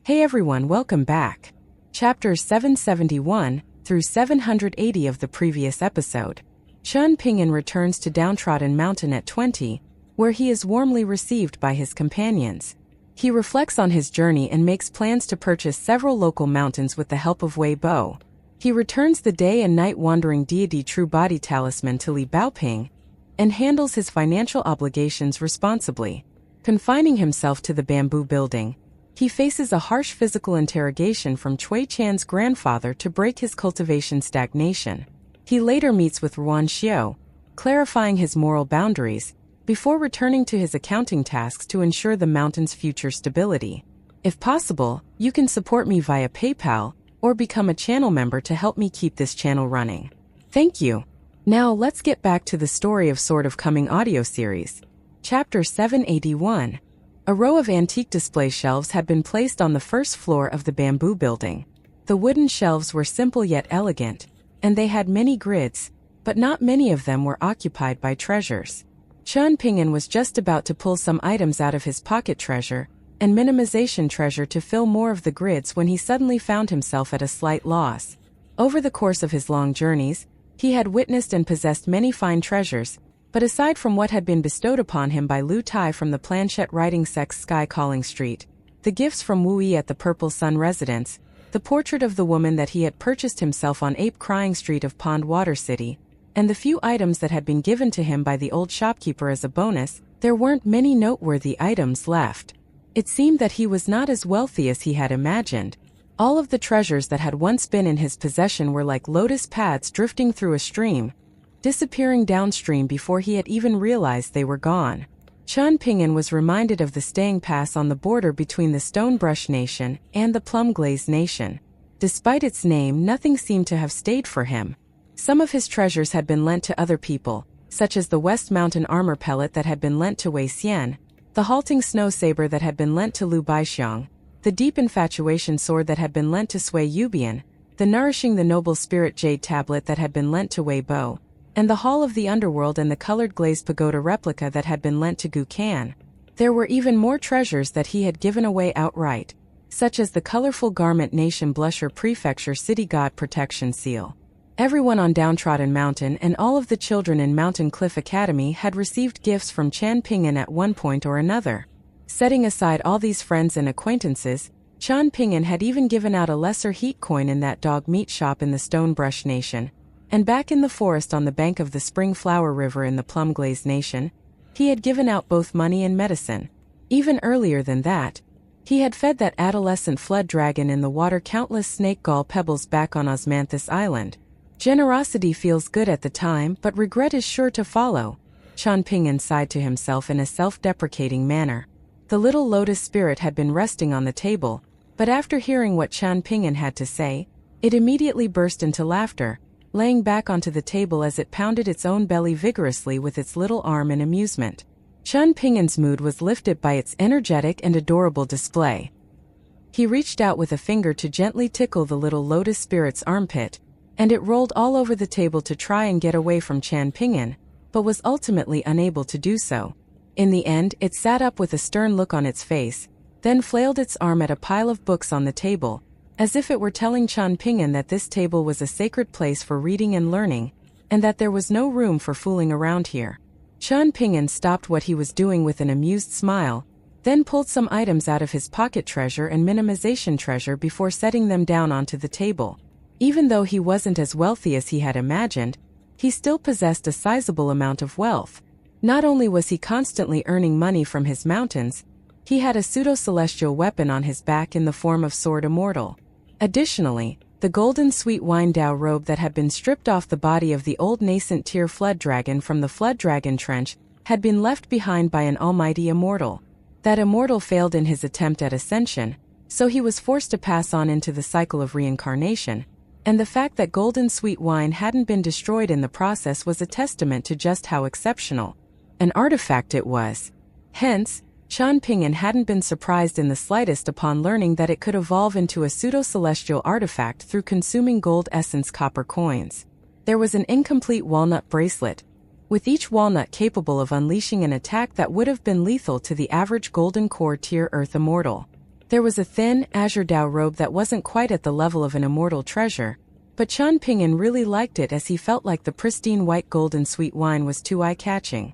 Hey everyone, welcome back. Chapters 771 through 780 of the previous episode. Chen Ping'an returns to Downtrodden Mountain at 20, where he is warmly received by his companions. He reflects on his journey and makes plans to purchase several local mountains with the help of Wei Bo. He returns the day and night wandering deity True Body Talisman to Li Baoping, and handles his financial obligations responsibly. Confining himself to the bamboo building, he faces a harsh physical interrogation from Cui Chan's grandfather to break his cultivation stagnation. He later meets with Ruan Xiao, clarifying his moral boundaries, before returning to his accounting tasks to ensure the mountain's future stability. If possible, you can support me via PayPal, or become a channel member to help me keep this channel running. Thank you. Now let's get back to the story of Sword of Coming audio series. Chapter 781. A row of antique display shelves had been placed on the first floor of the bamboo building. The wooden shelves were simple yet elegant, and they had many grids, but not many of them were occupied by treasures. Chen Ping'an was just about to pull some items out of his pocket treasure and minimization treasure to fill more of the grids when he suddenly found himself at a slight loss. Over the course of his long journeys, he had witnessed and possessed many fine treasures, but aside from what had been bestowed upon him by Lu Tai from the planchette writing sex Sky Calling Street, the gifts from Wu Yi at the Purple Sun residence, the portrait of the woman that he had purchased himself on Ape Crying Street of Pond Water City, and the few items that had been given to him by the old shopkeeper as a bonus, there weren't many noteworthy items left. It seemed that he was not as wealthy as he had imagined. All of the treasures that had once been in his possession were like lotus pads drifting through a stream, disappearing downstream before he had even realized they were gone. Chen Ping'an was reminded of the staying pass on the border between the Stonebrush Nation and the Plum Glaze Nation. Despite its name, nothing seemed to have stayed for him. Some of his treasures had been lent to other people, such as the West Mountain armor pellet that had been lent to Wei Xian, the halting snow saber that had been lent to Lu Baixiang, the deep infatuation sword that had been lent to Sui Yubian, the nourishing the noble spirit jade tablet that had been lent to Wei Bo, and the Hall of the Underworld and the colored glazed pagoda replica that had been lent to Gu Kan. There were even more treasures that he had given away outright, such as the colorful Garment Nation Blusher Prefecture City God Protection Seal. Everyone on Downtrodden Mountain and all of the children in Mountain Cliff Academy had received gifts from Chen Ping'an at one point or another. Setting aside all these friends and acquaintances, Chen Ping'an had even given out a lesser heat coin in that dog meat shop in the Stonebrush Nation, and back in the forest on the bank of the Spring Flower River in the Plum Glaze Nation, he had given out both money and medicine. Even earlier than that, he had fed that adolescent flood dragon in the water countless snake gall pebbles back on Osmanthus Island. Generosity feels good at the time, but regret is sure to follow. Chen Ping'an sighed to himself in a self-deprecating manner. The little lotus spirit had been resting on the table, but after hearing what Chen Ping'an had to say, it immediately burst into laughter, laying back onto the table as it pounded its own belly vigorously with its little arm in amusement. Chen Ping'an's mood was lifted by its energetic and adorable display. He reached out with a finger to gently tickle the little lotus spirit's armpit, and it rolled all over the table to try and get away from Chen Ping'an, but was ultimately unable to do so. In the end, it sat up with a stern look on its face, then flailed its arm at a pile of books on the table, as if it were telling Chen Ping'an that this table was a sacred place for reading and learning, and that there was no room for fooling around here. Chen Ping'an stopped what he was doing with an amused smile, then pulled some items out of his pocket treasure and minimization treasure before setting them down onto the table. Even though he wasn't as wealthy as he had imagined, he still possessed a sizable amount of wealth. Not only was he constantly earning money from his mountains, he had a pseudo-celestial weapon on his back in the form of Sword Immortal. Additionally, the golden sweet wine Dao robe that had been stripped off the body of the old nascent tier flood dragon from the flood dragon trench had been left behind by an almighty immortal. That immortal failed in his attempt at ascension, so he was forced to pass on into the cycle of reincarnation, and the fact that golden sweet wine hadn't been destroyed in the process was a testament to just how exceptional an artifact it was. Hence, Chen Ping'an hadn't been surprised in the slightest upon learning that it could evolve into a pseudo-celestial artifact through consuming gold essence copper coins. There was an incomplete walnut bracelet, with each walnut capable of unleashing an attack that would have been lethal to the average golden core tier earth immortal. There was a thin, azure Dao robe that wasn't quite at the level of an immortal treasure, but Chen Ping'an really liked it as he felt like the pristine white gold and sweet wine was too eye-catching.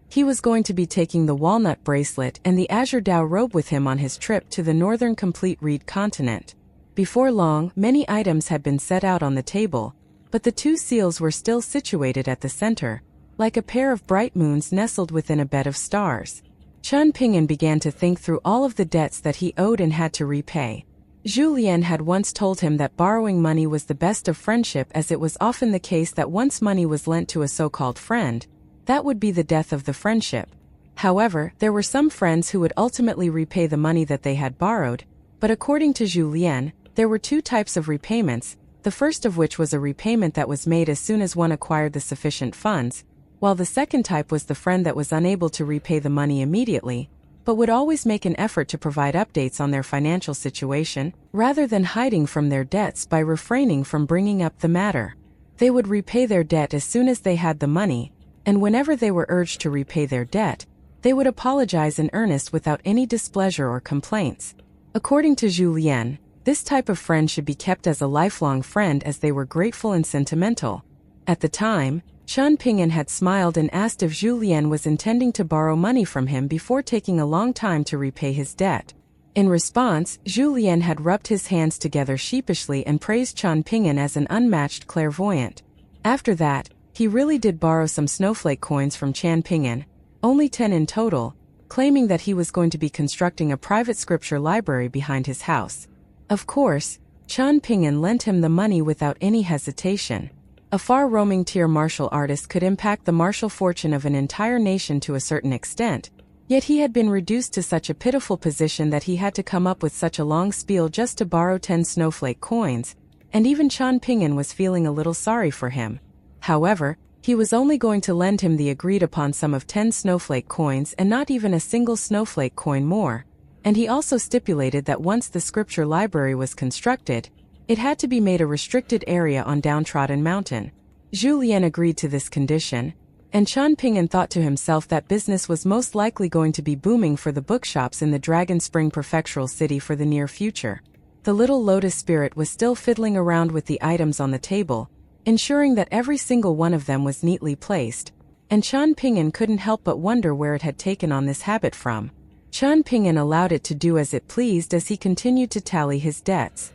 He was going to be taking the walnut bracelet and the azure Dao robe with him on his trip to the northern complete reed continent. Before long, many items had been set out on the table, but the two seals were still situated at the center, like a pair of bright moons nestled within a bed of stars. Chen Ping'an began to think through all of the debts that he owed and had to repay. Zhu Lian had once told him that borrowing money was the best of friendship, as it was often the case that once money was lent to a so-called friend, that would be the death of the friendship. However, there were some friends who would ultimately repay the money that they had borrowed, but according to Zhu Lian, there were two types of repayments, the first of which was a repayment that was made as soon as one acquired the sufficient funds, while the second type was the friend that was unable to repay the money immediately, but would always make an effort to provide updates on their financial situation, rather than hiding from their debts by refraining from bringing up the matter. They would repay their debt as soon as they had the money, and whenever they were urged to repay their debt, they would apologize in earnest without any displeasure or complaints. According to Zhu Lian, this type of friend should be kept as a lifelong friend, as they were grateful and sentimental. At the time, Chen Ping'an had smiled and asked if Zhu Lian was intending to borrow money from him before taking a long time to repay his debt. In response, Zhu Lian had rubbed his hands together sheepishly and praised Chen Ping'an as an unmatched clairvoyant. After that, he really did borrow some snowflake coins from Chen Ping'an, only 10 in total, claiming that he was going to be constructing a private scripture library behind his house. Of course, Chen Ping'an lent him the money without any hesitation. A far-roaming tier martial artist could impact the martial fortune of an entire nation to a certain extent, yet he had been reduced to such a pitiful position that he had to come up with such a long spiel just to borrow 10 snowflake coins, and even Chen Ping'an was feeling a little sorry for him. However, he was only going to lend him the agreed-upon sum of 10 snowflake coins and not even a single snowflake coin more, and he also stipulated that once the scripture library was constructed, it had to be made a restricted area on Downtrodden Mountain. Zhu Lian agreed to this condition, and Chen Ping'an thought to himself that business was most likely going to be booming for the bookshops in the Dragon Spring prefectural city for the near future. The little lotus spirit was still fiddling around with the items on the table, ensuring that every single one of them was neatly placed, and Chen Ping'an couldn't help but wonder where it had taken on this habit from. Chen Ping'an allowed it to do as it pleased as he continued to tally his debts.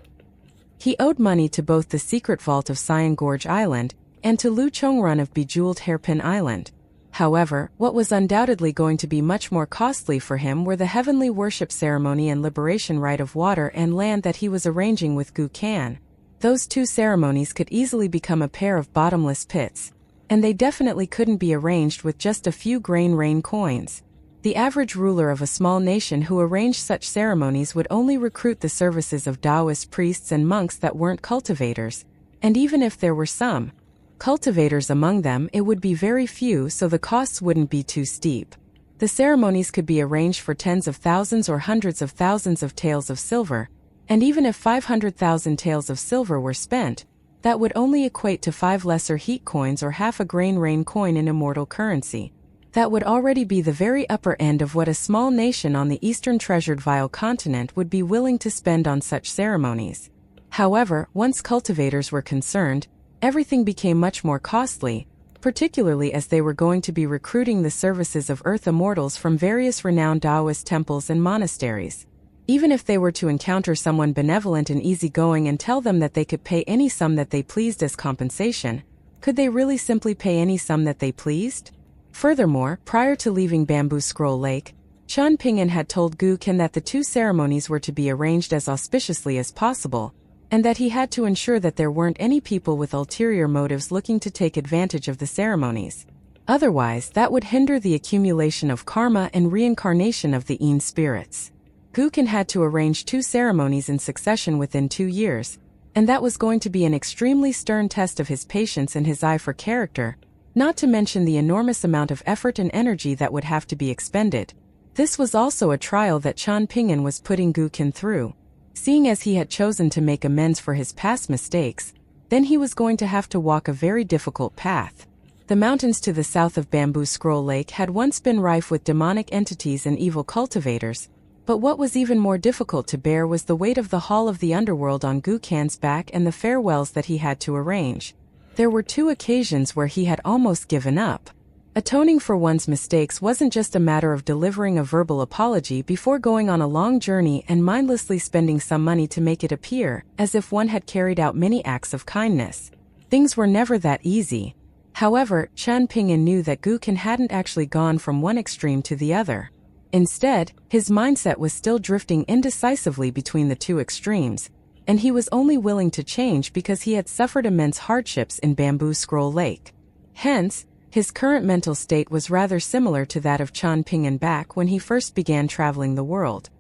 He owed money to both the secret vault of Cyan Gorge Island and to Lu Chongrun of Bejeweled Hairpin Island. However, what was undoubtedly going to be much more costly for him were the heavenly worship ceremony and liberation rite of water and land that he was arranging with Gu Kan. Those two ceremonies could easily become a pair of bottomless pits, and they definitely couldn't be arranged with just a few grain rain coins. The average ruler of a small nation who arranged such ceremonies would only recruit the services of Taoist priests and monks that weren't cultivators, and even if there were some cultivators among them, it would be very few, so the costs wouldn't be too steep. The ceremonies could be arranged for tens of thousands or hundreds of thousands of taels of silver, and even if 500,000 taels of silver were spent, that would only equate to 5 lesser heat coins or half a grain rain coin in immortal currency. That would already be the very upper end of what a small nation on the eastern treasured vile continent would be willing to spend on such ceremonies. However, once cultivators were concerned, everything became much more costly, particularly as they were going to be recruiting the services of earth immortals from various renowned Taoist temples and monasteries. Even if they were to encounter someone benevolent and easygoing and tell them that they could pay any sum that they pleased as compensation, could they really simply pay any sum that they pleased? Furthermore, prior to leaving Bamboo Scroll Lake, Chen Ping'an had told Gu Kan that the two ceremonies were to be arranged as auspiciously as possible, and that he had to ensure that there weren't any people with ulterior motives looking to take advantage of the ceremonies. Otherwise, that would hinder the accumulation of karma and reincarnation of the Een spirits. Gu Kan had to arrange 2 ceremonies in succession within 2 years, and that was going to be an extremely stern test of his patience and his eye for character, not to mention the enormous amount of effort and energy that would have to be expended. This was also a trial that Chen Ping'an was putting Gu Kan through. Seeing as he had chosen to make amends for his past mistakes, then he was going to have to walk a very difficult path. The mountains to the south of Bamboo Scroll Lake had once been rife with demonic entities and evil cultivators, But what was even more difficult to bear was the weight of the Hall of the Underworld on Gukan's back and the farewells that he had to arrange. There were 2 occasions where he had almost given up. Atoning for one's mistakes wasn't just a matter of delivering a verbal apology before going on a long journey and mindlessly spending some money to make it appear as if one had carried out many acts of kindness. Things were never that easy. However, Chen Ping'an knew that Gukan hadn't actually gone from one extreme to the other. Instead, his mindset was still drifting indecisively between the 2 extremes, and he was only willing to change because he had suffered immense hardships in Bamboo Scroll Lake. Hence, his current mental state was rather similar to that of Chen Ping'an back when he first began traveling the world.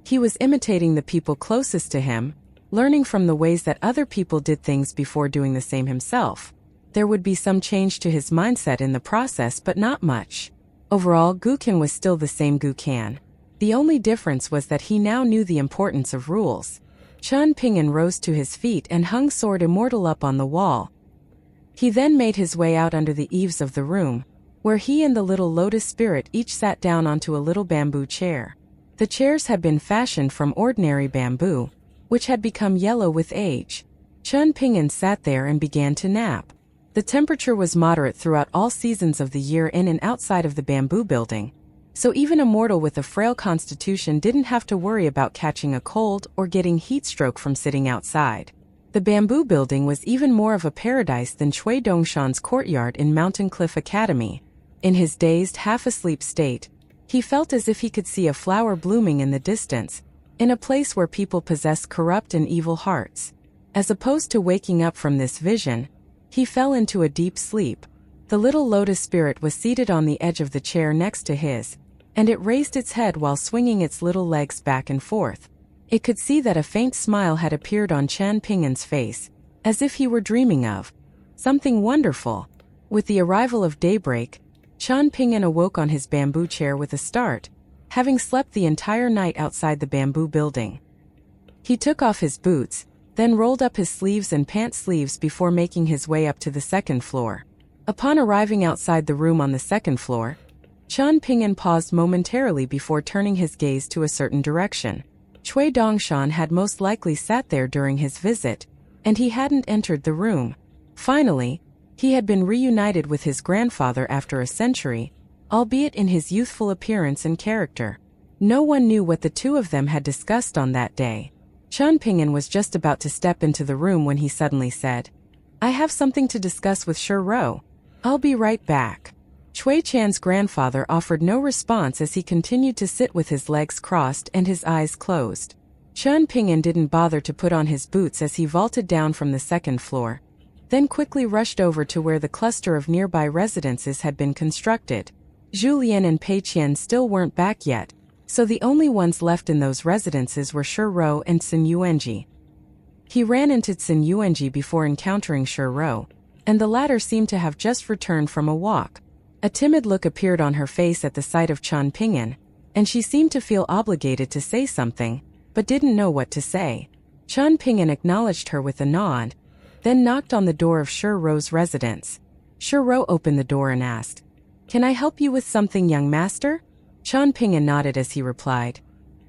He was imitating the people closest to him, learning from the ways that other people did things before doing the same himself. There would be some change to his mindset in the process, but not much. Overall, Gukan was still the same Gukan. The only difference was that he now knew the importance of rules. Chen Ping'an rose to his feet and hung Sword Immortal up on the wall. He then made his way out under the eaves of the room, where he and the little lotus spirit each sat down onto a little bamboo chair. The chairs had been fashioned from ordinary bamboo, which had become yellow with age. Chen Ping'an sat there and began to nap. The temperature was moderate throughout all seasons of the year in and outside of the bamboo building, so even a mortal with a frail constitution didn't have to worry about catching a cold or getting heat stroke from sitting outside. The bamboo building was even more of a paradise than Cui Dongshan's courtyard in Mountain Cliff Academy. In his dazed, half-asleep state, he felt as if he could see a flower blooming in the distance, in a place where people possess corrupt and evil hearts. As opposed to waking up from this vision, he fell into a deep sleep. The little lotus spirit was seated on the edge of the chair next to his, and it raised its head while swinging its little legs back and forth. It could see that a faint smile had appeared on Chen Ping'an's face, as if he were dreaming of something wonderful. With the arrival of daybreak, Chen Ping'an awoke on his bamboo chair with a start, having slept the entire night outside the bamboo building. He took off his boots, then rolled up his sleeves and pant sleeves before making his way up to the 2nd floor. Upon arriving outside the room on the 2nd floor, Chen Ping'an paused momentarily before turning his gaze to a certain direction. Cui Dongshan had most likely sat there during his visit, and he hadn't entered the room. Finally, he had been reunited with his grandfather after a century, albeit in his youthful appearance and character. No one knew what the 2 of them had discussed on that day. Chen Ping'an was just about to step into the room when he suddenly said, "I have something to discuss with Shiro. I'll be right back." Cui Chan's grandfather offered no response as he continued to sit with his legs crossed and his eyes closed. Chen Ping'an didn't bother to put on his boots as he vaulted down from the 2nd floor, then quickly rushed over to where the cluster of nearby residences had been constructed. Julien and Pei Qian still weren't back yet, so the only ones left in those residences were Shiro and Xin Yuanji. He ran into Xin Yuanji before encountering Shiro, and the latter seemed to have just returned from a walk. A timid look appeared on her face at the sight of Chen Ping'an, and she seemed to feel obligated to say something, but didn't know what to say. Chen Ping'an acknowledged her with a nod, then knocked on the door of Shiro's residence. Shiro opened the door and asked, "Can I help you with something, young master?" Chen Ping'an nodded as he replied,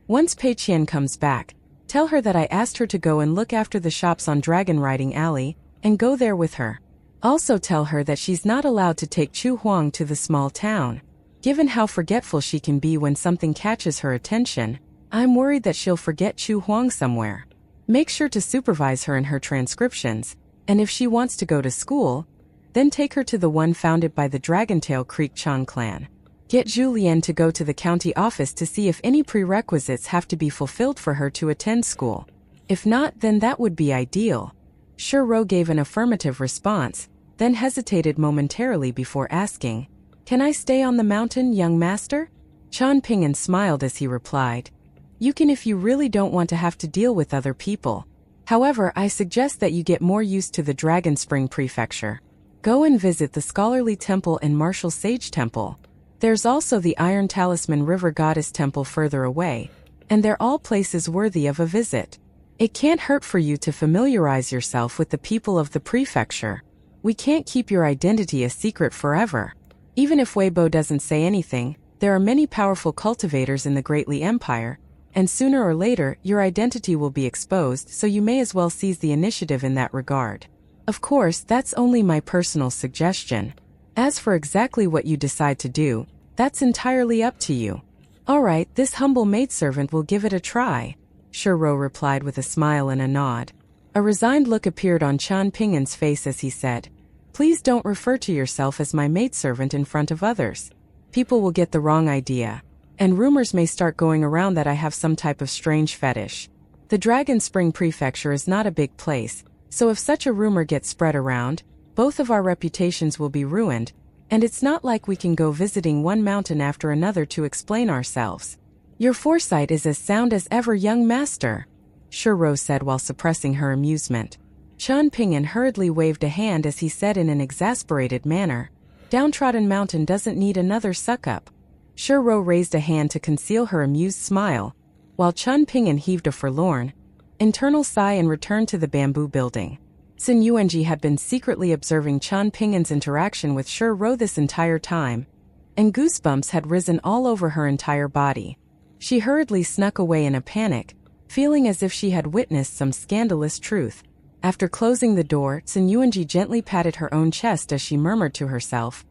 "Once Pei Qian comes back, tell her that I asked her to go and look after the shops on Dragon Riding Alley, and go there with her. Also tell her that she's not allowed to take Chu Huang to the small town. Given how forgetful she can be when something catches her attention, I'm worried that she'll forget Chu Huang somewhere. Make sure to supervise her in her transcriptions, and if she wants to go to school, then take her to the one founded by the Dragontail Creek Chang clan. Get Julien to go to the county office to see if any prerequisites have to be fulfilled for her to attend school. If not, then that would be ideal." Shiro gave an affirmative response, then hesitated momentarily before asking, "Can I stay on the mountain, young master?" Chen Ping'an smiled as he replied, "You can if you really don't want to have to deal with other people. However, I suggest that you get more used to the Dragon Spring Prefecture. Go and visit the Scholarly Temple and Martial Sage Temple. There's also the Iron Talisman River Goddess Temple further away, and they're all places worthy of a visit. It can't hurt for you to familiarize yourself with the people of the prefecture. We can't keep your identity a secret forever. Even if Weibo doesn't say anything, there are many powerful cultivators in the Greatly Empire, and sooner or later, your identity will be exposed, so you may as well seize the initiative in that regard. Of course, that's only my personal suggestion. As for exactly what you decide to do, that's entirely up to you. Alright, this humble maidservant will give it a try, Shiro replied with a smile and a nod. A resigned look appeared on Chen Ping'an's face as he said, "Please don't refer to yourself as my maidservant in front of others. People will get the wrong idea, and rumors may start going around that I have some type of strange fetish. The Dragon Spring Prefecture is not a big place, so if such a rumor gets spread around, both of our reputations will be ruined, and it's not like we can go visiting one mountain after another to explain ourselves." "Your foresight is as sound as ever, young master," Shiro said while suppressing her amusement. Chen Ping'an hurriedly waved a hand as he said in an exasperated manner, "Downtrodden Mountain doesn't need another suck-up." Shiro raised a hand to conceal her amused smile, while Chen Ping'an heaved a forlorn, internal sigh and returned to the bamboo building. Sun Yuanji had been secretly observing Chen Ping'an's interaction with Shiro this entire time, and goosebumps had risen all over her entire body. She hurriedly snuck away in a panic, feeling as if she had witnessed some scandalous truth. After closing the door, Sun Yuanji gently patted her own chest as she murmured to herself,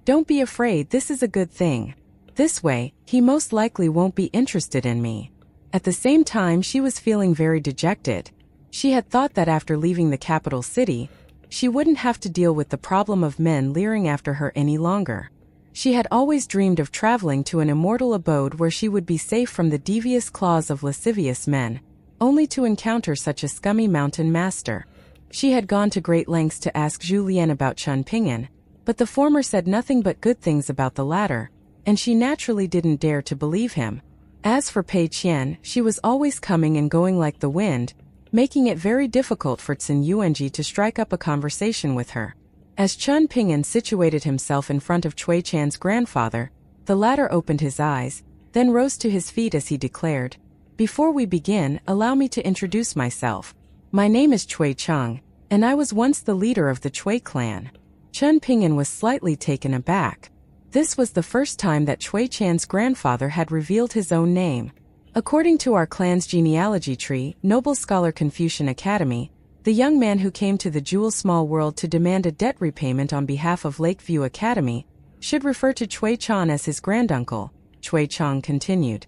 "Don't be afraid, this is a good thing. This way, he most likely won't be interested in me." At the same time, she was feeling very dejected. She had thought that after leaving the capital city, she wouldn't have to deal with the problem of men leering after her any longer. She had always dreamed of traveling to an immortal abode where she would be safe from the devious claws of lascivious men, only to encounter such a scummy mountain master. She had gone to great lengths to ask Zhu Lian about Chen Ping'an, but the former said nothing but good things about the latter, and she naturally didn't dare to believe him. As for Pei Qian, she was always coming and going like the wind, making it very difficult for Sun Yuanji to strike up a conversation with her. As Chen Ping'an situated himself in front of Cui Chan's grandfather, the latter opened his eyes, then rose to his feet as he declared, "Before we begin, allow me to introduce myself. My name is Cui Chang, and I was once the leader of the Cui clan." Chen Ping'an was slightly taken aback. This was the first time that Cui Chan's grandfather had revealed his own name. According to our clan's genealogy tree, Noble Scholar Confucian Academy, the young man who came to the Jewel Small World to demand a debt repayment on behalf of Lakeview Academy should refer to Cui Chan as his granduncle, Cui Chang continued.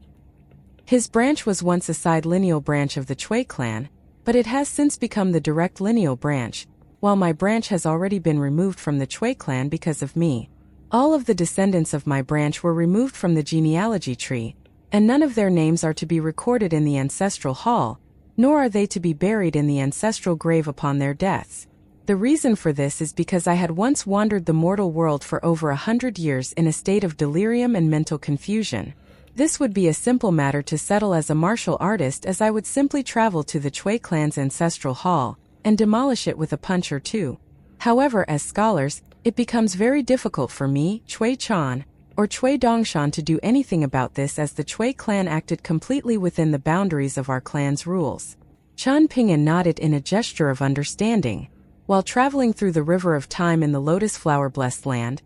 His branch was once a side lineal branch of the Cui clan, but it has since become the direct lineal branch, while my branch has already been removed from the Cui clan because of me. All of the descendants of my branch were removed from the genealogy tree, and none of their names are to be recorded in the ancestral hall, nor are they to be buried in the ancestral grave upon their deaths. The reason for this is because I had once wandered the mortal world for over 100 years in a state of delirium and mental confusion. This would be a simple matter to settle as a martial artist, as I would simply travel to the Cui clan's ancestral hall and demolish it with a punch or two. However, as scholars, it becomes very difficult for me, Cui Chan, or Cui Dongshan to do anything about this, as the Cui clan acted completely within the boundaries of our clan's rules. Chen Ping'an nodded in a gesture of understanding. While traveling through the river of time in the lotus flower-blessed land,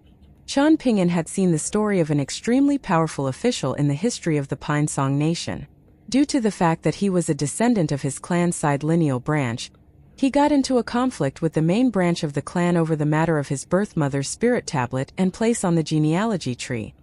Chen Ping'an had seen the story of an extremely powerful official in the history of the Pine Song Nation. Due to the fact that he was a descendant of his clan's side lineal branch, he got into a conflict with the main branch of the clan over the matter of his birth mother's spirit tablet and place on the genealogy tree.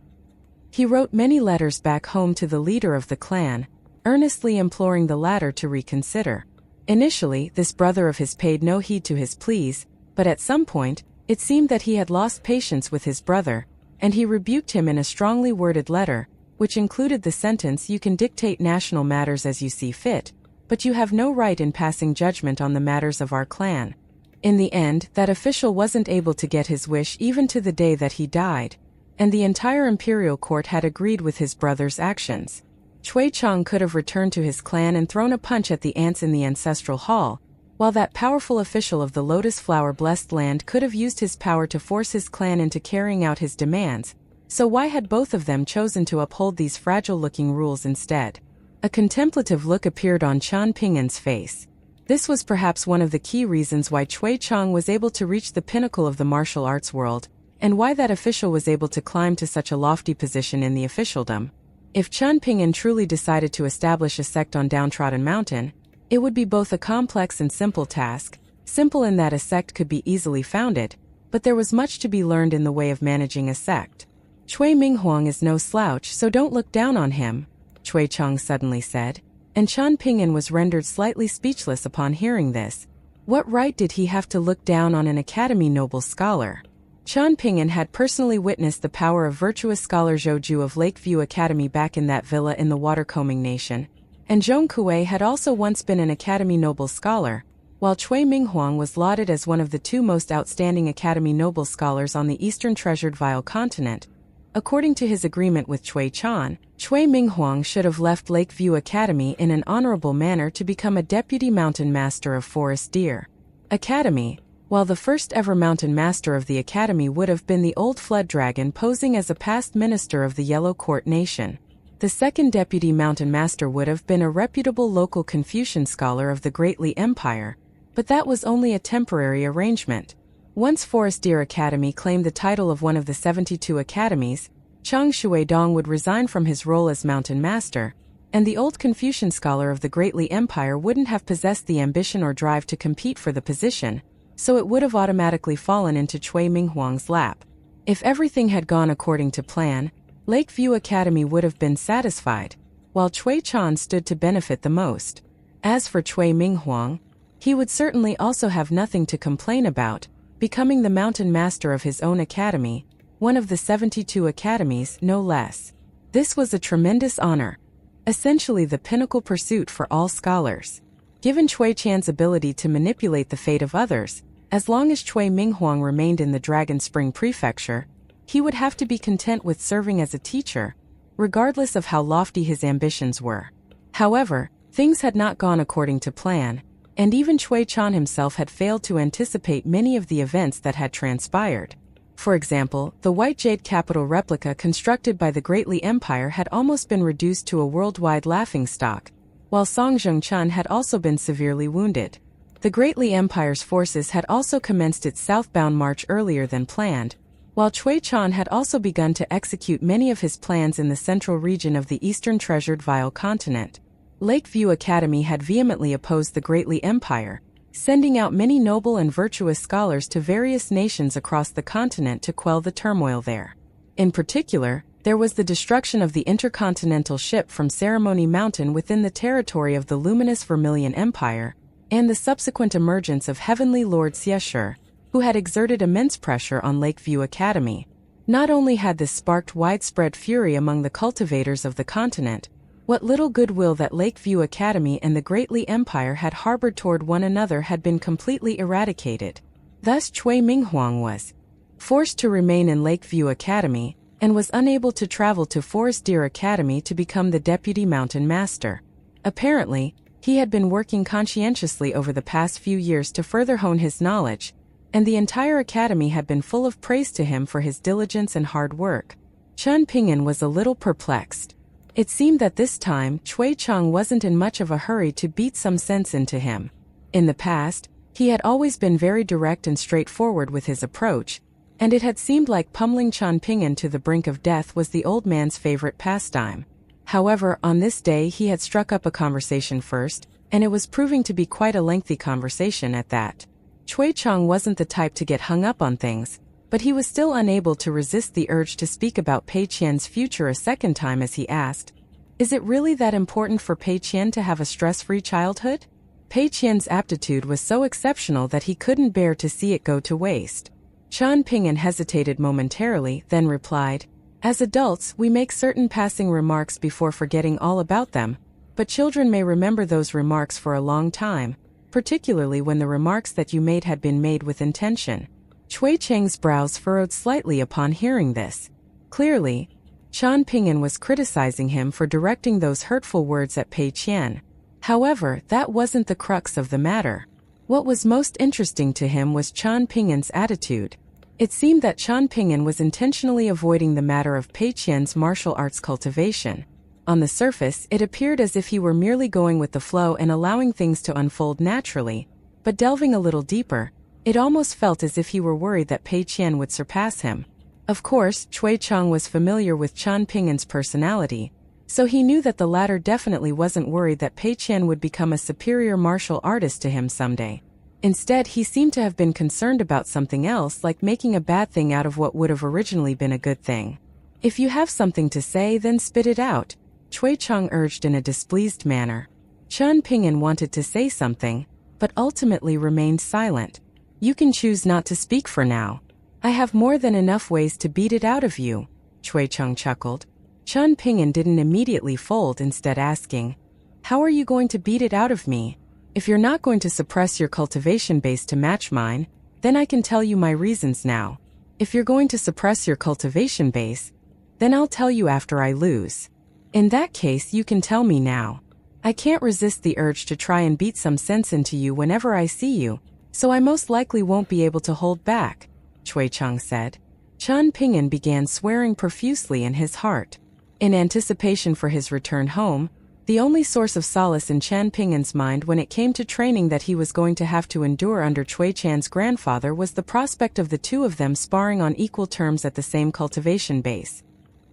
He wrote many letters back home to the leader of the clan, earnestly imploring the latter to reconsider. Initially, this brother of his paid no heed to his pleas, but at some point, it seemed that he had lost patience with his brother, and he rebuked him in a strongly worded letter, which included the sentence, "You can dictate national matters as you see fit, but you have no right in passing judgment on the matters of our clan." In the end, that official wasn't able to get his wish even to the day that he died, and the entire imperial court had agreed with his brother's actions. Cui Chang could have returned to his clan and thrown a punch at the ants in the ancestral hall, while that powerful official of the lotus flower-blessed land could have used his power to force his clan into carrying out his demands. So why had both of them chosen to uphold these fragile-looking rules instead? A contemplative look appeared on Chen Ping'an's face. This was perhaps one of the key reasons why Cui Chang was able to reach the pinnacle of the martial arts world, and why that official was able to climb to such a lofty position in the officialdom. If Chen Ping'an truly decided to establish a sect on Downtrodden Mountain, it would be both a complex and simple task, simple in that a sect could be easily founded, but there was much to be learned in the way of managing a sect. Cui Minghuang is no slouch, so don't look down on him, Cui Chang suddenly said, and Chen Ping'an was rendered slightly speechless upon hearing this. What right did he have to look down on an academy noble scholar? Chen Ping'an had personally witnessed the power of virtuous scholar Zhou Ju of Lakeview Academy back in that villa in the Watercombing Nation, and Zhong Kuei had also once been an academy noble scholar, while Cui Minghuang was lauded as one of the two most outstanding academy noble scholars on the Eastern Treasured Vile Continent. According to his agreement with Cui Chan, Cui Minghuang should have left Lakeview Academy in an honorable manner to become a deputy mountain master of Forest Deer Academy, while the first ever mountain master of the academy would have been the old flood dragon posing as a past minister of the Yellow Court Nation. The second deputy mountain master would have been a reputable local Confucian scholar of the Great Li Empire, but that was only a temporary arrangement. Once Forest Deer Academy claimed the title of one of the 72 academies, Chang Shuidong would resign from his role as mountain master, and the old Confucian scholar of the Great Li Empire wouldn't have possessed the ambition or drive to compete for the position, so it would have automatically fallen into Cui Minghuang's lap. If everything had gone according to plan, Lakeview Academy would have been satisfied, while Cui Chan stood to benefit the most. As for Cui Minghuang, he would certainly also have nothing to complain about, becoming the mountain master of his own academy, one of the 72 academies, no less. This was a tremendous honor, essentially the pinnacle pursuit for all scholars. Given Cui Chan's ability to manipulate the fate of others, as long as Cui Minghuang remained in the Dragon Spring Prefecture, he would have to be content with serving as a teacher, regardless of how lofty his ambitions were. However, things had not gone according to plan, and even Cui Chan himself had failed to anticipate many of the events that had transpired. For example, the White Jade Capital replica constructed by the Great Li Empire had almost been reduced to a worldwide laughingstock, while Song Zhengchun had also been severely wounded. The Great Li Empire's forces had also commenced its southbound march earlier than planned, while Cui Chan had also begun to execute many of his plans in the central region of the Eastern Treasured Vile Continent. Lakeview Academy had vehemently opposed the Great Li Empire, sending out many noble and virtuous scholars to various nations across the continent to quell the turmoil there. In particular, there was the destruction of the intercontinental ship from Ceremony Mountain within the territory of the luminous Vermilion Empire, and the subsequent emergence of Heavenly Lord Xieshur, who had exerted immense pressure on Lakeview Academy. Not only had this sparked widespread fury among the cultivators of the continent, what little goodwill that Lakeview Academy and the Great Li Empire had harbored toward one another had been completely eradicated. Thus Cui Minghuang was forced to remain in Lakeview Academy, and was unable to travel to Forest Deer Academy to become the deputy mountain master. Apparently, he had been working conscientiously over the past few years to further hone his knowledge, and the entire academy had been full of praise to him for his diligence and hard work. Chen Ping'an was a little perplexed. It seemed that this time Cui Chang wasn't in much of a hurry to beat some sense into him. In the past, he had always been very direct and straightforward with his approach, and it had seemed like pummeling Chen Ping'an to the brink of death was the old man's favorite pastime. However, on this day he had struck up a conversation first, and it was proving to be quite a lengthy conversation at that. Cui Chang wasn't the type to get hung up on things, but he was still unable to resist the urge to speak about Pei Qian's future a second time as he asked, "Is it really that important for Pei Qian to have a stress-free childhood?" Pei Qian's aptitude was so exceptional that he couldn't bear to see it go to waste. Chen Ping'an hesitated momentarily, then replied, "As adults, we make certain passing remarks before forgetting all about them, but children may remember those remarks for a long time, particularly when the remarks that you made had been made with intention." Cui Chang's brows furrowed slightly upon hearing this. Clearly, Chen Ping'an was criticizing him for directing those hurtful words at Pei Qian. However, that wasn't the crux of the matter. What was most interesting to him was Chen Ping'an's attitude. It seemed that Chen Ping'an was intentionally avoiding the matter of Pei Qian's martial arts cultivation. On the surface, it appeared as if he were merely going with the flow and allowing things to unfold naturally, but delving a little deeper, it almost felt as if he were worried that Pei Qian would surpass him. Of course, Cui Chang was familiar with Chen Ping'an's personality, So he knew that the latter definitely wasn't worried that Pei Qian would become a superior martial artist to him someday. Instead, he seemed to have been concerned about something else, like making a bad thing out of what would have originally been a good thing. If you have something to say, then spit it out, Cui Cheng urged in a displeased manner. Chen Ping'an wanted to say something, but ultimately remained silent. You can choose not to speak for now. I have more than enough ways to beat it out of you, Cui Cheng chuckled. Chen Ping'an didn't immediately fold, instead asking, how are you going to beat it out of me? If you're not going to suppress your cultivation base to match mine, then I can tell you my reasons now. If you're going to suppress your cultivation base, then I'll tell you after I lose. In that case, you can tell me now. I can't resist the urge to try and beat some sense into you whenever I see you, so I most likely won't be able to hold back, Cui Cheng said. Chen Ping'an began swearing profusely in his heart. In anticipation for his return home, the only source of solace in Chen Ping'an's mind when it came to training that he was going to have to endure under Cui Chan's grandfather was the prospect of the two of them sparring on equal terms at the same cultivation base.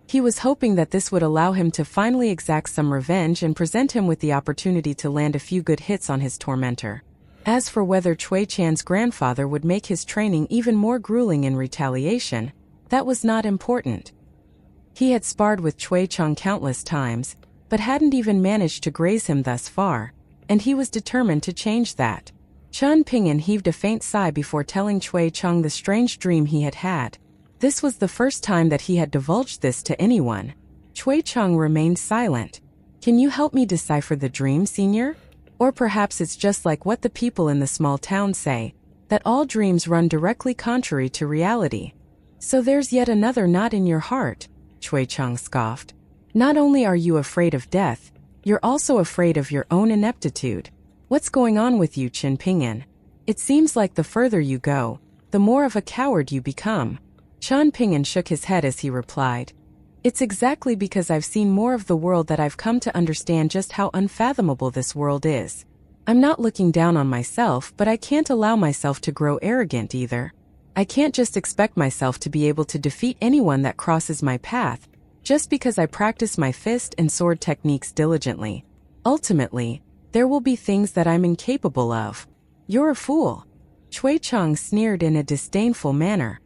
He was hoping that this would allow him to finally exact some revenge and present him with the opportunity to land a few good hits on his tormentor. As for whether Cui Chan's grandfather would make his training even more grueling in retaliation, that was not important. He had sparred with Cui Cheng countless times, but hadn't even managed to graze him thus far, and he was determined to change that. Chen Ping'an heaved a faint sigh before telling Cui Cheng the strange dream he had had. This was the first time that he had divulged this to anyone. Cui Cheng remained silent. Can you help me decipher the dream, Senior? Or perhaps it's just like what the people in the small town say, that all dreams run directly contrary to reality. So there's yet another knot in your heart, Cui Cheng scoffed. Not only are you afraid of death, you're also afraid of your own ineptitude. What's going on with you, Chen Ping'an? It seems like the further you go, the more of a coward you become. Chen Ping'an shook his head as he replied, it's exactly because I've seen more of the world that I've come to understand just how unfathomable this world is. I'm not looking down on myself, but I can't allow myself to grow arrogant either. I can't just expect myself to be able to defeat anyone that crosses my path, just because I practice my fist and sword techniques diligently. Ultimately, there will be things that I'm incapable of. You're a fool. Cui Cheng sneered in a disdainful manner.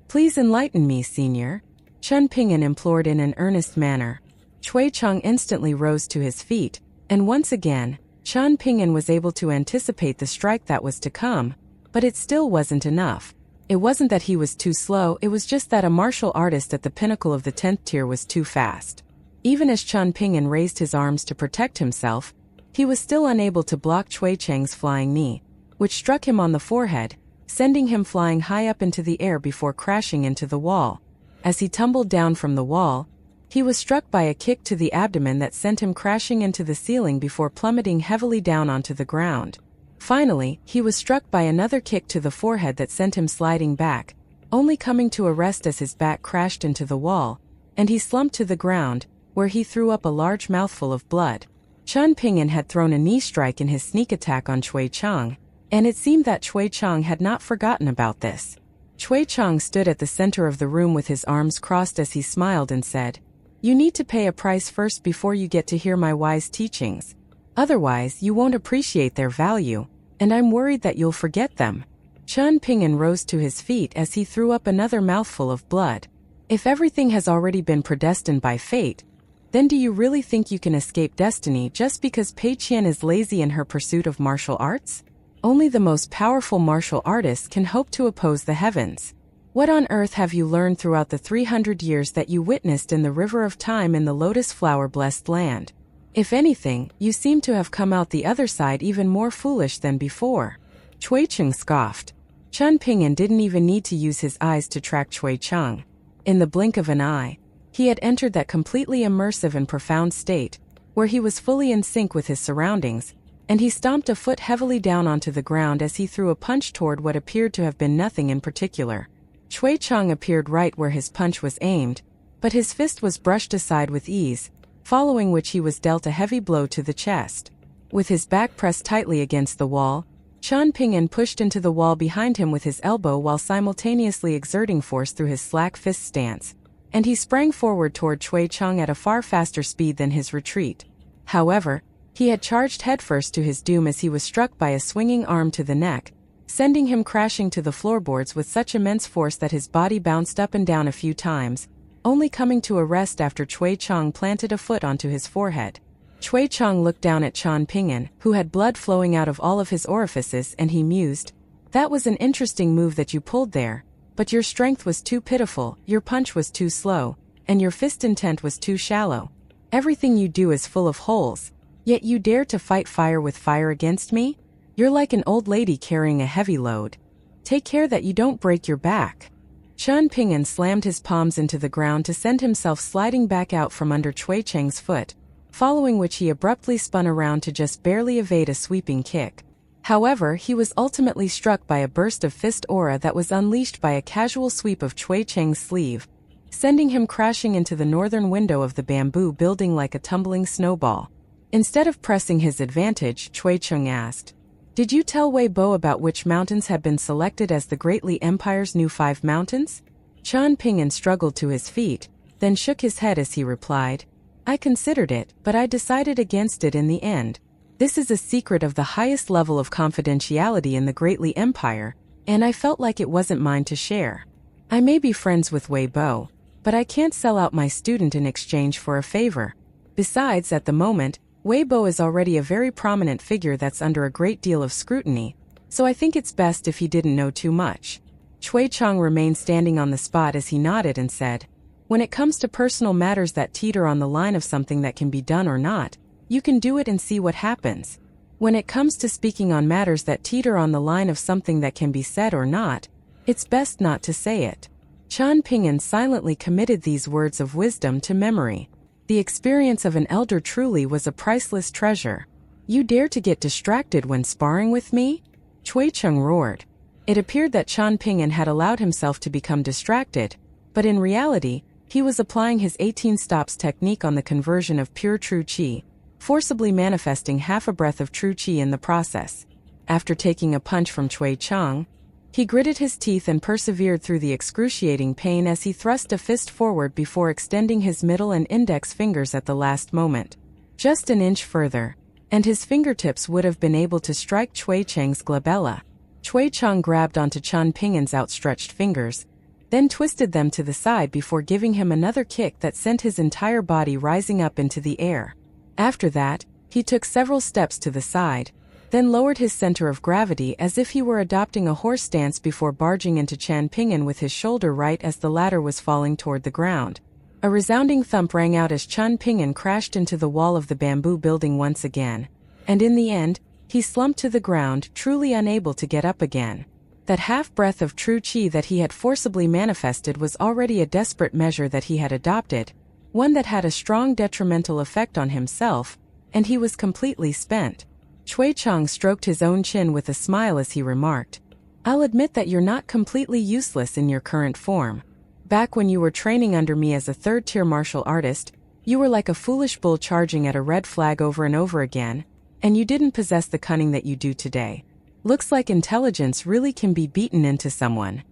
Please enlighten me, Senior, Chen Ping'an implored in an earnest manner. Cui Cheng instantly rose to his feet, and once again, Chen Ping'an was able to anticipate the strike that was to come, but it still wasn't enough. It wasn't that he was too slow, it was just that a martial artist at the pinnacle of the 10th tier was too fast. Even as Chen Ping'an raised his arms to protect himself, he was still unable to block Cui Cheng's flying knee, which struck him on the forehead, sending him flying high up into the air before crashing into the wall. As he tumbled down from the wall, he was struck by a kick to the abdomen that sent him crashing into the ceiling before plummeting heavily down onto the ground. Finally, he was struck by another kick to the forehead that sent him sliding back, only coming to a rest as his back crashed into the wall, and he slumped to the ground, where he threw up a large mouthful of blood. Chen Ping'an had thrown a knee strike in his sneak attack on Cui Cheng, and it seemed that Cui Cheng had not forgotten about this. Cui Cheng stood at the center of the room with his arms crossed as he smiled and said, "You need to pay a price first before you get to hear my wise teachings. Otherwise, you won't appreciate their value, and I'm worried that you'll forget them." Chen Ping'an rose to his feet as he threw up another mouthful of blood. If everything has already been predestined by fate, then do you really think you can escape destiny just because Pei Qian is lazy in her pursuit of martial arts? Only the most powerful martial artists can hope to oppose the heavens. What on earth have you learned throughout the 300 years that you witnessed in the river of time in the lotus flower-blessed land? If anything, you seem to have come out the other side even more foolish than before. Cui Cheng scoffed. Chen Ping'an didn't even need to use his eyes to track Cui Cheng. In the blink of an eye, he had entered that completely immersive and profound state, where he was fully in sync with his surroundings, and he stomped a foot heavily down onto the ground as he threw a punch toward what appeared to have been nothing in particular. Cui Cheng appeared right where his punch was aimed, but his fist was brushed aside with ease, following which he was dealt a heavy blow to the chest. With his back pressed tightly against the wall, Chen Ping'an pushed into the wall behind him with his elbow while simultaneously exerting force through his slack fist stance. and he sprang forward toward Cui Cheng at a far faster speed than his retreat. However, he had charged headfirst to his doom as he was struck by a swinging arm to the neck, sending him crashing to the floorboards with such immense force that his body bounced up and down a few times, only coming to a rest after Cui Cheng planted a foot onto his forehead. Cui Cheng looked down at Qian Ping'an, who had blood flowing out of all of his orifices, and he mused, "That was an interesting move that you pulled there, but your strength was too pitiful, your punch was too slow, and your fist intent was too shallow. Everything you do is full of holes, yet you dare to fight fire with fire against me? You're like an old lady carrying a heavy load. Take care that you don't break your back." Qian Ping'an slammed his palms into the ground to send himself sliding back out from under Cui Cheng's foot, following which he abruptly spun around to just barely evade a sweeping kick. However, he was ultimately struck by a burst of fist aura that was unleashed by a casual sweep of Cui Cheng's sleeve, sending him crashing into the northern window of the bamboo building like a tumbling snowball. Instead of pressing his advantage, Cui Cheng asked, "Did you tell Wei Bo about which mountains had been selected as the Great Li Empire's new 5 mountains?" Qian Ping'an struggled to his feet, then shook his head as he replied, "I considered it, but I decided against it in the end. This is a secret of the highest level of confidentiality in the Great Li Empire, and I felt like it wasn't mine to share. I may be friends with Wei Bo, but I can't sell out my student in exchange for a favor. Besides, at the moment, Wei Bo is already a very prominent figure that's under a great deal of scrutiny, so I think it's best if he didn't know too much." Cui Cheng remained standing on the spot as he nodded and said, "When it comes to personal matters that teeter on the line of something that can be done or not, you can do it and see what happens. When it comes to speaking on matters that teeter on the line of something that can be said or not, it's best not to say it." Qian Ping'an silently committed these words of wisdom to memory. The experience of an elder truly was a priceless treasure. "You dare to get distracted when sparring with me?" Cui Cheng roared. It appeared that Qian Ping'an had allowed himself to become distracted, but in reality, he was applying his 18 stops technique on the conversion of pure true qi, forcibly manifesting half a breath of true qi in the process. After taking a punch from Cui Cheng, he gritted his teeth and persevered through the excruciating pain as he thrust a fist forward before extending his middle and index fingers at the last moment. Just an inch further, and his fingertips would have been able to strike Cui Cheng's glabella. Cui Cheng grabbed onto Qian Ping'an's outstretched fingers, then twisted them to the side before giving him another kick that sent his entire body rising up into the air. After that, he took several steps to the side, then lowered his center of gravity as if he were adopting a horse stance before barging into Qian Ping'an with his shoulder right as the latter was falling toward the ground. A resounding thump rang out as Qian Ping'an crashed into the wall of the bamboo building once again, and in the end, he slumped to the ground, truly unable to get up again. That half-breath of true qi that he had forcibly manifested was already a desperate measure that he had adopted, one that had a strong detrimental effect on himself, and he was completely spent. Cui Cheng stroked his own chin with a smile as he remarked, "I'll admit that you're not completely useless in your current form. Back when you were training under me as a third-tier martial artist, you were like a foolish bull charging at a red flag over and over again, and you didn't possess the cunning that you do today. Looks like intelligence really can be beaten into someone."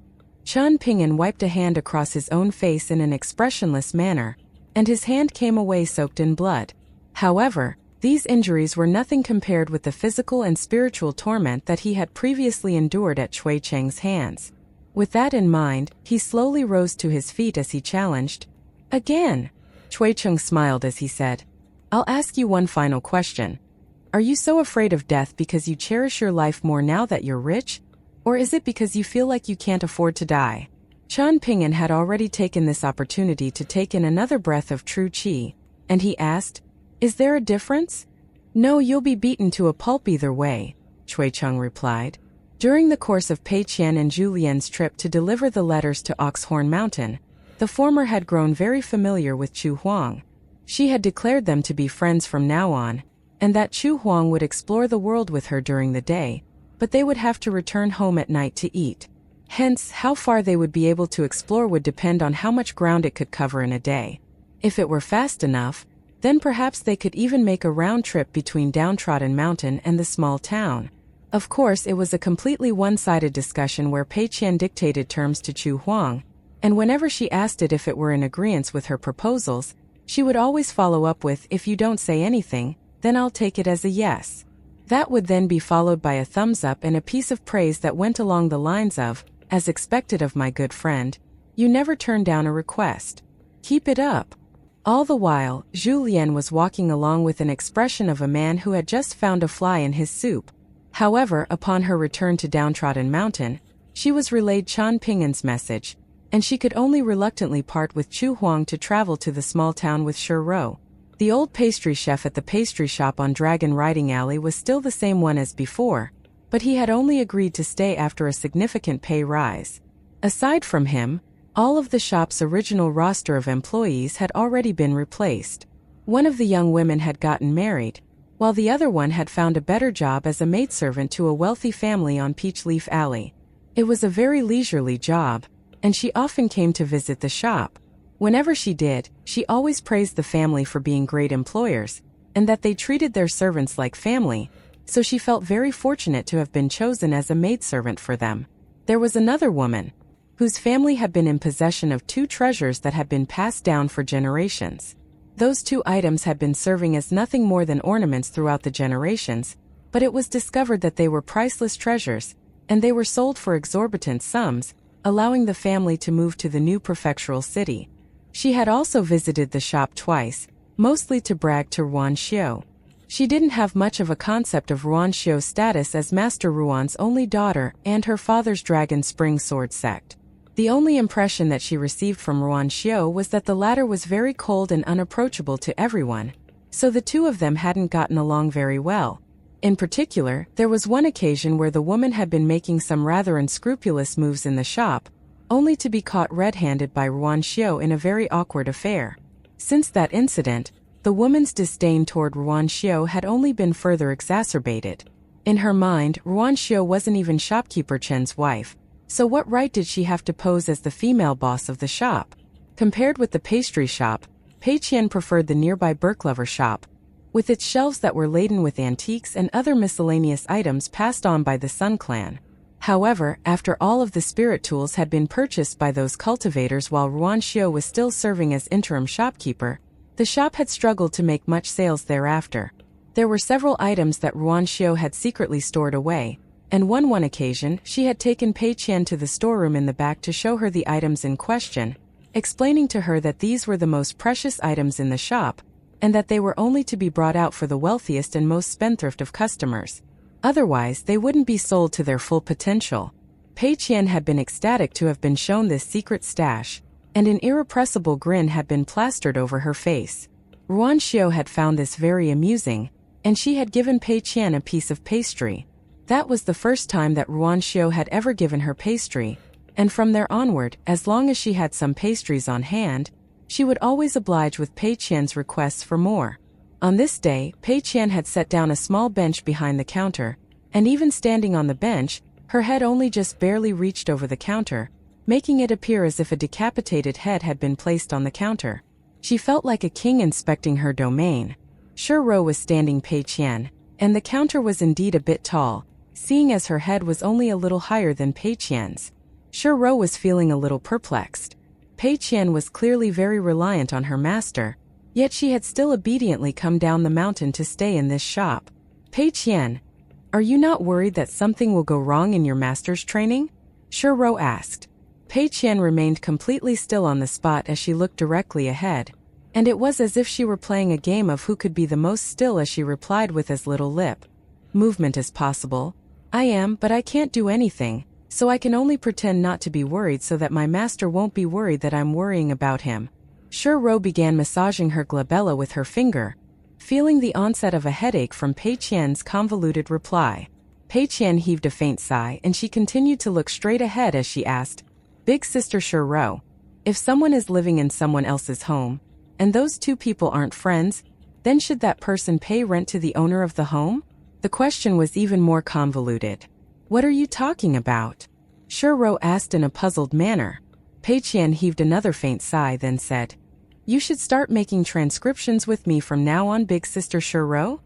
Qian Ping'an wiped a hand across his own face in an expressionless manner, and his hand came away soaked in blood. However, these injuries were nothing compared with the physical and spiritual torment that he had previously endured at Cui Cheng's hands. With that in mind, he slowly rose to his feet as he challenged, "Again!" Cui Cheng smiled as he said, "I'll ask you one final question. Are you so afraid of death because you cherish your life more now that you're rich? Or is it because you feel like you can't afford to die?" Qian Ping'an had already taken this opportunity to take in another breath of true qi, and he asked, "Is there a difference?" "No, you'll be beaten to a pulp either way," Cui Cheng replied. During the course of Pei Qian and Zhu Lian's trip to deliver the letters to Oxhorn Mountain, the former had grown very familiar with Chu Huang. She had declared them to be friends from now on, and that Chu Huang would explore the world with her during the day, but they would have to return home at night to eat. Hence, how far they would be able to explore would depend on how much ground it could cover in a day. If it were fast enough, then perhaps they could even make a round trip between Downtrodden Mountain and the small town. Of course, it was a completely one-sided discussion where Pei Qian dictated terms to Chu Huang, and whenever she asked it if it were in agreement with her proposals, she would always follow up with, "If you don't say anything, then I'll take it as a yes." That would then be followed by a thumbs up and a piece of praise that went along the lines of, "As expected of my good friend, you never turn down a request. Keep it up." All the while, Julien was walking along with an expression of a man who had just found a fly in his soup. However, upon her return to Downtrodden Mountain, she was relayed Chen Ping'an's message, and she could only reluctantly part with Chu Huang to travel to the small town with Shi Rou. The old pastry chef at the pastry shop on Dragon Riding Alley was still the same one as before, but he had only agreed to stay after a significant pay rise. Aside from him, all of the shop's original roster of employees had already been replaced. One of the young women had gotten married, while the other one had found a better job as a maidservant to a wealthy family on Peachleaf Alley. It was a very leisurely job, and she often came to visit the shop. Whenever she did, she always praised the family for being great employers, and that they treated their servants like family, so she felt very fortunate to have been chosen as a maidservant for them. There was another woman, whose family had been in possession of two treasures that had been passed down for generations. Those two items had been serving as nothing more than ornaments throughout the generations, but it was discovered that they were priceless treasures, and they were sold for exorbitant sums, allowing the family to move to the new prefectural city. She had also visited the shop twice, mostly to brag to Ruan Xiu. She didn't have much of a concept of Ruan Xiu's status as Master Ruan's only daughter and her father's Dragon Spring Sword sect. The only impression that she received from Ruan Xiu was that the latter was very cold and unapproachable to everyone, so the two of them hadn't gotten along very well. In particular, there was one occasion where the woman had been making some rather unscrupulous moves in the shop, only to be caught red-handed by Ruan Xiu in a very awkward affair. Since that incident, the woman's disdain toward Ruan Xiu had only been further exacerbated. In her mind, Ruan Xiu wasn't even shopkeeper Chen's wife, so what right did she have to pose as the female boss of the shop? Compared with the pastry shop, Pei Qian preferred the nearby Berklover shop, with its shelves that were laden with antiques and other miscellaneous items passed on by the Sun Clan. However, after all of the spirit tools had been purchased by those cultivators while Ruan Xiu was still serving as interim shopkeeper, the shop had struggled to make much sales thereafter. There were several items that Ruan Xiu had secretly stored away, and on one occasion she had taken Pei Qian to the storeroom in the back to show her the items in question, explaining to her that these were the most precious items in the shop, and that they were only to be brought out for the wealthiest and most spendthrift of customers. Otherwise, they wouldn't be sold to their full potential. Pei Qian had been ecstatic to have been shown this secret stash, and an irrepressible grin had been plastered over her face. Ruan Xiu had found this very amusing, and she had given Pei Qian a piece of pastry. That was the first time that Ruan Xiu had ever given her pastry, and from there onward, as long as she had some pastries on hand, she would always oblige with Pei Qian's requests for more. On this day, Pei Qian had set down a small bench behind the counter, and even standing on the bench, her head only just barely reached over the counter, making it appear as if a decapitated head had been placed on the counter. She felt like a king inspecting her domain. Shi Rou was standing Pei Qian, and the counter was indeed a bit tall, seeing as her head was only a little higher than Pei Qian's. Shi Rou was feeling a little perplexed. Pei Qian was clearly very reliant on her master, yet she had still obediently come down the mountain to stay in this shop. "Pei Qian, are you not worried that something will go wrong in your master's training?" Shi Rou asked. Pei Qian remained completely still on the spot as she looked directly ahead, and it was as if she were playing a game of who could be the most still as she replied with as little lip movement as possible. "I am, but I can't do anything, so I can only pretend not to be worried so that my master won't be worried that I'm worrying about him." Shi Rou began massaging her glabella with her finger, feeling the onset of a headache from Pei Qian's convoluted reply. Pei Qian heaved a faint sigh and she continued to look straight ahead as she asked, "Big Sister Shi Rou, if someone is living in someone else's home, and those two people aren't friends, then should that person pay rent to the owner of the home?" The question was even more convoluted. "What are you talking about?" Shi Rou asked in a puzzled manner. Pei Qian heaved another faint sigh, then said, "You should start making transcriptions with me from now on, Big Sister Shi Rou."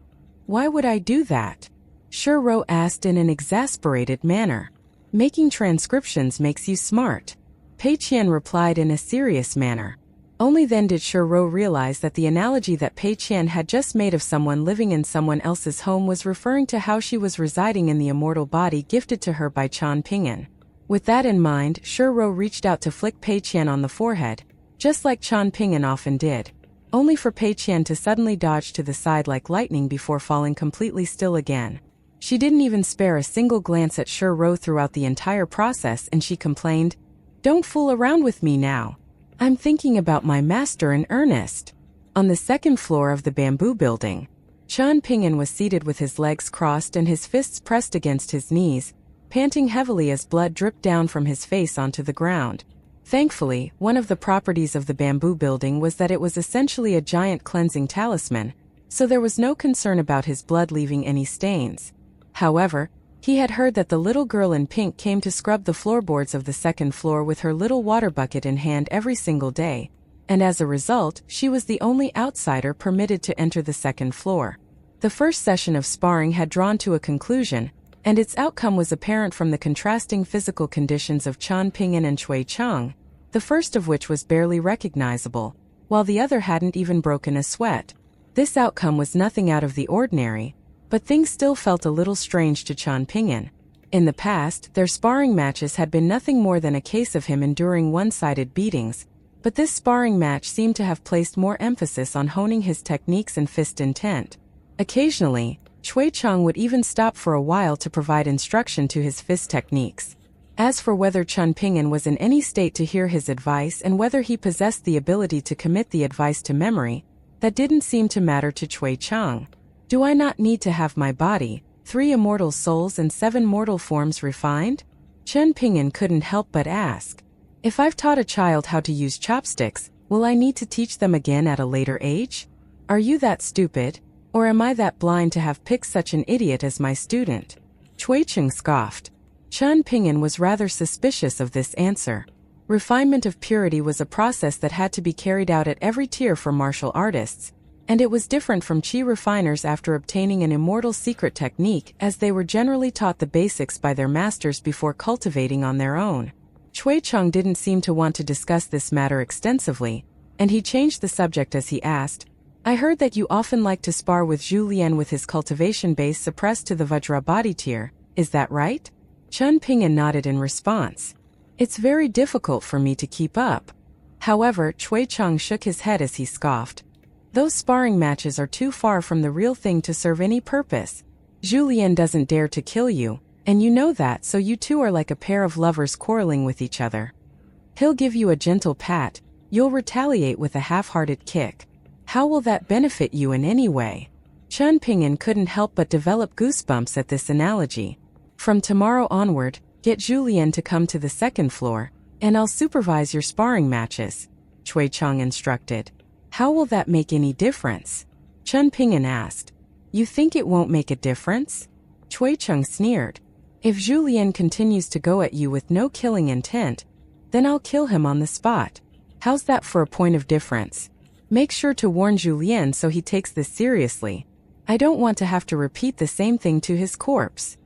"Why would I do that?" Shi Rou asked in an exasperated manner. "Making transcriptions makes you smart." Pei Qian replied in a serious manner. Only then did Shi Ro realize that the analogy that Pei Qian had just made of someone living in someone else's home was referring to how she was residing in the immortal body gifted to her by Qian Ping'an. With that in mind, Shi Ro reached out to flick Pei Qian on the forehead, just like Qian Ping'an often did, only for Pei Qian to suddenly dodge to the side like lightning before falling completely still again. She didn't even spare a single glance at Shi Ro throughout the entire process, and she complained, "Don't fool around with me now. I'm thinking about my master in earnest." On the second floor of the bamboo building, Qian Ping'an was seated with his legs crossed and his fists pressed against his knees, panting heavily as blood dripped down from his face onto the ground. Thankfully, one of the properties of the bamboo building was that it was essentially a giant cleansing talisman, so there was no concern about his blood leaving any stains. However, he had heard that the little girl in pink came to scrub the floorboards of the second floor with her little water bucket in hand every single day, and as a result, she was the only outsider permitted to enter the second floor. The first session of sparring had drawn to a conclusion, and its outcome was apparent from the contrasting physical conditions of Qian Ping'an and Cui Chang, the first of which was barely recognizable, while the other hadn't even broken a sweat. This outcome was nothing out of the ordinary, but things still felt a little strange to Qian Ping'an. In the past, their sparring matches had been nothing more than a case of him enduring one-sided beatings, but this sparring match seemed to have placed more emphasis on honing his techniques and fist intent. Occasionally, Cui Chang would even stop for a while to provide instruction to his fist techniques. As for whether Qian Ping'an was in any state to hear his advice and whether he possessed the ability to commit the advice to memory, that didn't seem to matter to Cui Chang. "Do I not need to have my body, 3 immortal souls and 7 mortal forms refined?" Qian Ping'an couldn't help but ask. "If I've taught a child how to use chopsticks, will I need to teach them again at a later age? Are you that stupid, or am I that blind to have picked such an idiot as my student?" Cui Chang scoffed. Qian Ping'an was rather suspicious of this answer. Refinement of purity was a process that had to be carried out at every tier for martial artists, and it was different from chi refiners after obtaining an immortal secret technique, as they were generally taught the basics by their masters before cultivating on their own. Cui Chang didn't seem to want to discuss this matter extensively, and he changed the subject as he asked, "I heard that you often like to spar with Zhu Lian with his cultivation base suppressed to the Vajra body tier, is that right?" Qian Ping'an nodded in response. "It's very difficult for me to keep up." However, Cui Chang shook his head as he scoffed. "Those sparring matches are too far from the real thing to serve any purpose. Zhu Lian doesn't dare to kill you, and you know that, so you two are like a pair of lovers quarreling with each other. He'll give you a gentle pat, you'll retaliate with a half-hearted kick. How will that benefit you in any way?" Qian Ping'an couldn't help but develop goosebumps at this analogy. "From tomorrow onward, get Zhu Lian to come to the second floor, and I'll supervise your sparring matches," Cui Chang instructed. "How will that make any difference?" Qian Ping'an asked. "You think it won't make a difference?" Cui Chang sneered. "If Zhu Lian continues to go at you with no killing intent, then I'll kill him on the spot. How's that for a point of difference? Make sure to warn Zhu Lian so he takes this seriously. I don't want to have to repeat the same thing to his corpse."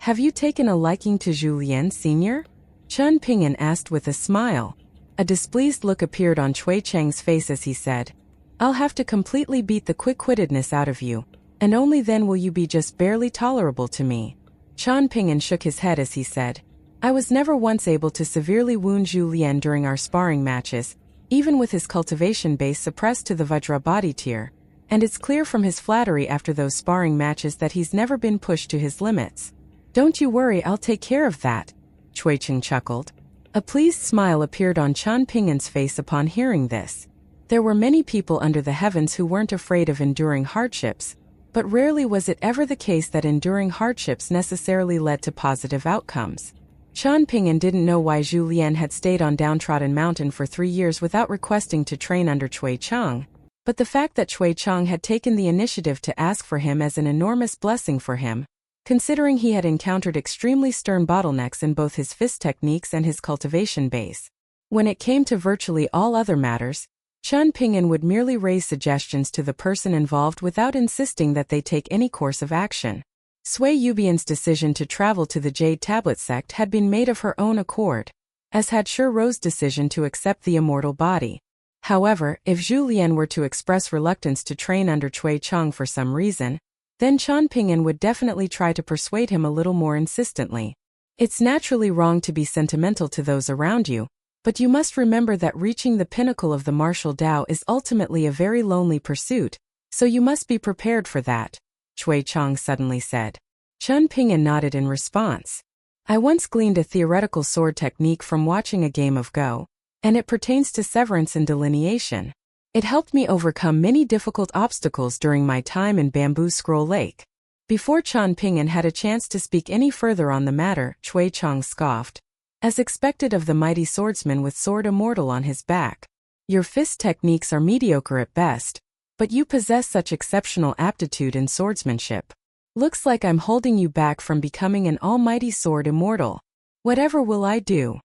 "Have you taken a liking to Zhu Lian, Senior?" Qian Ping'an asked with a smile. A displeased look appeared on Cui Chang's face as he said, "I'll have to completely beat the quick-wittedness out of you, and only then will you be just barely tolerable to me." Qian Ping'an shook his head as he said, "I was never once able to severely wound Zhu Lian during our sparring matches, even with his cultivation base suppressed to the Vajra body tier, and it's clear from his flattery after those sparring matches that he's never been pushed to his limits." "Don't you worry, I'll take care of that," Cui Chang chuckled. A pleased smile appeared on Qian Ping'an's face upon hearing this. There were many people under the heavens who weren't afraid of enduring hardships, but rarely was it ever the case that enduring hardships necessarily led to positive outcomes. Qian Ping'an didn't know why Zhu Lian had stayed on Downtrodden Mountain for 3 years without requesting to train under Cui Chang, but the fact that Cui Chang had taken the initiative to ask for him as an enormous blessing for him, considering he had encountered extremely stern bottlenecks in both his fist techniques and his cultivation base. When it came to virtually all other matters, Qian Ping'an would merely raise suggestions to the person involved without insisting that they take any course of action. Sui Yubian's decision to travel to the Jade Tablet sect had been made of her own accord. as had Shi Rou's decision to accept the immortal body. However, if Zhu Lian were to express reluctance to train under Cui Cheng for some reason, then Chen Ping'an would definitely try to persuade him a little more insistently. It's naturally wrong to be sentimental to those around you, but you must remember that reaching the pinnacle of the martial Tao is ultimately a very lonely pursuit, so you must be prepared for that, Cui Cheng suddenly said. Chen Ping'an nodded in response. I once gleaned a theoretical sword technique from watching a game of Go, and it pertains to severance and delineation. It helped me overcome many difficult obstacles during my time in Bamboo Scroll Lake. Before Chen Ping'an had a chance to speak any further on the matter, Cui Cheng scoffed. As expected of the mighty swordsman with sword immortal on his back. Your fist techniques are mediocre at best, but you possess such exceptional aptitude in swordsmanship. Looks like I'm holding you back from becoming an almighty sword immortal. Whatever will I do?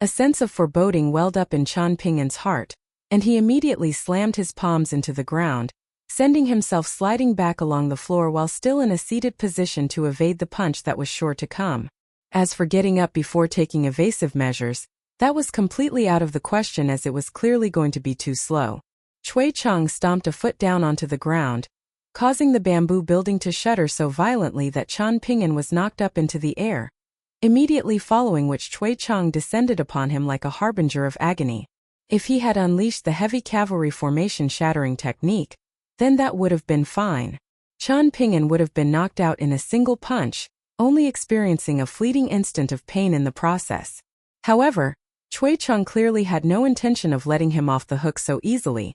A sense of foreboding welled up in Chen Ping'an's heart, and he immediately slammed his palms into the ground, sending himself sliding back along the floor while still in a seated position to evade the punch that was sure to come. As for getting up before taking evasive measures, that was completely out of the question as it was clearly going to be too slow. Cui Cheng stomped a foot down onto the ground, causing the bamboo building to shudder so violently that Chen Ping'an was knocked up into the air, immediately following which Cui Cheng descended upon him like a harbinger of agony. If he had unleashed the heavy cavalry formation shattering technique, then that would have been fine. Chen Ping'an would have been knocked out in a single punch, only experiencing a fleeting instant of pain in the process. However, Cui Cheng clearly had no intention of letting him off the hook so easily,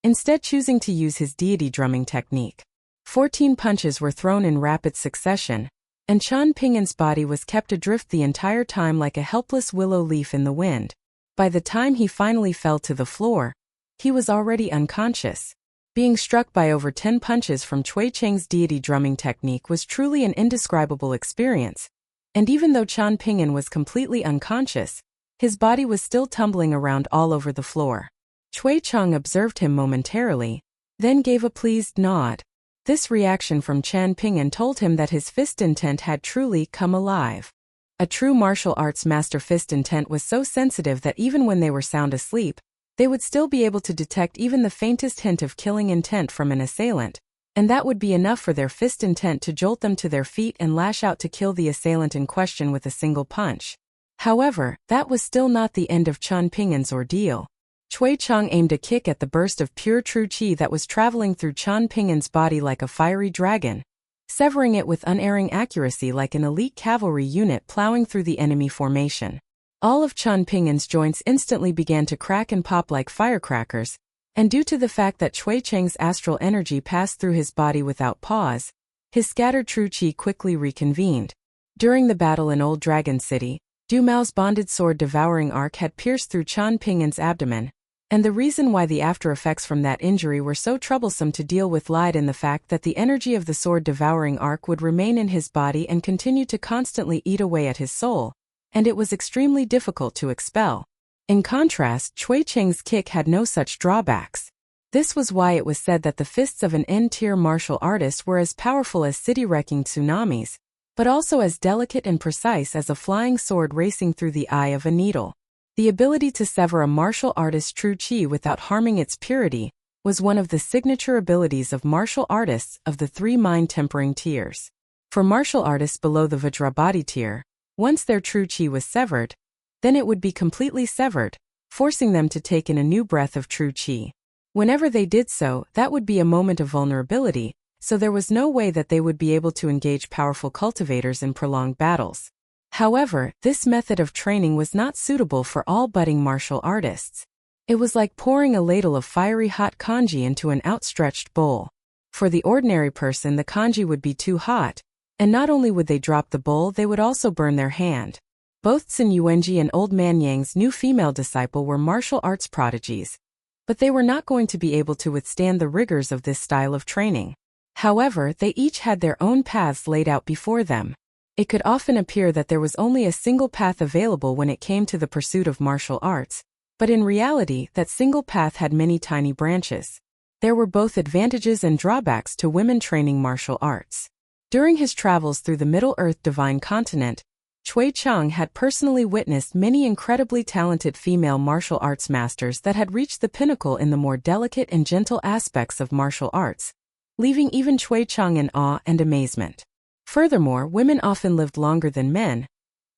instead choosing to use his deity drumming technique. 14 punches were thrown in rapid succession, and Chen Ping'an's body was kept adrift the entire time like a helpless willow leaf in the wind. By the time he finally fell to the floor, he was already unconscious. Being struck by over 10 punches from Cui Cheng's deity drumming technique was truly an indescribable experience, and even though Chen Ping'an was completely unconscious, his body was still tumbling around all over the floor. Cui Cheng observed him momentarily, then gave a pleased nod. This reaction from Chen Ping'an told him that his fist intent had truly come alive. A true martial arts master fist intent was so sensitive that even when they were sound asleep, they would still be able to detect even the faintest hint of killing intent from an assailant, and that would be enough for their fist intent to jolt them to their feet and lash out to kill the assailant in question with a single punch. However, that was still not the end of Chen Ping'an's ordeal. Cui Cheng aimed a kick at the burst of pure true qi that was traveling through Chen Ping'an's body like a fiery dragon, severing it with unerring accuracy like an elite cavalry unit plowing through the enemy formation. All of Chen Ping'an's joints instantly began to crack and pop like firecrackers, and due to the fact that Cui Cheng's astral energy passed through his body without pause, his scattered true qi quickly reconvened. During the battle in Old Dragon City, Du Mao's bonded sword devouring arc had pierced through Chen Ping'an's abdomen, and the reason why the after effects from that injury were so troublesome to deal with lied in the fact that the energy of the sword-devouring arc would remain in his body and continue to constantly eat away at his soul, and it was extremely difficult to expel. In contrast, Cui Cheng's kick had no such drawbacks. This was why it was said that the fists of an N-tier martial artist were as powerful as city-wrecking tsunamis, but also as delicate and precise as a flying sword racing through the eye of a needle. The ability to sever a martial artist's true qi without harming its purity was one of the signature abilities of martial artists of the 3 mind-tempering tiers. For martial artists below the Vajrabhati tier, once their true qi was severed, then it would be completely severed, forcing them to take in a new breath of true qi. Whenever they did so, that would be a moment of vulnerability, so there was no way that they would be able to engage powerful cultivators in prolonged battles. However, this method of training was not suitable for all budding martial artists. It was like pouring a ladle of fiery hot kanji into an outstretched bowl. For the ordinary person, the kanji would be too hot, and not only would they drop the bowl, they would also burn their hand. Both Xin Yuanji and Old Man Yang's new female disciple were martial arts prodigies, but they were not going to be able to withstand the rigors of this style of training. However, they each had their own paths laid out before them. It could often appear that there was only a single path available when it came to the pursuit of martial arts, but in reality, that single path had many tiny branches. There were both advantages and drawbacks to women training martial arts. During his travels through the Middle-earth Divine Continent, Cui Cheng had personally witnessed many incredibly talented female martial arts masters that had reached the pinnacle in the more delicate and gentle aspects of martial arts, leaving even Cui Cheng in awe and amazement. Furthermore, women often lived longer than men,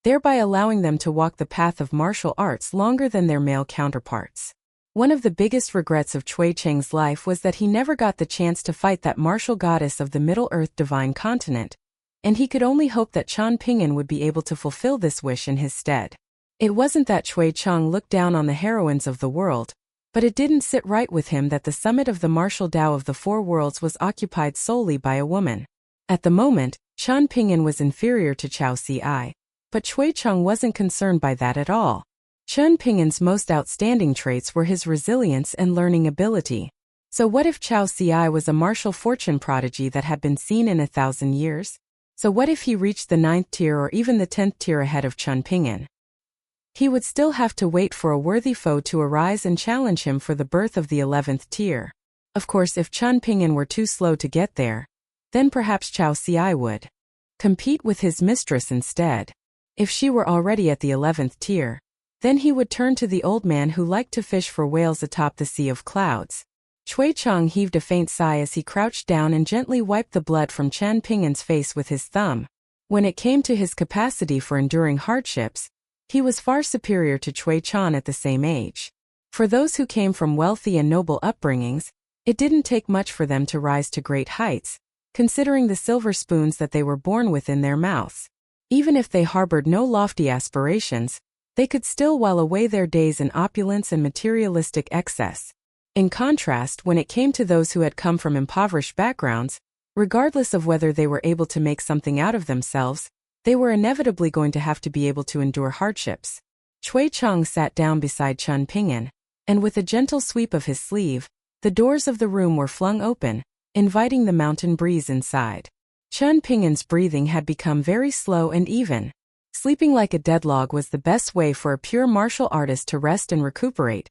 thereby allowing them to walk the path of martial arts longer than their male counterparts. One of the biggest regrets of Cui Cheng's life was that he never got the chance to fight that martial goddess of the Middle-earth divine continent, and he could only hope that Qian Pingyan would be able to fulfill this wish in his stead. It wasn't that Cui Cheng looked down on the heroines of the world, but it didn't sit right with him that the summit of the martial Tao of the Four Worlds was occupied solely by a woman. At the moment, Qian Pingyan was inferior to Cao Ci, but Cui Cheng wasn't concerned by that at all. Qian Pingyan's most outstanding traits were his resilience and learning ability. So what if Cao Ci was a martial fortune prodigy that had been seen in 1,000 years? So what if he reached the 9th tier or even the 10th tier ahead of Qian Pingyan? He would still have to wait for a worthy foe to arise and challenge him for the birth of the 11th tier. Of course, if Qian Pingyan were too slow to get there, then perhaps Cao Ci would compete with his mistress instead. If she were already at the 11th tier, then he would turn to the old man who liked to fish for whales atop the sea of clouds. Cui Cheng heaved a faint sigh as he crouched down and gently wiped the blood from Qian Pingyan's face with his thumb. When it came to his capacity for enduring hardships, he was far superior to Cui Cheng at the same age. For those who came from wealthy and noble upbringings, it didn't take much for them to rise to great heights, considering the silver spoons that they were born with in their mouths. Even if they harbored no lofty aspirations, they could still while away their days in opulence and materialistic excess. In contrast, when it came to those who had come from impoverished backgrounds, regardless of whether they were able to make something out of themselves, they were inevitably going to have to be able to endure hardships. Cui Cheng sat down beside Qian Pingyan, and with a gentle sweep of his sleeve, the doors of the room were flung open, inviting the mountain breeze inside. Qian Pingyan's breathing had become very slow and even. Sleeping like a dead log was the best way for a pure martial artist to rest and recuperate.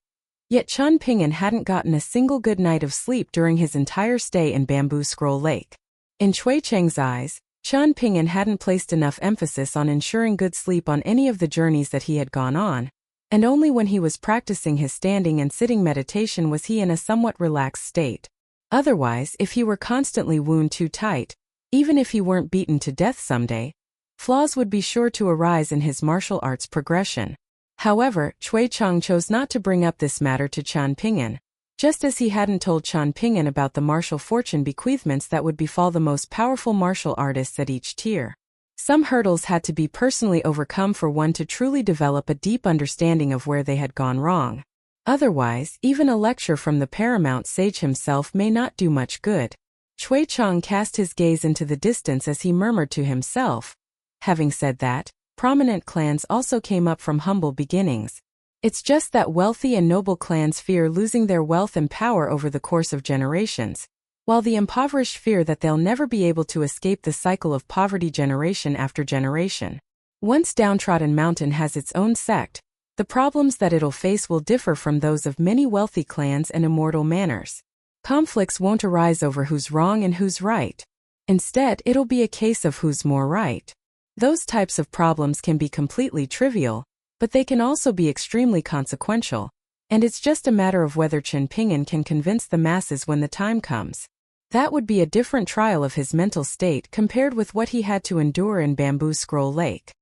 Yet Qian Pingyan hadn't gotten a single good night of sleep during his entire stay in Bamboo Scroll Lake. In Cui Cheng's eyes, Qian Pingyan hadn't placed enough emphasis on ensuring good sleep on any of the journeys that he had gone on, and only when he was practicing his standing and sitting meditation was he in a somewhat relaxed state. Otherwise, if he were constantly wound too tight, even if he weren't beaten to death someday, flaws would be sure to arise in his martial arts progression. However, Cui Cheng chose not to bring up this matter to Qian Pingyan, just as he hadn't told Qian Pingyan about the martial fortune bequeathments that would befall the most powerful martial artists at each tier. Some hurdles had to be personally overcome for one to truly develop a deep understanding of where they had gone wrong. Otherwise, even a lecture from the paramount sage himself may not do much good. Cui Cheng cast his gaze into the distance as he murmured to himself. Having said that, prominent clans also came up from humble beginnings. It's just that wealthy and noble clans fear losing their wealth and power over the course of generations, while the impoverished fear that they'll never be able to escape the cycle of poverty generation after generation. Once Downtrodden Mountain has its own sect, the problems that it'll face will differ from those of many wealthy clans and immortal manors. Conflicts won't arise over who's wrong and who's right. Instead, it'll be a case of who's more right. Those types of problems can be completely trivial, but they can also be extremely consequential, and it's just a matter of whether Qian Pingyan can convince the masses when the time comes. That would be a different trial of his mental state compared with what he had to endure in Bamboo Scroll Lake.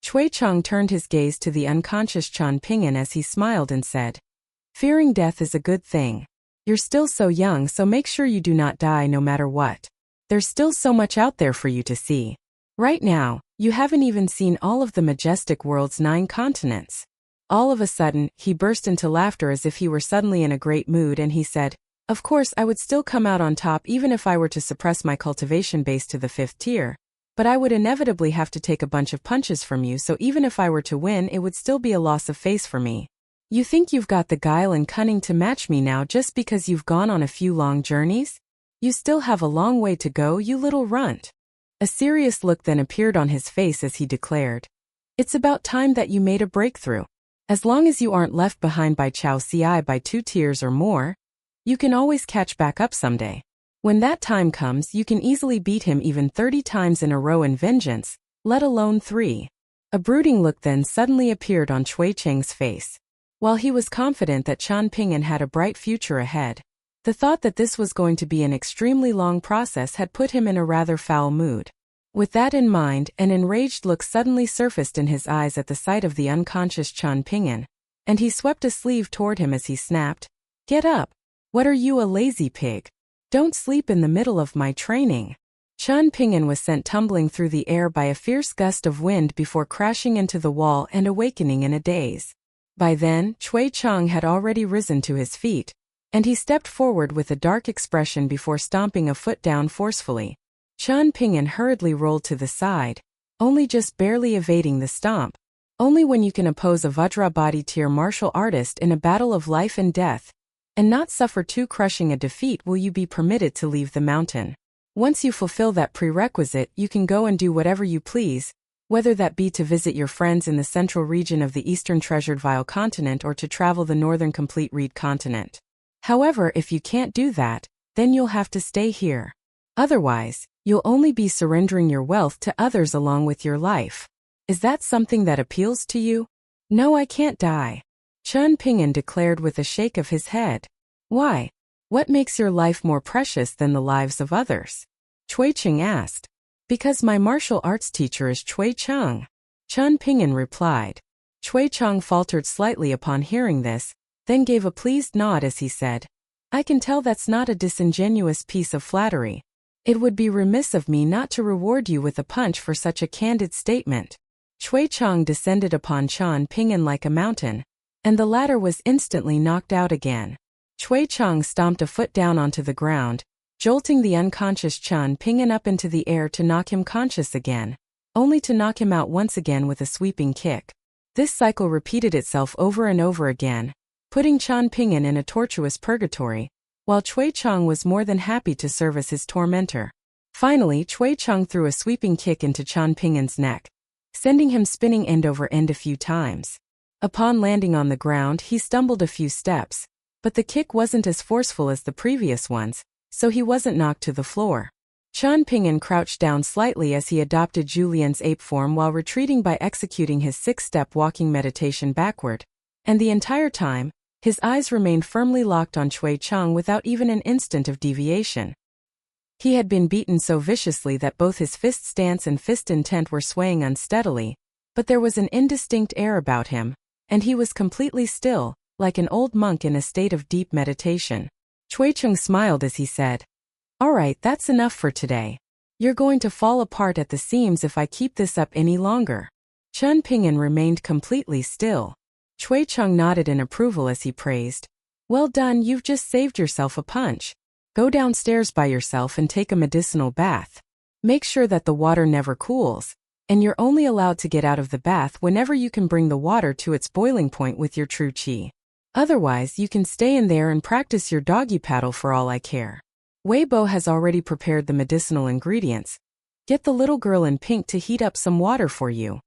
Cui Cheng turned his gaze to the unconscious Qian Pingyan as he smiled and said, "Fearing death is a good thing. You're still so young, so make sure you do not die no matter what. There's still so much out there for you to see. Right now, you haven't even seen all of the majestic world's 9 continents." All of a sudden, he burst into laughter as if he were suddenly in a great mood, and he said, "Of course I would still come out on top even if I were to suppress my cultivation base to the 5th tier, but I would inevitably have to take a bunch of punches from you, so even if I were to win it would still be a loss of face for me. You think you've got the guile and cunning to match me now just because you've gone on a few long journeys? You still have a long way to go, you little runt." A serious look then appeared on his face as he declared, "It's about time that you made a breakthrough. As long as you aren't left behind by Cao Ci by 2 tiers or more, you can always catch back up someday. When that time comes, you can easily beat him even 30 times in a row in vengeance, let alone 3. A brooding look then suddenly appeared on Cui Cheng's face. While he was confident that Qian Ping'an had a bright future ahead, the thought that this was going to be an extremely long process had put him in a rather foul mood. With that in mind, an enraged look suddenly surfaced in his eyes at the sight of the unconscious Qian Ping'an, and he swept a sleeve toward him as he snapped, "Get up! What are you, a lazy pig? Don't sleep in the middle of my training." Qian Ping'an was sent tumbling through the air by a fierce gust of wind before crashing into the wall and awakening in a daze. By then, Cui Cheng had already risen to his feet, and he stepped forward with a dark expression before stomping a foot down forcefully. Qian Ping'an hurriedly rolled to the side, only just barely evading the stomp. Only when you can oppose a Vajrabadi tier martial artist in a battle of life and death, and not suffer too crushing a defeat, will you be permitted to leave the mountain. Once you fulfill that prerequisite, you can go and do whatever you please, whether that be to visit your friends in the central region of the eastern treasured Vile continent or to travel the northern complete reed continent. However, if you can't do that, then you'll have to stay here. Otherwise, you'll only be surrendering your wealth to others along with your life. Is that something that appeals to you? No, I can't die, Qian Ping'an declared with a shake of his head. Why? What makes your life more precious than the lives of others? Cui Cheng asked. Because my martial arts teacher is Cui Cheng, Qian Ping'an replied. Cui Cheng faltered slightly upon hearing this, then gave a pleased nod as he said, I can tell that's not a disingenuous piece of flattery. It would be remiss of me not to reward you with a punch for such a candid statement. Cui Cheng descended upon Qian Ping'an like a mountain, and the latter was instantly knocked out again. Cui Cheng stomped a foot down onto the ground, jolting the unconscious Qian Ping'an up into the air to knock him conscious again, only to knock him out once again with a sweeping kick. This cycle repeated itself over and over again, putting Qian Ping'an in a tortuous purgatory, while Cui Cheng was more than happy to serve as his tormentor. Finally, Cui Cheng threw a sweeping kick into Qian Ping'an's neck, sending him spinning end over end a few times. Upon landing on the ground, he stumbled a few steps, but the kick wasn't as forceful as the previous ones, so he wasn't knocked to the floor. Qian Ping'an crouched down slightly as he adopted Julian's ape form while retreating by executing his 6-step walking meditation backward, and the entire time, his eyes remained firmly locked on Cui Cheng without even an instant of deviation. He had been beaten so viciously that both his fist stance and fist intent were swaying unsteadily, but there was an indistinct air about him, and he was completely still, like an old monk in a state of deep meditation. Cui Cheng smiled as he said, All right, that's enough for today. You're going to fall apart at the seams if I keep this up any longer. Qian Ping'an remained completely still. Cui Cheng nodded in approval as he praised, Well done, you've just saved yourself a punch. Go downstairs by yourself and take a medicinal bath. Make sure that the water never cools, and you're only allowed to get out of the bath whenever you can bring the water to its boiling point with your true qi. Otherwise, you can stay in there and practice your doggy paddle for all I care. Weibo has already prepared the medicinal ingredients. Get the little girl in pink to heat up some water for you.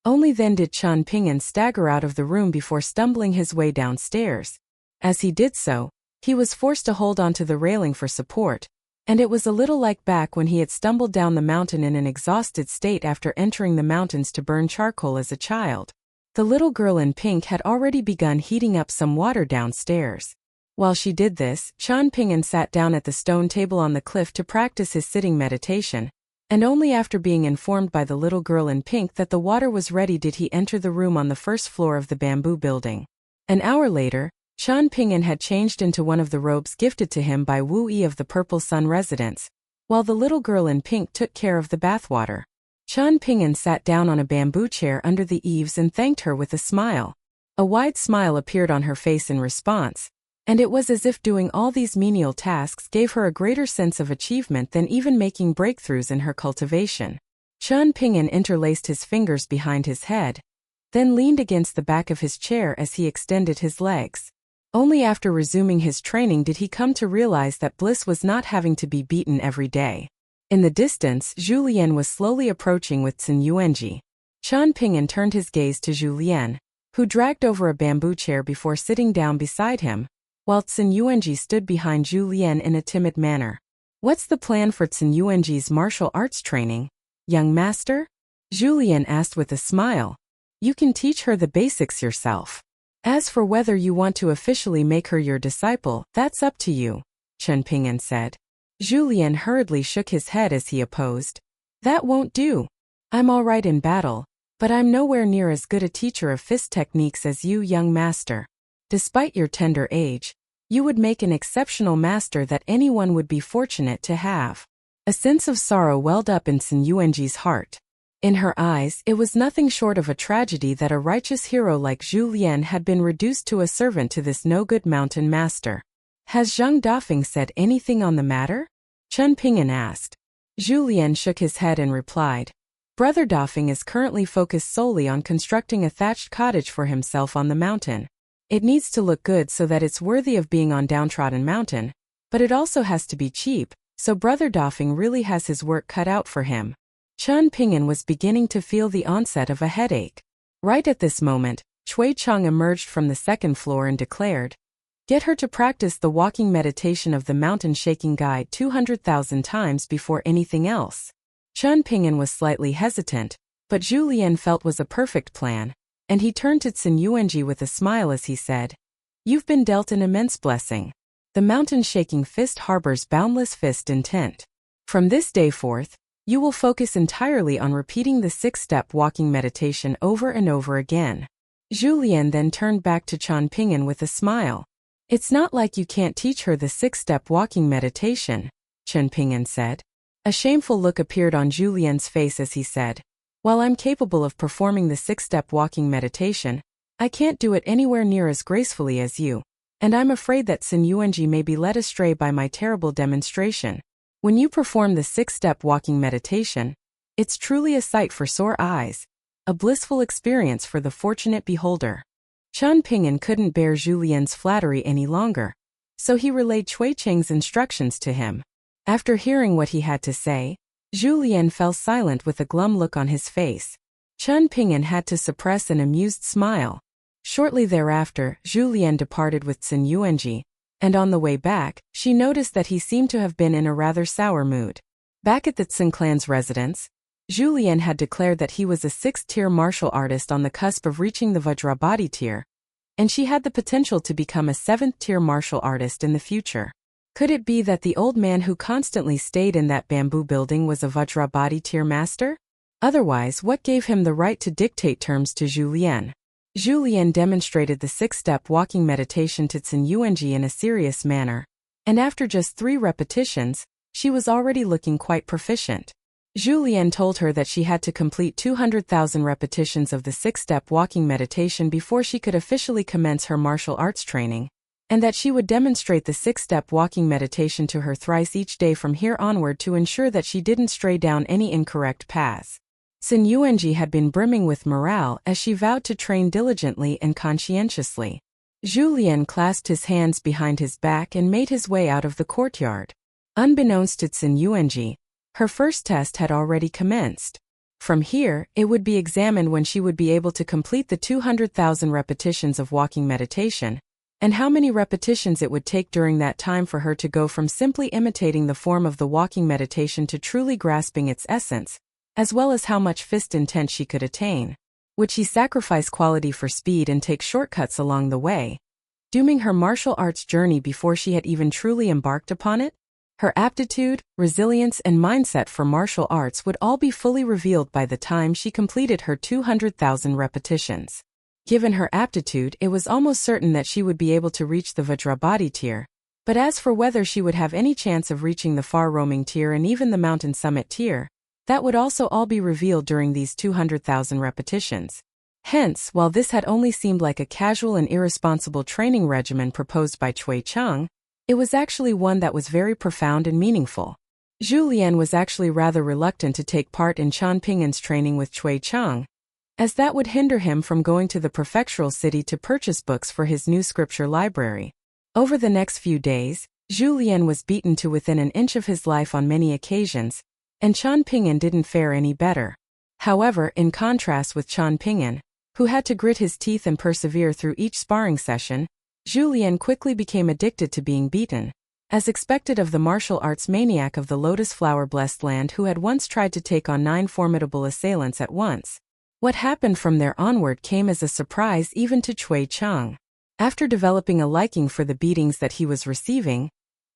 Only then did Qian Ping'an stagger out of the room before stumbling his way downstairs. As he did so, he was forced to hold onto the railing for support, and it was a little like back when he had stumbled down the mountain in an exhausted state after entering the mountains to burn charcoal as a child. The little girl in pink had already begun heating up some water downstairs. While she did this, Qian Ping'an sat down at the stone table on the cliff to practice his sitting meditation, and only after being informed by the little girl in pink that the water was ready did he enter the room on the first floor of the bamboo building. An hour later, Qian Ping'an had changed into one of the robes gifted to him by Wu Yi of the Purple Sun residence, while the little girl in pink took care of the bathwater. Qian Ping'an sat down on a bamboo chair under the eaves and thanked her with a smile. A wide smile appeared on her face in response, and it was as if doing all these menial tasks gave her a greater sense of achievement than even making breakthroughs in her cultivation. Qian Ping'an interlaced his fingers behind his head, then leaned against the back of his chair as he extended his legs. Only after resuming his training did he come to realize that bliss was not having to be beaten every day. In the distance, Julien was slowly approaching with Cin Yuanji. Qian Ping'an turned his gaze to Julien, who dragged over a bamboo chair before sitting down beside him, while Cin Yuanji stood behind Julien in a timid manner. What's the plan for Cin Yuanji's martial arts training, young master? Julien asked with a smile. You can teach her the basics yourself. As for whether you want to officially make her your disciple, that's up to you, Chen Ping'an said. Julien hurriedly shook his head as he opposed. That won't do. I'm all right in battle, but I'm nowhere near as good a teacher of fist techniques as you, young master. Despite your tender age, you would make an exceptional master that anyone would be fortunate to have. A sense of sorrow welled up in Sun Yuanji's heart. In her eyes, it was nothing short of a tragedy that a righteous hero like Julien had been reduced to a servant to this no-good mountain master. Has Zhang Dafeng said anything on the matter? Chen Ping'an asked. Julien shook his head and replied. Brother Dafeng is currently focused solely on constructing a thatched cottage for himself on the mountain. It needs to look good so that it's worthy of being on downtrodden mountain, but it also has to be cheap, so Brother Dafeng really has his work cut out for him. Chen Ping'an was beginning to feel the onset of a headache. Right at this moment, Cui Cheng emerged from the second floor and declared, Get her to practice the walking meditation of the mountain shaking guide 200,000 times before anything else. Chen Ping'an was slightly hesitant, but Julien felt was a perfect plan, and he turned to Sun Yuanji with a smile as he said, You've been dealt an immense blessing. The mountain shaking fist harbors boundless fist intent. From this day forth, you will focus entirely on repeating the 6-step walking meditation over and over again. Julien then turned back to Chen Ping'an with a smile. It's not like you can't teach her the 6-step walking meditation, Chen Ping'an said. A shameful look appeared on Julien's face as he said, While I'm capable of performing the 6-step walking meditation, I can't do it anywhere near as gracefully as you, and I'm afraid that Sun Yuanji may be led astray by my terrible demonstration. When you perform the 6-step walking meditation, it's truly a sight for sore eyes, a blissful experience for the fortunate beholder. Chen Ping'an couldn't bear Julien's flattery any longer, so he relayed Cui Cheng's instructions to him. After hearing what he had to say, Julien fell silent with a glum look on his face. Chen Ping'an had to suppress an amused smile. Shortly thereafter, Julien departed with Sun Yuanji, and on the way back, she noticed that he seemed to have been in a rather sour mood. Back at the Tsin clan's residence, Julien had declared that he was a 6th-tier martial artist on the cusp of reaching the Vajrabadi tier, and she had the potential to become a 7th-tier martial artist in the future. Could it be that the old man who constantly stayed in that bamboo building was a Vajrabadi tier master? Otherwise, what gave him the right to dictate terms to Julien? Julien demonstrated the 6-step walking meditation to Sun Yuanji in a serious manner, and after just 3 repetitions, she was already looking quite proficient. Julien told her that she had to complete 200,000 repetitions of the 6-step walking meditation before she could officially commence her martial arts training, and that she would demonstrate the 6-step walking meditation to her thrice each day from here onward to ensure that she didn't stray down any incorrect paths. Sun Yuanji had been brimming with morale as she vowed to train diligently and conscientiously. Julien clasped his hands behind his back and made his way out of the courtyard. Unbeknownst to Sun Yuanji, her first test had already commenced. From here, it would be examined when she would be able to complete the 200,000 repetitions of walking meditation, and how many repetitions it would take during that time for her to go from simply imitating the form of the walking meditation to truly grasping its essence, as well as how much fist intent she could attain. Would she sacrifice quality for speed and take shortcuts along the way, dooming her martial arts journey before she had even truly embarked upon it? Her aptitude, resilience, and mindset for martial arts would all be fully revealed by the time she completed her 200,000 repetitions. Given her aptitude, it was almost certain that she would be able to reach the Vajrabadi tier, but as for whether she would have any chance of reaching the far-roaming tier and even the mountain summit tier, that would also all be revealed during these 200,000 repetitions. Hence, while this had only seemed like a casual and irresponsible training regimen proposed by Cui Cheng, it was actually one that was very profound and meaningful. Julien was actually rather reluctant to take part in Chen Ping'an's training with Cui Cheng, as that would hinder him from going to the prefectural city to purchase books for his new scripture library. Over the next few days, Julien was beaten to within an inch of his life on many occasions, and Chen Ping'an didn't fare any better. However, in contrast with Chen Ping'an, who had to grit his teeth and persevere through each sparring session, Julien quickly became addicted to being beaten. As expected of the martial arts maniac of the lotus flower-blessed land who had once tried to take on 9 formidable assailants at once, what happened from there onward came as a surprise even to Cui Cheng. After developing a liking for the beatings that he was receiving,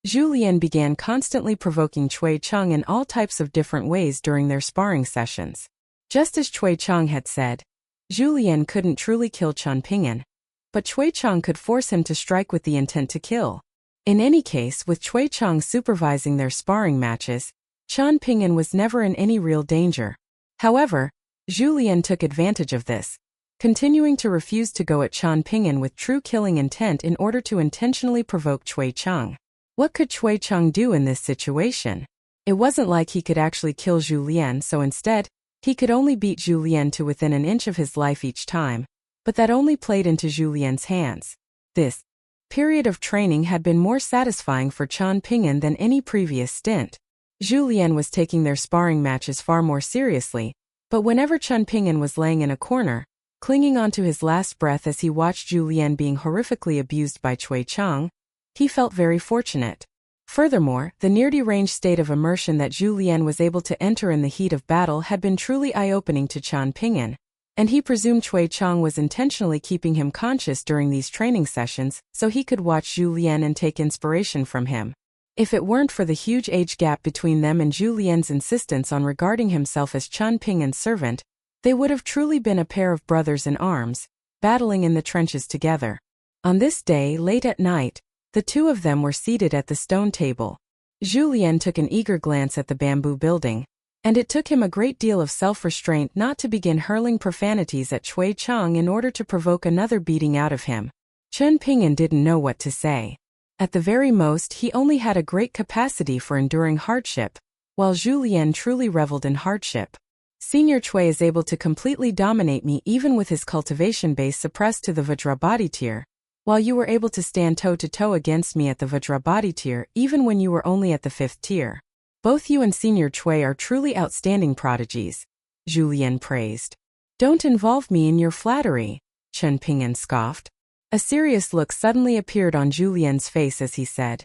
Zhu Lian began constantly provoking Cui Cheng in all types of different ways during their sparring sessions. Just as Cui Cheng had said, Zhu Lian couldn't truly kill Chen Ping'an, but Cui Cheng could force him to strike with the intent to kill. In any case, with Cui Cheng supervising their sparring matches, Chen Ping'an was never in any real danger. However, Zhu Lian took advantage of this, continuing to refuse to go at Chen Ping'an with true killing intent in order to intentionally provoke Cui Cheng. What could Cui Cheng do in this situation? It wasn't like he could actually kill Zhu Lian, so instead, he could only beat Zhu Lian to within an inch of his life each time, but that only played into Zhu Lian's hands. This period of training had been more satisfying for Chen Ping'an than any previous stint. Zhu Lian was taking their sparring matches far more seriously, but whenever Chen Ping'an was laying in a corner, clinging onto his last breath as he watched Zhu Lian being horrifically abused by Cui Cheng, he felt very fortunate. Furthermore, the near-deranged state of immersion that Zhu Lian was able to enter in the heat of battle had been truly eye-opening to Chen Ping'an, and he presumed Cui Cheng was intentionally keeping him conscious during these training sessions so he could watch Zhu Lian and take inspiration from him. If it weren't for the huge age gap between them and Zhu Lian's insistence on regarding himself as Chen Ping'an's servant, they would have truly been a pair of brothers in arms, battling in the trenches together. On this day, late at night, the two of them were seated at the stone table. Zhu Lian took an eager glance at the bamboo building, and it took him a great deal of self-restraint not to begin hurling profanities at Cui Cheng in order to provoke another beating out of him. Chen Ping'an didn't know what to say. At the very most, he only had a great capacity for enduring hardship, while Zhu Lian truly reveled in hardship. Senior Cui is able to completely dominate me even with his cultivation base suppressed to the Vajrabhati tier, while you were able to stand toe-to-toe against me at the Vajrabhati tier even when you were only at the 5th tier. Both you and Senior Cui are truly outstanding prodigies, Zhu Lian praised. Don't involve me in your flattery, Chen Ping'an scoffed. A serious look suddenly appeared on Zhu Lian's face as he said,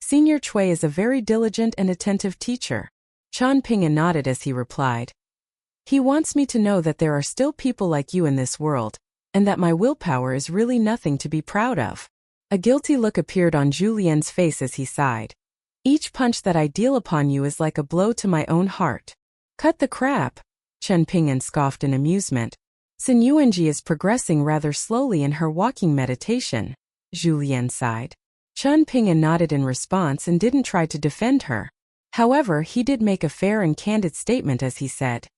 Senior Cui is a very diligent and attentive teacher. Chen Ping'an nodded as he replied, he wants me to know that there are still people like you in this world, and that my willpower is really nothing to be proud of. A guilty look appeared on Zhu Lian's face as he sighed. Each punch that I deal upon you is like a blow to my own heart. Cut the crap, Chen Ping'an scoffed in amusement. Sun Yuanji is progressing rather slowly in her walking meditation, Zhu Lian sighed. Chen Ping'an nodded in response and didn't try to defend her. However, he did make a fair and candid statement as he said,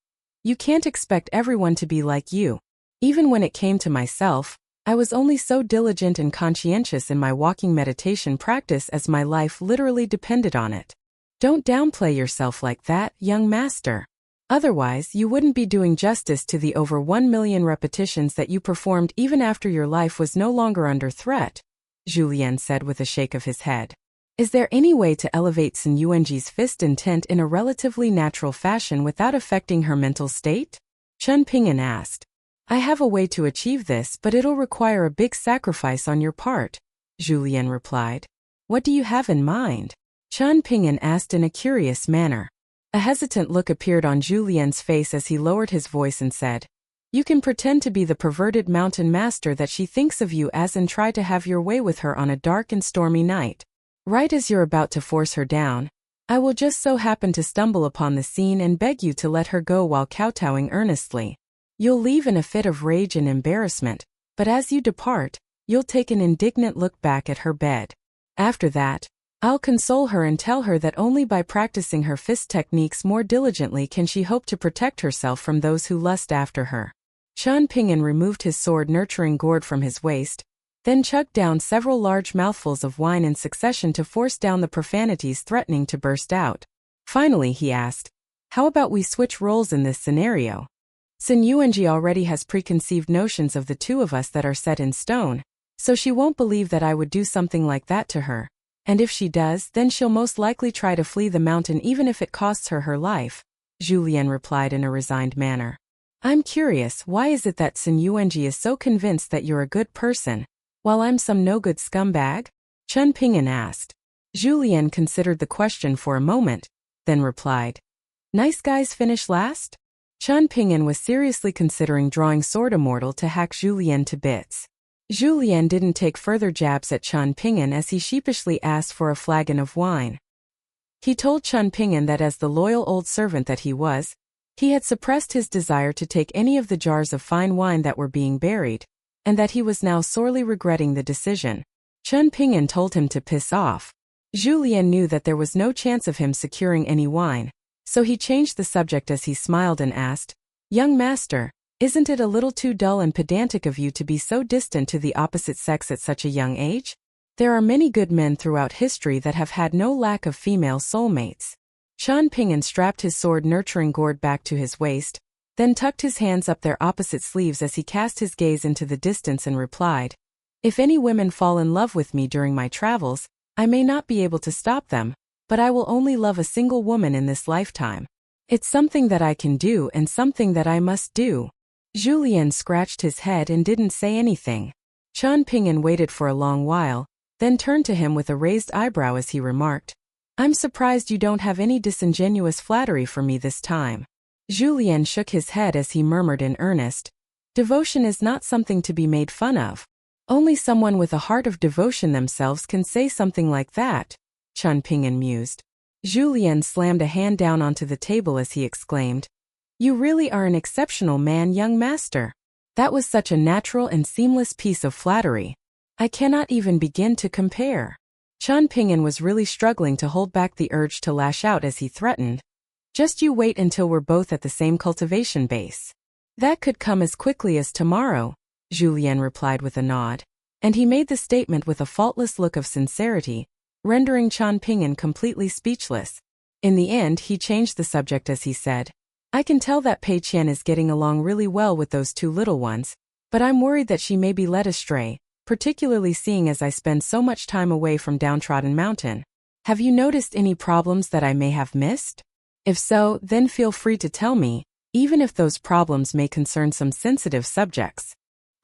you can't expect everyone to be like you. Even when it came to myself, I was only so diligent and conscientious in my walking meditation practice as my life literally depended on it. Don't downplay yourself like that, young master. Otherwise, you wouldn't be doing justice to the over 1 million repetitions that you performed even after your life was no longer under threat, Zhu Lian said with a shake of his head. Is there any way to elevate Sun Yuanji's fist intent in a relatively natural fashion without affecting her mental state? Chen Ping'an asked. I have a way to achieve this, but it'll require a big sacrifice on your part, Zhu Lian replied. What do you have in mind? Chen Ping'an asked in a curious manner. A hesitant look appeared on Zhu Lian's face as he lowered his voice and said, you can pretend to be the perverted mountain master that she thinks of you as and try to have your way with her on a dark and stormy night. Right as you're about to force her down, I will just so happen to stumble upon the scene and beg you to let her go while kowtowing earnestly. You'll leave in a fit of rage and embarrassment, but as you depart, you'll take an indignant look back at her bed. After that, I'll console her and tell her that only by practicing her fist techniques more diligently can she hope to protect herself from those who lust after her. Chen Ping'an removed his sword-nurturing gourd from his waist, then chugged down several large mouthfuls of wine in succession to force down the profanities threatening to burst out. Finally, he asked, how about we switch roles in this scenario? Sun Yuanji already has preconceived notions of the two of us that are set in stone, so she won't believe that I would do something like that to her. And if she does, then she'll most likely try to flee the mountain even if it costs her her life, Zhu Lian replied in a resigned manner. I'm curious, why is it that Sun Yuanji is so convinced that you're a good person, while I'm some no-good scumbag? Chen Ping'an asked. Julien considered the question for a moment, then replied, "Nice guys finish last?" Chun Ping'an was seriously considering drawing Sword Immortal to hack Julien to bits. Julien didn't take further jabs at Chun Ping'an as he sheepishly asked for a flagon of wine. He told Chun Ping'an that as the loyal old servant that he was, he had suppressed his desire to take any of the jars of fine wine that were being buried, and that he was now sorely regretting the decision. Chun Ping'an told him to piss off. Julien knew that there was no chance of him securing any wine, so he changed the subject as he smiled and asked, "Young master, isn't it a little too dull and pedantic of you to be so distant to the opposite sex at such a young age? There are many good men throughout history that have had no lack of female soulmates." Chun Ping'an strapped his sword-nurturing gourd back to his waist, then tucked his hands up their opposite sleeves as he cast his gaze into the distance and replied, "If any women fall in love with me during my travels, I may not be able to stop them, but I will only love a single woman in this lifetime. It's something that I can do and something that I must do." Julien scratched his head and didn't say anything. Chun Ping'an waited for a long while, then turned to him with a raised eyebrow as he remarked, "I'm surprised you don't have any disingenuous flattery for me this time." Julien shook his head as he murmured in earnest, "Devotion is not something to be made fun of. Only someone with a heart of devotion themselves can say something like that," Chun Ping'an mused. Julien slammed a hand down onto the table as he exclaimed, "You really are an exceptional man, young master. That was such a natural and seamless piece of flattery. I cannot even begin to compare." Chun Ping'an was really struggling to hold back the urge to lash out as he threatened, "Just you wait until we're both at the same cultivation base." "That could come as quickly as tomorrow," Julien replied with a nod, and he made the statement with a faultless look of sincerity, rendering Chun Ping'an completely speechless. In the end, he changed the subject as he said, "I can tell that Pei Qian is getting along really well with those two little ones, but I'm worried that she may be led astray, particularly seeing as I spend so much time away from Downtrodden Mountain. Have you noticed any problems that I may have missed? If so, then feel free to tell me, even if those problems may concern some sensitive subjects.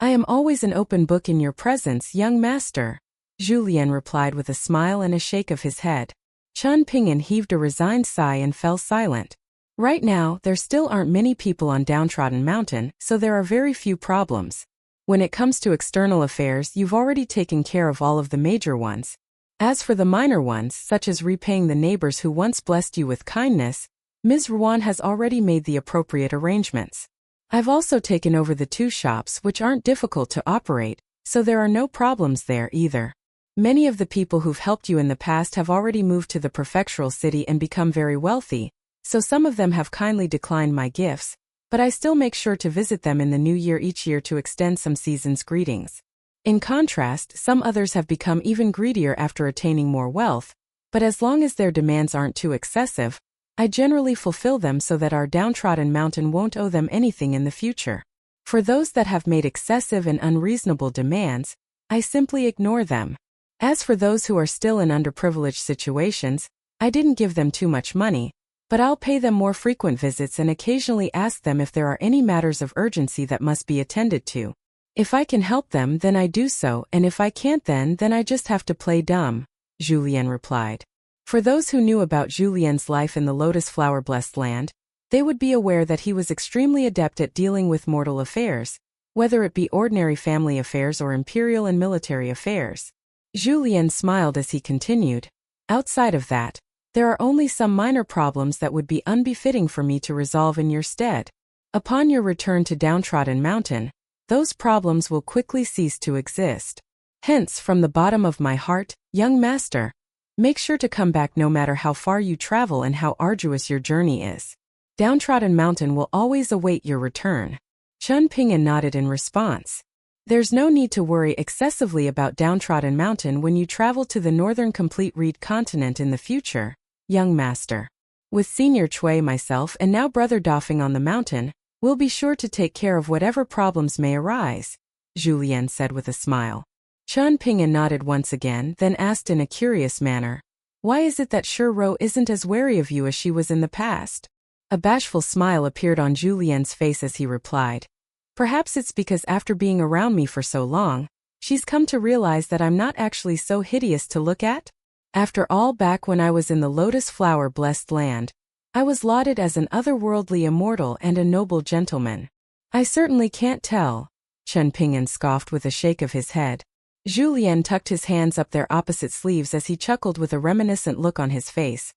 I am always an open book in your presence, young master," Julien replied with a smile and a shake of his head. Chun Ping'an heaved a resigned sigh and fell silent. Right now, there still aren't many people on Downtrodden Mountain, so there are very few problems. When it comes to external affairs, you've already taken care of all of the major ones. As for the minor ones, such as repaying the neighbors who once blessed you with kindness, Ms. Ruan has already made the appropriate arrangements. I've also taken over the two shops, which aren't difficult to operate, so there are no problems there either. Many of the people who've helped you in the past have already moved to the prefectural city and become very wealthy, so some of them have kindly declined my gifts, but I still make sure to visit them in the new year each year to extend some season's greetings. In contrast, some others have become even greedier after attaining more wealth, but as long as their demands aren't too excessive, I generally fulfill them so that our Downtrodden Mountain won't owe them anything in the future. For those that have made excessive and unreasonable demands, I simply ignore them. As for those who are still in underprivileged situations, I didn't give them too much money, but I'll pay them more frequent visits and occasionally ask them if there are any matters of urgency that must be attended to. If I can help them, then I do so, and if I can't, then I just have to play dumb," Julien replied. For those who knew about Julien's life in the Lotus Flower-blessed land, they would be aware that he was extremely adept at dealing with mortal affairs, whether it be ordinary family affairs or imperial and military affairs. Julien smiled as he continued, "Outside of that, there are only some minor problems that would be unbefitting for me to resolve in your stead. Upon your return to Downtrodden Mountain, those problems will quickly cease to exist. Hence, from the bottom of my heart, young master, make sure to come back no matter how far you travel and how arduous your journey is. Downtrodden Mountain will always await your return." Chun Ping'an nodded in response. "There's no need to worry excessively about Downtrodden Mountain when you travel to the northern complete reed continent in the future, young master. With Senior Chui, myself, and now Brother Doffing on the mountain, we'll be sure to take care of whatever problems may arise," Julien said with a smile. Chun Ping'an nodded once again, then asked in a curious manner, "Why is it that Ro isn't as wary of you as she was in the past?" A bashful smile appeared on Julien's face as he replied, "Perhaps it's because after being around me for so long, she's come to realize that I'm not actually so hideous to look at?" After all, back when I was in the lotus flower-blessed land, I was lauded as an otherworldly immortal and a noble gentleman. I certainly can't tell, Chen Ping'an scoffed with a shake of his head. Julien tucked his hands up their opposite sleeves as he chuckled with a reminiscent look on his face.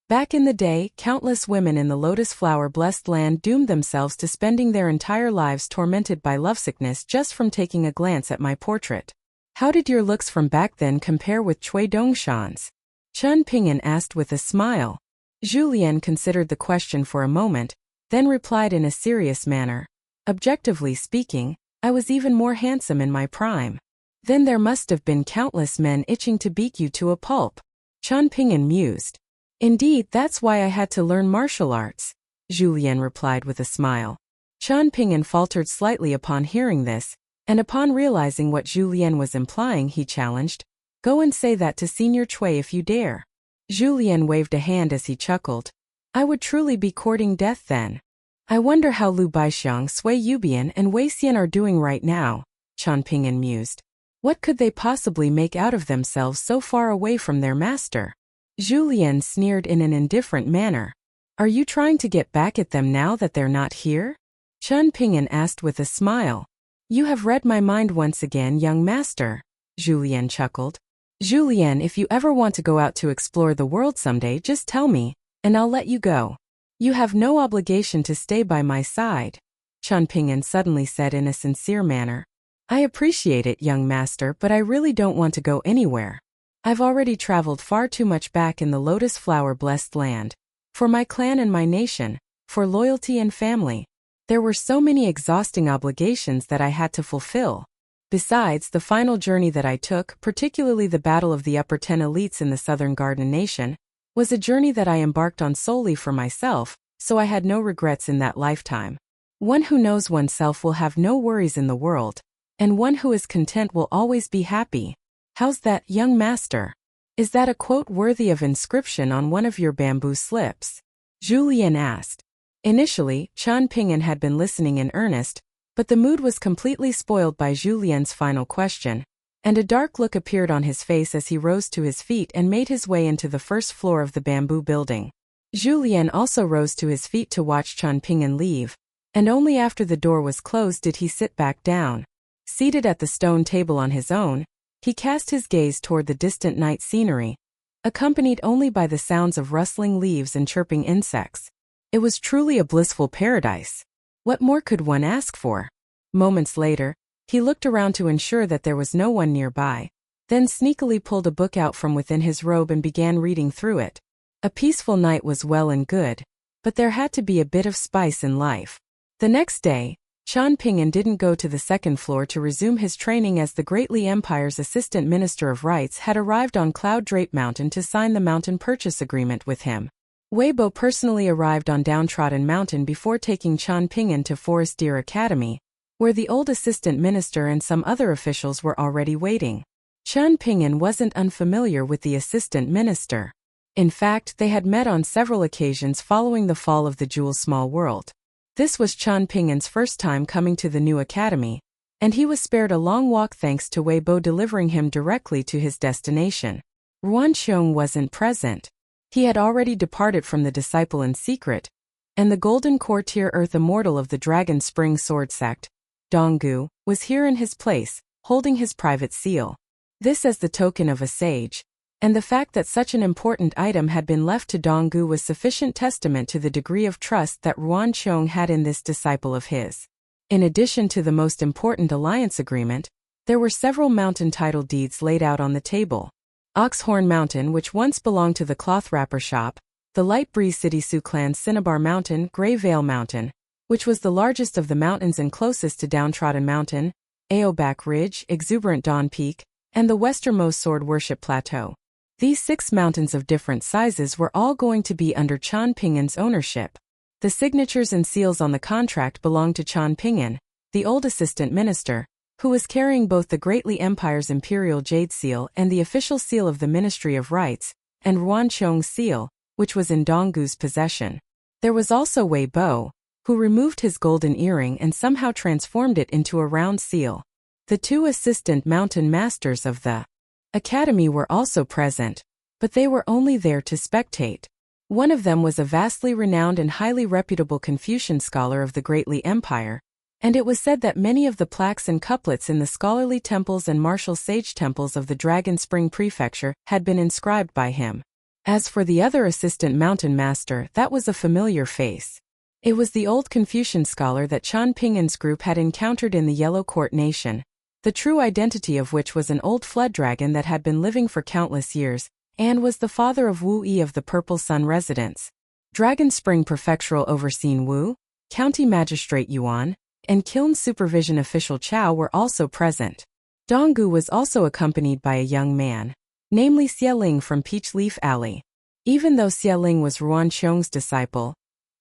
Back in the day, countless women in the lotus flower-blessed land doomed themselves to spending their entire lives tormented by lovesickness just from taking a glance at my portrait. How did your looks from back then compare with Cui Dongshan's? Chen Ping'an asked with a smile. Julien considered the question for a moment, then replied in a serious manner. Objectively speaking, I was even more handsome in my prime. Then there must have been countless men itching to beat you to a pulp. Chen Ping'an mused. Indeed, that's why I had to learn martial arts, Julien replied with a smile. Chen Ping'an faltered slightly upon hearing this, and upon realizing what Julien was implying, he challenged, "Go and say that to Senior Cui if you dare." Julien waved a hand as he chuckled. I would truly be courting death then. I wonder how Lu Baixiang, Sui Yubian, and Wei Xian are doing right now, Chen Ping'an mused. What could they possibly make out of themselves so far away from their master? Julien sneered in an indifferent manner. Are you trying to get back at them now that they're not here? Chen Ping'an asked with a smile. You have read my mind once again, young master, Julien chuckled. Julien, if you ever want to go out to explore the world someday, just tell me, and I'll let you go. You have no obligation to stay by my side, Chen Ping'an suddenly said in a sincere manner. I appreciate it, young master, but I really don't want to go anywhere. I've already traveled far too much back in the lotus flower-blessed land. For my clan and my nation, for loyalty and family. There were so many exhausting obligations that I had to fulfill. Besides, the final journey that I took, particularly the battle of the upper 10 elites in the southern Garden Nation, was a journey that I embarked on solely for myself, so I had no regrets in that lifetime. One who knows oneself will have no worries in the world, and one who is content will always be happy. How's that, young master? Is that a quote worthy of inscription on one of your bamboo slips? Julien asked. Initially, Chen Ping'an had been listening in earnest, but the mood was completely spoiled by Julien's final question, and a dark look appeared on his face as he rose to his feet and made his way into the first floor of the bamboo building. Julien also rose to his feet to watch Chen Ping'an leave, and only after the door was closed did he sit back down. Seated at the stone table on his own, he cast his gaze toward the distant night scenery, accompanied only by the sounds of rustling leaves and chirping insects. It was truly a blissful paradise. What more could one ask for? Moments later, he looked around to ensure that there was no one nearby, then sneakily pulled a book out from within his robe and began reading through it. A peaceful night was well and good, but there had to be a bit of spice in life. The next day, Chen Ping'an didn't go to the second floor to resume his training as the Greatly Empire's Assistant Minister of Rights had arrived on Cloud Drape Mountain to sign the mountain purchase agreement with him. Weibo personally arrived on Downtrodden Mountain before taking Chen Ping'an to Forest Deer Academy, where the old Assistant Minister and some other officials were already waiting. Chen Ping'an wasn't unfamiliar with the Assistant Minister. In fact, they had met on several occasions following the fall of the Jewel Small World. This was Chen Ping'an's first time coming to the new academy, and he was spared a long walk thanks to Weibo delivering him directly to his destination. Ruanqiong wasn't present. He had already departed from the disciple in secret, and the Golden Courtier Earth Immortal of the Dragon Spring Sword Sect, Donggu, was here in his place, holding his private seal. This as the token of a sage, and the fact that such an important item had been left to Donggu was sufficient testament to the degree of trust that Ruanqiong had in this disciple of his. In addition to the most important alliance agreement, there were several mountain title deeds laid out on the table. Oxhorn Mountain, which once belonged to the cloth wrapper shop, the Light Breeze City Sioux Clan's Cinnabar Mountain, Grey Vale Mountain, which was the largest of the mountains and closest to Downtrodden Mountain, Aoback Ridge, Exuberant Dawn Peak, and the westernmost Sword Worship Plateau. These 6 mountains of different sizes were all going to be under Chen Ping'an's ownership. The signatures and seals on the contract belonged to Chen Ping'an, the old assistant minister, who was carrying both the Greatly Empire's Imperial Jade Seal and the official seal of the Ministry of Rights, and Ruanqiong's seal, which was in Donggu's possession. There was also Wei Bo, who removed his golden earring and somehow transformed it into a round seal. The 2 assistant mountain masters of the Academy were also present. but they were only there to spectate. One of them was a vastly renowned and highly reputable Confucian scholar of the Great Li Empire, and it was said that many of the plaques and couplets in the scholarly temples and martial sage temples of the Dragon Spring Prefecture had been inscribed by him. As for the other assistant mountain master, that was a familiar face. It was the old Confucian scholar that Qian Ping'an's group had encountered in the Yellow Court Nation, the true identity of which was an old flood dragon that had been living for countless years, and was the father of Wu Yi of the Purple Sun residence. Dragon Spring Prefectural Overseer Wu, County Magistrate Yuan, and Kiln Supervision Official Chao were also present. Donggu was also accompanied by a young man, namely Xieling from Peach Leaf Alley. Even though Xieling was Ruan Qiong's disciple,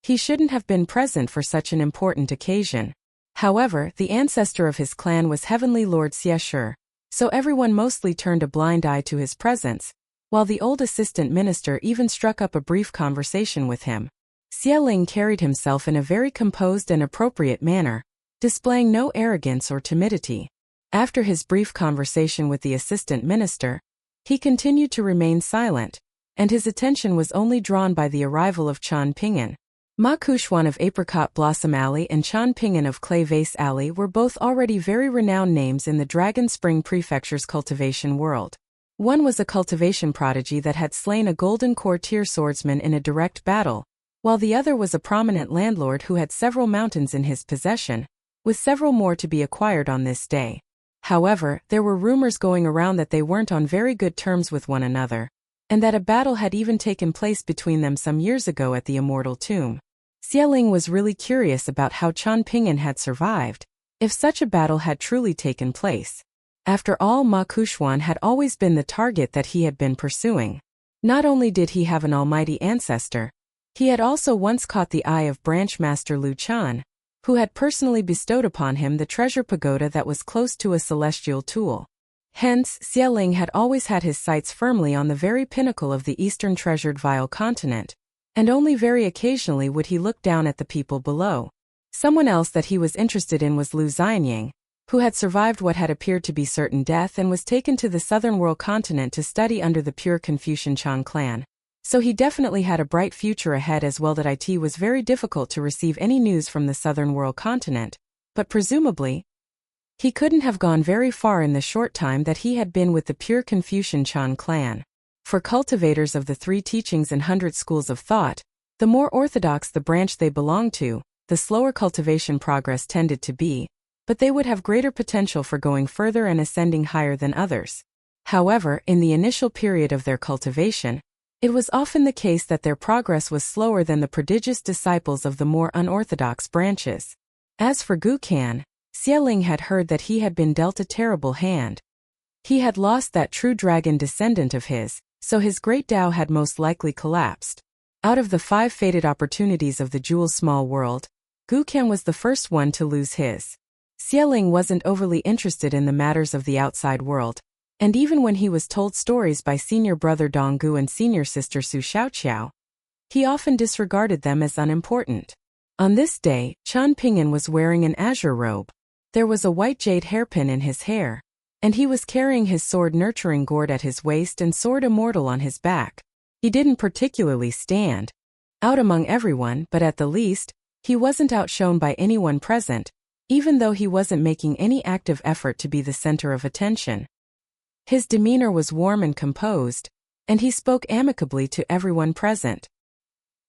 he shouldn't have been present for such an important occasion. However, the ancestor of his clan was Heavenly Lord Xie Shi, so everyone mostly turned a blind eye to his presence, while the old assistant minister even struck up a brief conversation with him. Xieling carried himself in a very composed and appropriate manner, displaying no arrogance or timidity. After his brief conversation with the assistant minister, he continued to remain silent, and his attention was only drawn by the arrival of Qian Ping'an. Ma Kuxuan of Apricot Blossom Alley and Qian Ping'an of Clay Vase Alley were both already very renowned names in the Dragon Spring Prefecture's cultivation world. One was a cultivation prodigy that had slain a golden courtier swordsman in a direct battle, while the other was a prominent landlord who had several mountains in his possession, with several more to be acquired on this day. However, there were rumors going around that they weren't on very good terms with one another, and that a battle had even taken place between them some years ago at the Immortal Tomb. Xieling was really curious about how Qian Ping'an had survived, if such a battle had truly taken place. After all, Ma Kuxuan had always been the target that he had been pursuing. Not only did he have an almighty ancestor, he had also once caught the eye of Branch Master Lu Qian, who had personally bestowed upon him the treasure pagoda that was close to a celestial tool. Hence, Xieling had always had his sights firmly on the very pinnacle of the eastern treasured Vile continent, and only very occasionally would he look down at the people below. Someone else that he was interested in was Lu Xianying, who had survived what had appeared to be certain death and was taken to the southern world continent to study under the pure Confucian Chang clan. So he definitely had a bright future ahead as well. That it was very difficult to receive any news from the southern world continent, but presumably, he couldn't have gone very far in the short time that he had been with the pure Confucian Chang clan. For cultivators of the three teachings and 100 schools of thought, the more orthodox the branch they belonged to, the slower cultivation progress tended to be, but they would have greater potential for going further and ascending higher than others. However, in the initial period of their cultivation, it was often the case that their progress was slower than the prodigious disciples of the more unorthodox branches. As for Gu Kan, Xieling had heard that he had been dealt a terrible hand. He had lost that true dragon descendant of his, so his great Tao had most likely collapsed. Out of the 5 fated opportunities of the Jewel's small world, Gu Kan was the first one to lose his. Xieling wasn't overly interested in the matters of the outside world, and even when he was told stories by senior brother Donggu and senior sister Su Xiaoqiao, he often disregarded them as unimportant. On this day, Qian Ping'an was wearing an azure robe. There was a white jade hairpin in his hair, and he was carrying his sword Nurturing Gourd at his waist and sword Immortal on his back. He didn't particularly stand out among everyone, but at the least, he wasn't outshone by anyone present, even though he wasn't making any active effort to be the center of attention. His demeanor was warm and composed, and he spoke amicably to everyone present.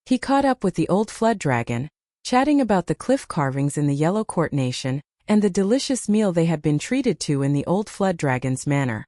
He caught up with the old flood dragon, chatting about the cliff carvings in the Yellow Court Nation, and the delicious meal they had been treated to in the old flood dragon's manor.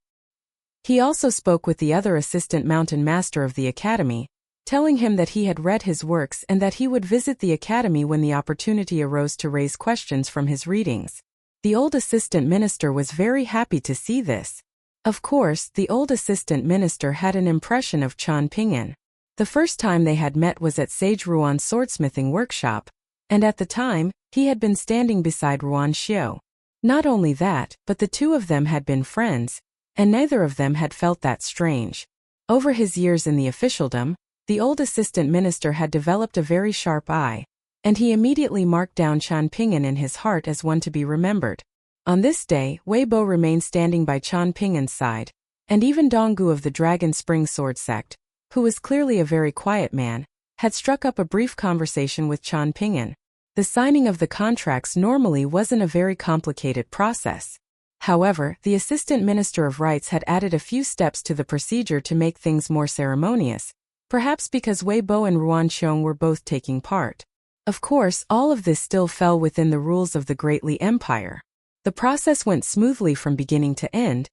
He also spoke with the other assistant mountain master of the academy, telling him that he had read his works and that he would visit the academy when the opportunity arose to raise questions from his readings. The old assistant minister was very happy to see this. Of course, the old assistant minister had an impression of Qian Ping'an. The first time they had met was at Sage Ruan's swordsmithing workshop, and at the time, he had been standing beside Ruan Xiu. Not only that, but the two of them had been friends, and neither of them had felt that strange. Over his years in the officialdom, the old assistant minister had developed a very sharp eye, and he immediately marked down Qian Ping'an in his heart as one to be remembered. On this day, Wei Bo remained standing by Qian Ping'an's side, And even Donggu of the Dragon Spring Sword sect, who was clearly a very quiet man, had struck up a brief conversation with Chan Ping'an. The signing of the contracts normally wasn't a very complicated process. However, the Assistant Minister of Rights had added a few steps to the procedure to make things more ceremonious, perhaps because Wei Bo and Ruan Qiong were both taking part. Of course, all of this still fell within the rules of the Great Li Empire. The process went smoothly from beginning to end,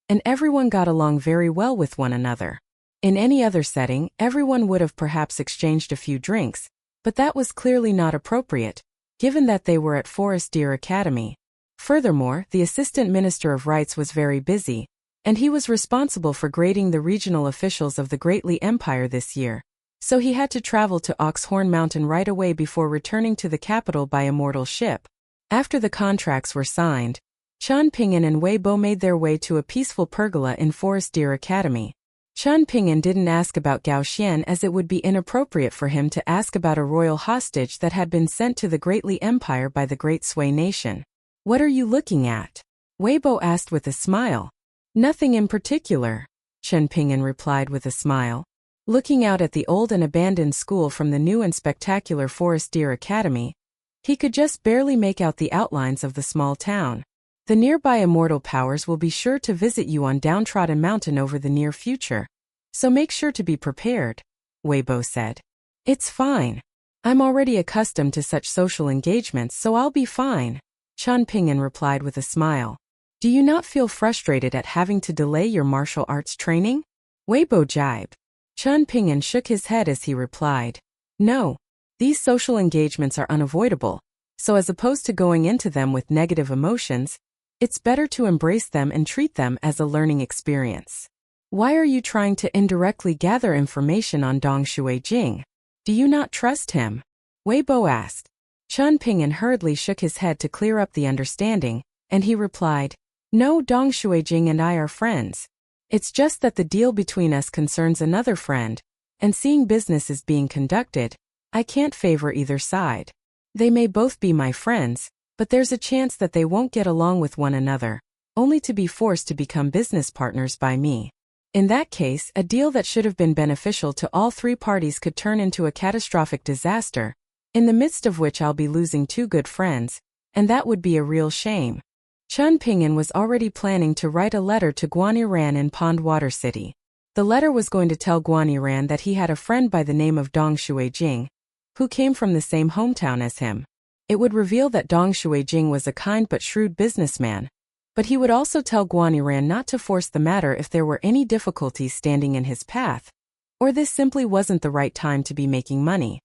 and everyone got along very well with one another. In any other setting, everyone would have perhaps exchanged a few drinks, but that was clearly not appropriate, given that they were at Forest Deer Academy. Furthermore, the Assistant Minister of Rights was very busy, and he was responsible for grading the regional officials of the Great Li Empire this year, so he had to travel to Oxhorn Mountain right away before returning to the capital by immortal ship. After the contracts were signed, Chan Ping'an and Wei Bo made their way to a peaceful pergola in Forest Deer Academy. Chan Ping'an didn't ask about Gao Xian as it would be inappropriate for him to ask about a royal hostage that had been sent to the Great Li Empire by the Great Sui nation. "What are you looking at?" Wei Bo asked with a smile. "Nothing in particular," Chan Ping'an replied with a smile. Looking out at the old and abandoned school from the new and spectacular Forest Deer Academy, he could just barely make out the outlines of the small town. "The nearby immortal powers will be sure to visit you on Downtrodden Mountain over the near future, so make sure to be prepared," Wei Bo said. "It's fine. I'm already accustomed to such social engagements, so I'll be fine," Chan Ping'an replied with a smile. "Do you not feel frustrated at having to delay your martial arts training?" Wei Bo jibed. Chan Ping'an shook his head as he replied, "No. These social engagements are unavoidable, so as opposed to going into them with negative emotions, it's better to embrace them and treat them as a learning experience." "Why are you trying to indirectly gather information on Dong Shuijing? Do you not trust him?" Wei Bo asked. Chan Ping'an hurriedly shook his head to clear up the understanding, and he replied, "No, Dong Shuijing and I are friends. It's just that the deal between us concerns another friend, and seeing business is being conducted, I can't favor either side. They may both be my friends, but there's a chance that they won't get along with one another, only to be forced to become business partners by me. In that case, a deal that should have been beneficial to all three parties could turn into a catastrophic disaster, in the midst of which I'll be losing two good friends, and that would be a real shame." Chan Ping'an was already planning to write a letter to Guan Yiran in Pondwater City. The letter was going to tell Guan Yiran that he had a friend by the name of Dong Shuijing, who came from the same hometown as him. It would reveal that Dong Shuijing was a kind but shrewd businessman, but he would also tell Guan Yiran not to force the matter if there were any difficulties standing in his path, or this simply wasn't the right time to be making money.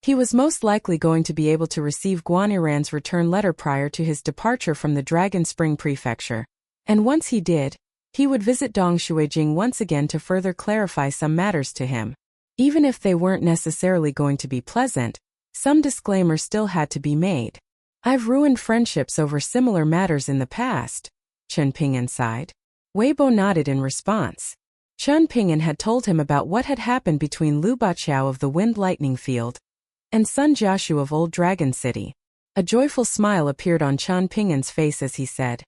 He was most likely going to be able to receive Guan Yiran's return letter prior to his departure from the Dragon Spring Prefecture, and once he did, he would visit Dong Shuijing once again to further clarify some matters to him. Even if they weren't necessarily going to be pleasant, some disclaimer still had to be made. "I've ruined friendships over similar matters in the past," Chan Ping'an sighed. Wei Bo nodded in response. Chan Ping'an had told him about what had happened between Lu Baqiao of the Wind Lightning Field and Sun Jiashu of Old Dragon City. A joyful smile appeared on Chan Ping'an's face as he said,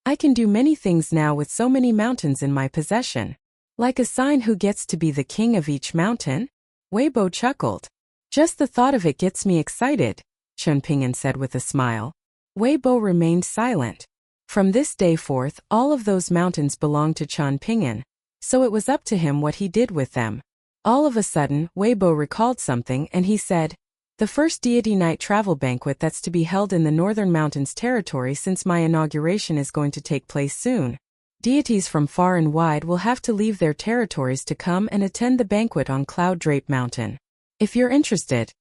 "I can do many things now with so many mountains in my possession. Like assign who gets to be the king of each mountain?" Wei Bo chuckled. "Just the thought of it gets me excited," Chan Ping'an said with a smile. Wei Bo remained silent. From this day forth, all of those mountains belonged to Chan Ping'an, so it was up to him what he did with them. All of a sudden, Wei Bo recalled something and he said, "The first deity night travel banquet that's to be held in the Northern Mountains territory since my inauguration is going to take place soon. Deities from far and wide will have to leave their territories to come and attend the banquet on Cloud Drape Mountain. If you're interested,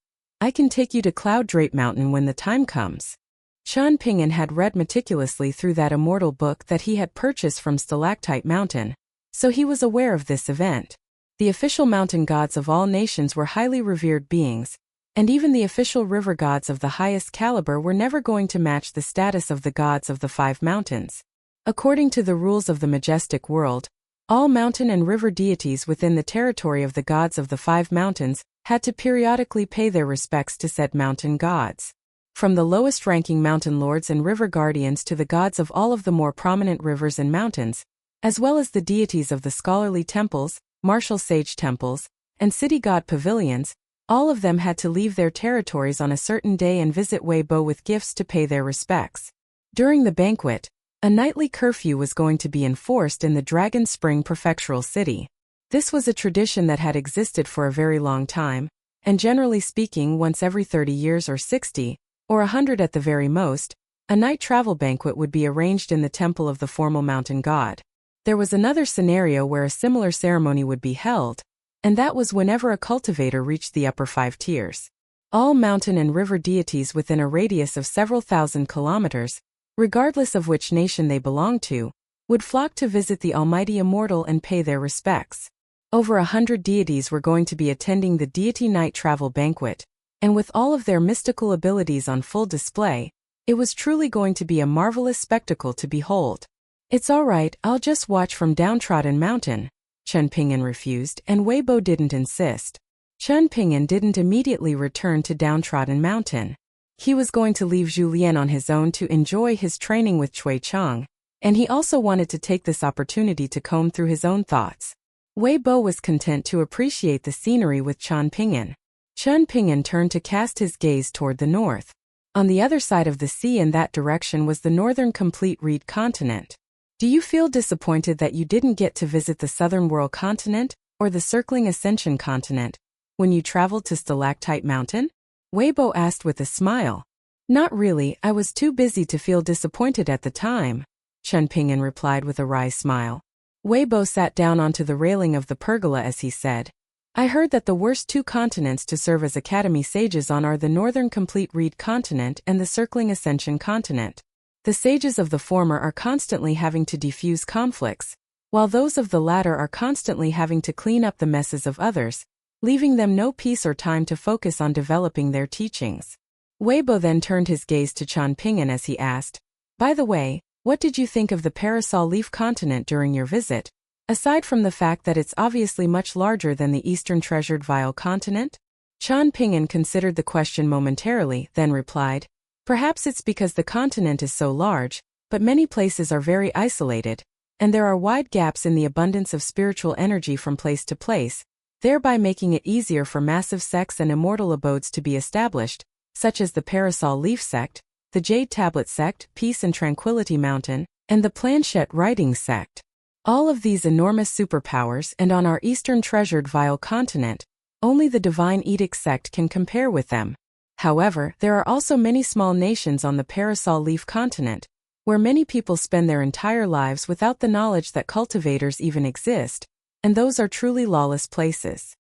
I can take you to Cloud Drape Mountain when the time comes." Chan Ping'an had read meticulously through that immortal book that he had purchased from Stalactite Mountain, so he was aware of this event. The official mountain gods of all nations were highly revered beings, and even the official river gods of the highest caliber were never going to match the status of the gods of the five mountains. According to the rules of the majestic world, all mountain and river deities within the territory of the gods of the five mountains had to periodically pay their respects to said mountain gods. From the lowest-ranking mountain lords and river guardians to the gods of all of the more prominent rivers and mountains, as well as the deities of the scholarly temples, martial sage temples, and city god pavilions. All of them had to leave their territories on a certain day and visit Weibo with gifts to pay their respects. During the banquet, a nightly curfew was going to be enforced in the Dragon Spring prefectural city. This was a tradition that had existed for a very long time, and generally speaking, once every 30 years or 60, or 100 at the very most, a night travel banquet would be arranged in the temple of the formal mountain god. There was another scenario where a similar ceremony would be held, and that was whenever a cultivator reached the upper 5 tiers. All mountain and river deities within a radius of several thousand kilometers, regardless of which nation they belonged to, would flock to visit the almighty immortal and pay their respects. Over 100 deities were going to be attending the deity night travel banquet, and with all of their mystical abilities on full display, it was truly going to be a marvelous spectacle to behold. "It's all right, I'll just watch from Downtrodden Mountain," Chen Ping'an refused, and Weibo didn't insist. Chen Ping'an didn't immediately return to Downtrodden Mountain. He was going to leave Julien on his own to enjoy his training with Cui Chang, and he also wanted to take this opportunity to comb through his own thoughts. Weibo was content to appreciate the scenery with Chen Ping'an. Chen Ping'an turned to cast his gaze toward the north. On the other side of the sea in that direction was the northern complete reed continent. "Do you feel disappointed that you didn't get to visit the southern world continent, or the circling ascension continent, when you traveled to Stalactite Mountain?" Weibo asked with a smile. "Not really, I was too busy to feel disappointed at the time," Chen Ping'an replied with a wry smile. Weibo sat down onto the railing of the pergola as he said, "I heard that the worst 2 continents to serve as academy sages on are the northern complete reed continent and the circling ascension continent. The sages of the former are constantly having to defuse conflicts, while those of the latter are constantly having to clean up the messes of others, leaving them no peace or time to focus on developing their teachings." Weibo then turned his gaze to Chen Ping'an as he asked, "By the way, what did you think of the parasol leaf continent during your visit, aside from the fact that it's obviously much larger than the eastern treasured vial continent?" Chen Ping'an considered the question momentarily, then replied, "Perhaps it's because the continent is so large, but many places are very isolated, and there are wide gaps in the abundance of spiritual energy from place to place, thereby making it easier for massive sects and immortal abodes to be established, such as the Parasol Leaf Sect, the Jade Tablet Sect, Peace and Tranquility Mountain, and the Planchette Writing Sect. All of these enormous superpowers, and on our eastern treasured vial continent, only the Divine Edict Sect can compare with them. However, there are also many small nations on the Parasol Leaf continent, where many people spend their entire lives without the knowledge that cultivators even exist, and those are truly lawless places."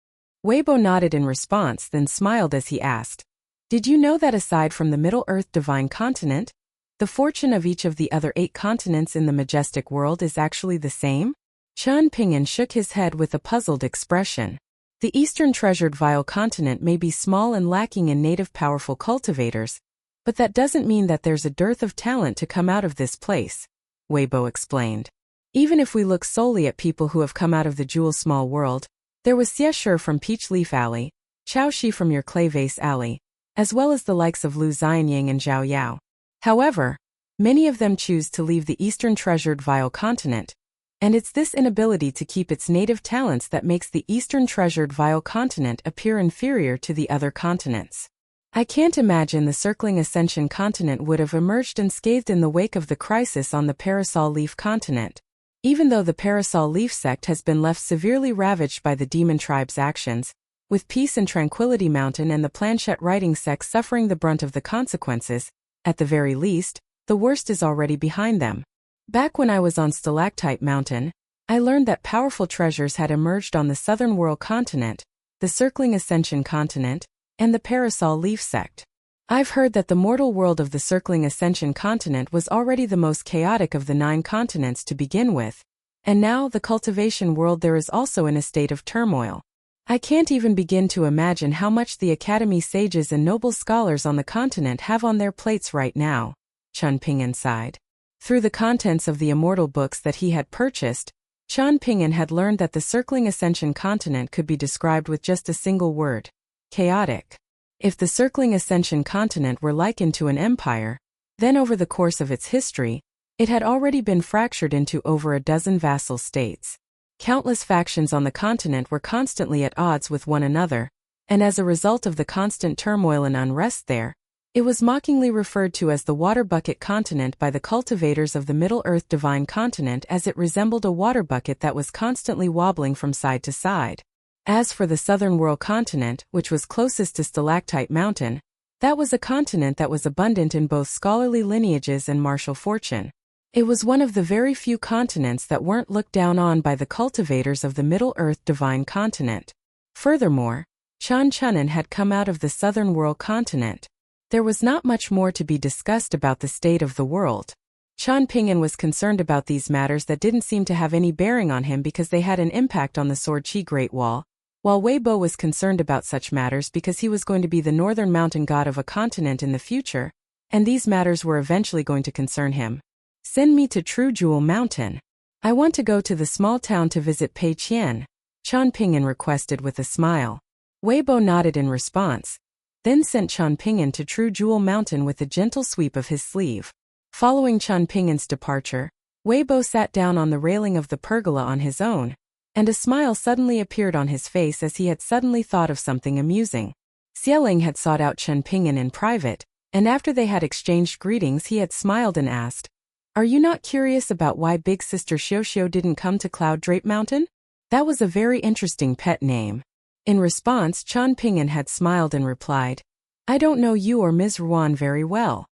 Weibo nodded in response, then smiled as he asked, "Did you know that aside from the Middle-earth Divine Continent, the fortune of each of the other 8 continents in the majestic world is actually the same?" Chen Ping'an shook his head with a puzzled expression. "The Eastern Treasured Vial Continent may be small and lacking in native powerful cultivators, but that doesn't mean that there's a dearth of talent to come out of this place," Weibo explained. "Even if we look solely at people who have come out of the Jewel Small World, there was Xie Shi from Peach Leaf Alley, Chao Shi from your Clay Vase Alley, as well as the likes of Lu Xianying and Zhao Yao. However, many of them choose to leave the Eastern Treasured Vial Continent, and it's this inability to keep its native talents that makes the Eastern Treasured Vial Continent appear inferior to the other continents. I can't imagine the Circling Ascension Continent would have emerged unscathed in the wake of the crisis on the Parasol Leaf Continent. Even though the Parasol Leaf Sect has been left severely ravaged by the Demon Tribe's actions, with Peace and Tranquility Mountain and the Planchette Writing Sect suffering the brunt of the consequences, at the very least, the worst is already behind them. Back when I was on Stalactite Mountain, I learned that powerful treasures had emerged on the Southern World Continent, the Circling Ascension Continent, and the Parasol Leaf Sect. I've heard that the mortal world of the Circling Ascension Continent was already the most chaotic of the 9 continents to begin with, and now the cultivation world there is also in a state of turmoil. I can't even begin to imagine how much the Academy sages and noble scholars on the continent have on their plates right now," Chen Ping'an sighed. Through the contents of the immortal books that he had purchased, Chen Ping'an had learned that the Circling Ascension Continent could be described with just a single word: chaotic. If the Circling Ascension Continent were likened to an empire, then over the course of its history, It had already been fractured into over a dozen vassal states. Countless factions on the continent were constantly at odds with one another, and as a result of the constant turmoil and unrest there, it was mockingly referred to as the water bucket continent by the cultivators of the Middle Earth divine continent, as it resembled a water bucket that was constantly wobbling from side to side. As for the southern world continent, which was closest to Stalactite Mountain, that was a continent that was abundant in both scholarly lineages and martial fortune. It was one of the very few continents that weren't looked down on by the cultivators of the Middle Earth divine continent. Furthermore, Chan Chunin had come out of the southern world continent. There was not much more to be discussed about the state of the world. Chan Ping'an was concerned about these matters that didn't seem to have any bearing on him because they had an impact on the Sword Qi Great Wall, while Weibo was concerned about such matters because he was going to be the northern mountain god of a continent in the future, and these matters were eventually going to concern him. Send me to True Jewel Mountain. I want to go to the small town to visit Pei Qian, Chan Ping'an requested with a smile. Weibo nodded in response, then sent Chan Ping'an to True Jewel Mountain with a gentle sweep of his sleeve. Following Chan Ping'an's departure, Weibo sat down on the railing of the pergola on his own, and a smile suddenly appeared on his face as he had suddenly thought of something amusing. Xieling had sought out Chan Ping'an in private, and after they had exchanged greetings he had smiled and asked, "Are you not curious about why Big Sister Xiuxiu didn't come to Cloud Drape Mountain? That was a very interesting pet name." In response, Chan Ping'an had smiled and replied, "I don't know you or Ms. Ruan very well."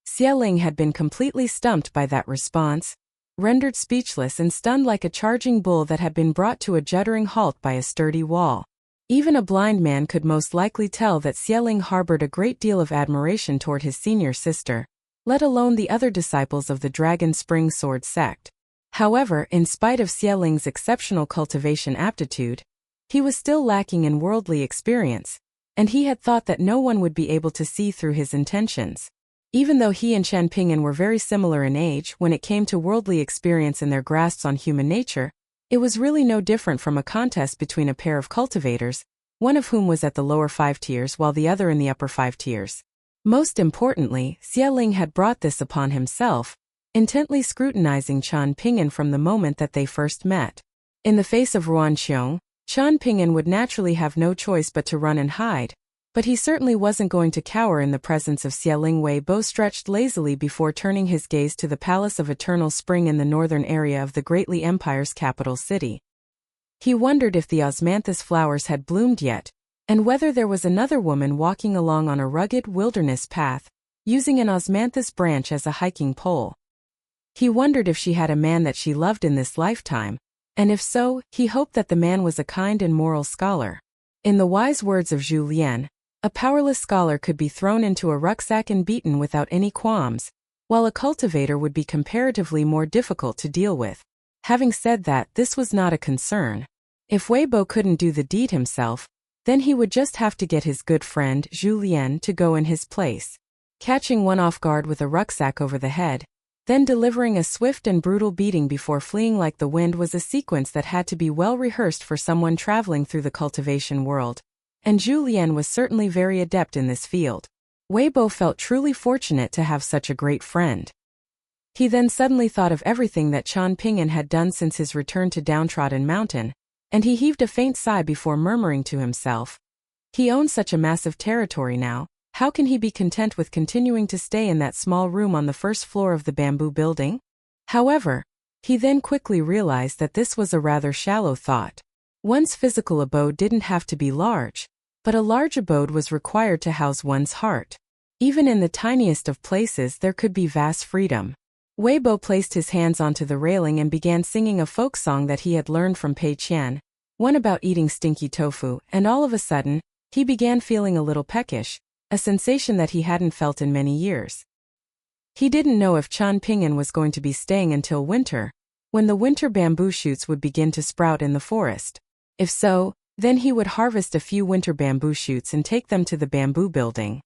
Xieling had been completely stumped by that response, rendered speechless and stunned like a charging bull that had been brought to a juddering halt by a sturdy wall. Even a blind man could most likely tell that Xieling harbored a great deal of admiration toward his senior sister, let alone the other disciples of the Dragon Spring Sword sect. However, in spite of Xieling's exceptional cultivation aptitude, he was still lacking in worldly experience, and he had thought that no one would be able to see through his intentions. Even though he and Chan Ping'an were very similar in age when it came to worldly experience and their grasps on human nature, it was really no different from a contest between a pair of cultivators, one of whom was at the lower 5 tiers while the other in the upper 5 tiers. Most importantly, Xieling had brought this upon himself, intently scrutinizing Chan Ping'an from the moment that they first met. In the face of Ruan Qiong, Chan Ping'an would naturally have no choice but to run and hide, but he certainly wasn't going to cower in the presence of Xieling. Weibo stretched lazily before turning his gaze to the Palace of Eternal Spring in the northern area of the Greatly Empire's capital city. He wondered if the osmanthus flowers had bloomed yet, and whether there was another woman walking along on a rugged wilderness path, using an osmanthus branch as a hiking pole. He wondered if she had a man that she loved in this lifetime, and if so, he hoped that the man was a kind and moral scholar. In the wise words of Zhu Lian, a powerless scholar could be thrown into a rucksack and beaten without any qualms, while a cultivator would be comparatively more difficult to deal with. Having said that, this was not a concern. If Weibo couldn't do the deed himself, then he would just have to get his good friend Zhu Lian to go in his place. Catching one off guard with a rucksack over the head, then delivering a swift and brutal beating before fleeing like the wind was a sequence that had to be well rehearsed for someone traveling through the cultivation world, and Zhu Lian was certainly very adept in this field. Weibo felt truly fortunate to have such a great friend. He then suddenly thought of everything that Chan Ping'an had done since his return to Downtrodden Mountain, and he heaved a faint sigh before murmuring to himself, "He owns such a massive territory now. How can he be content with continuing to stay in that small room on the first floor of the bamboo building?" However, he then quickly realized that this was a rather shallow thought. One's physical abode didn't have to be large, but a large abode was required to house one's heart. Even in the tiniest of places there could be vast freedom. Weibo placed his hands onto the railing and began singing a folk song that he had learned from Pei Qian, one about eating stinky tofu, and all of a sudden, he began feeling a little peckish, a sensation that he hadn't felt in many years. He didn't know if Chan Ping'an was going to be staying until winter, when the winter bamboo shoots would begin to sprout in the forest. If so, then he would harvest a few winter bamboo shoots and take them to the bamboo building.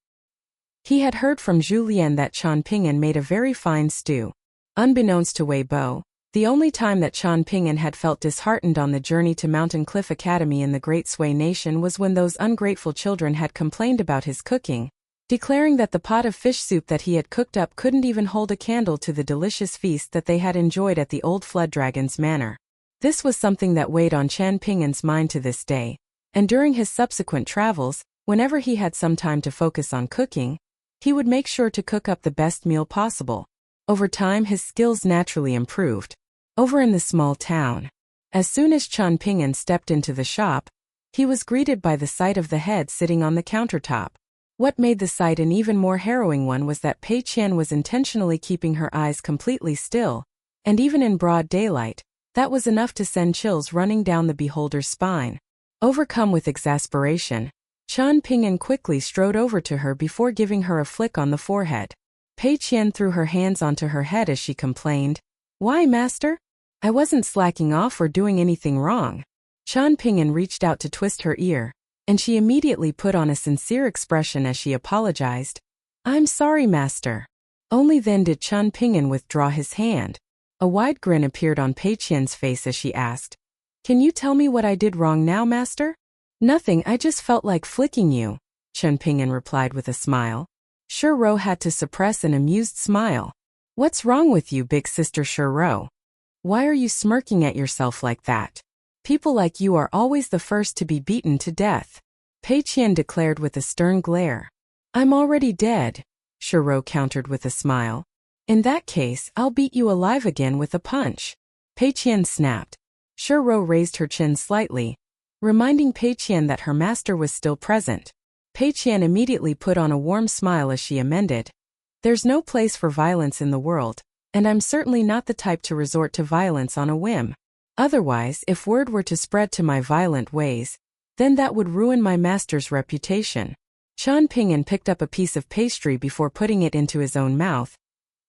He had heard from Zhu Lian that Chan Ping'an made a very fine stew. Unbeknownst to Weibo, the only time that Chan Ping'an had felt disheartened on the journey to Mountain Cliff Academy in the Great Sui Nation was when those ungrateful children had complained about his cooking, declaring that the pot of fish soup that he had cooked up couldn't even hold a candle to the delicious feast that they had enjoyed at the old Flood Dragon's manor. This was something that weighed on Chen Ping'an's mind to this day, and during his subsequent travels, whenever he had some time to focus on cooking, he would make sure to cook up the best meal possible. Over time his skills naturally improved. Over in the small town, as soon as Chen Ping'an stepped into the shop, he was greeted by the sight of the head sitting on the countertop. What made the sight an even more harrowing one was that Pei Qian was intentionally keeping her eyes completely still, and even in broad daylight, that was enough to send chills running down the beholder's spine. Overcome with exasperation, Chen Ping'an quickly strode over to her before giving her a flick on the forehead. Pei Qian threw her hands onto her head as she complained, "Why, master? I wasn't slacking off or doing anything wrong." Chen Ping'an reached out to twist her ear, and she immediately put on a sincere expression as she apologized. "I'm sorry, master." Only then did Chen Ping'an withdraw his hand. A wide grin appeared on Pei Qian's face as she asked, "Can you tell me what I did wrong now, master?" "Nothing, I just felt like flicking you," Chen Ping'an replied with a smile. Shiro had to suppress an amused smile. "What's wrong with you, big sister Shiro? Why are you smirking at yourself like that? People like you are always the first to be beaten to death," Pei Qian declared with a stern glare. "I'm already dead," Shiro countered with a smile. "In that case, I'll beat you alive again with a punch," Pei Qian snapped. Shiro raised her chin slightly, reminding Pei Qian that her master was still present. Pei Qian immediately put on a warm smile as she amended, "There's no place for violence in the world, and I'm certainly not the type to resort to violence on a whim. Otherwise, if word were to spread to my violent ways, then that would ruin my master's reputation." Chen Ping'an picked up a piece of pastry before putting it into his own mouth,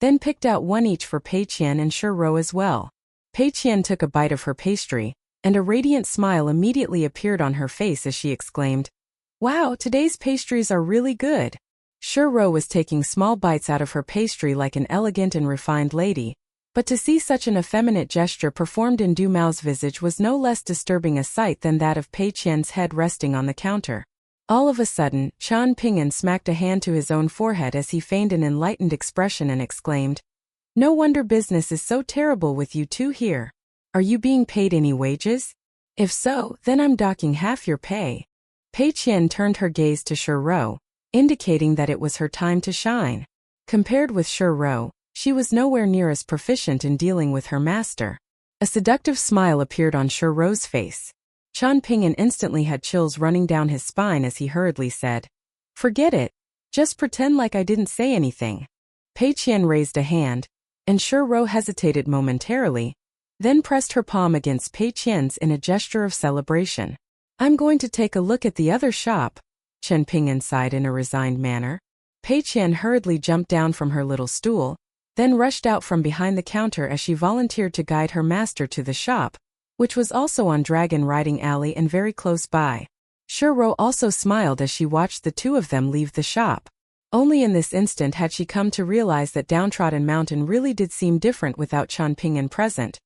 then picked out one each for Pei Qian and Shiro as well. Pei Qian took a bite of her pastry, and a radiant smile immediately appeared on her face as she exclaimed, "Wow, today's pastries are really good." Shiro was taking small bites out of her pastry like an elegant and refined lady, but to see such an effeminate gesture performed in Du Mao's visage was no less disturbing a sight than that of Pei Qian's head resting on the counter. All of a sudden, Chen Ping'an smacked a hand to his own forehead as he feigned an enlightened expression and exclaimed, "No wonder business is so terrible with you two here. Are you being paid any wages? If so, then I'm docking half your pay." Pei Qian turned her gaze to Shiro, indicating that it was her time to shine. Compared with Shiro, she was nowhere near as proficient in dealing with her master. A seductive smile appeared on Shiro's face. Chen Ping'an instantly had chills running down his spine as he hurriedly said, "Forget it. Just pretend like I didn't say anything." Pei Qian raised a hand, and Shiro hesitated momentarily, then pressed her palm against Pei Qian's in a gesture of celebration. "I'm going to take a look at the other shop," Chen Ping'an sighed in a resigned manner. Pei Qian hurriedly jumped down from her little stool, then rushed out from behind the counter as she volunteered to guide her master to the shop, which was also on Dragon Riding Alley and very close by. Shiro also smiled as she watched the two of them leave the shop. Only in this instant had she come to realize that Downtrodden Mountain really did seem different without Chen Ping'an present.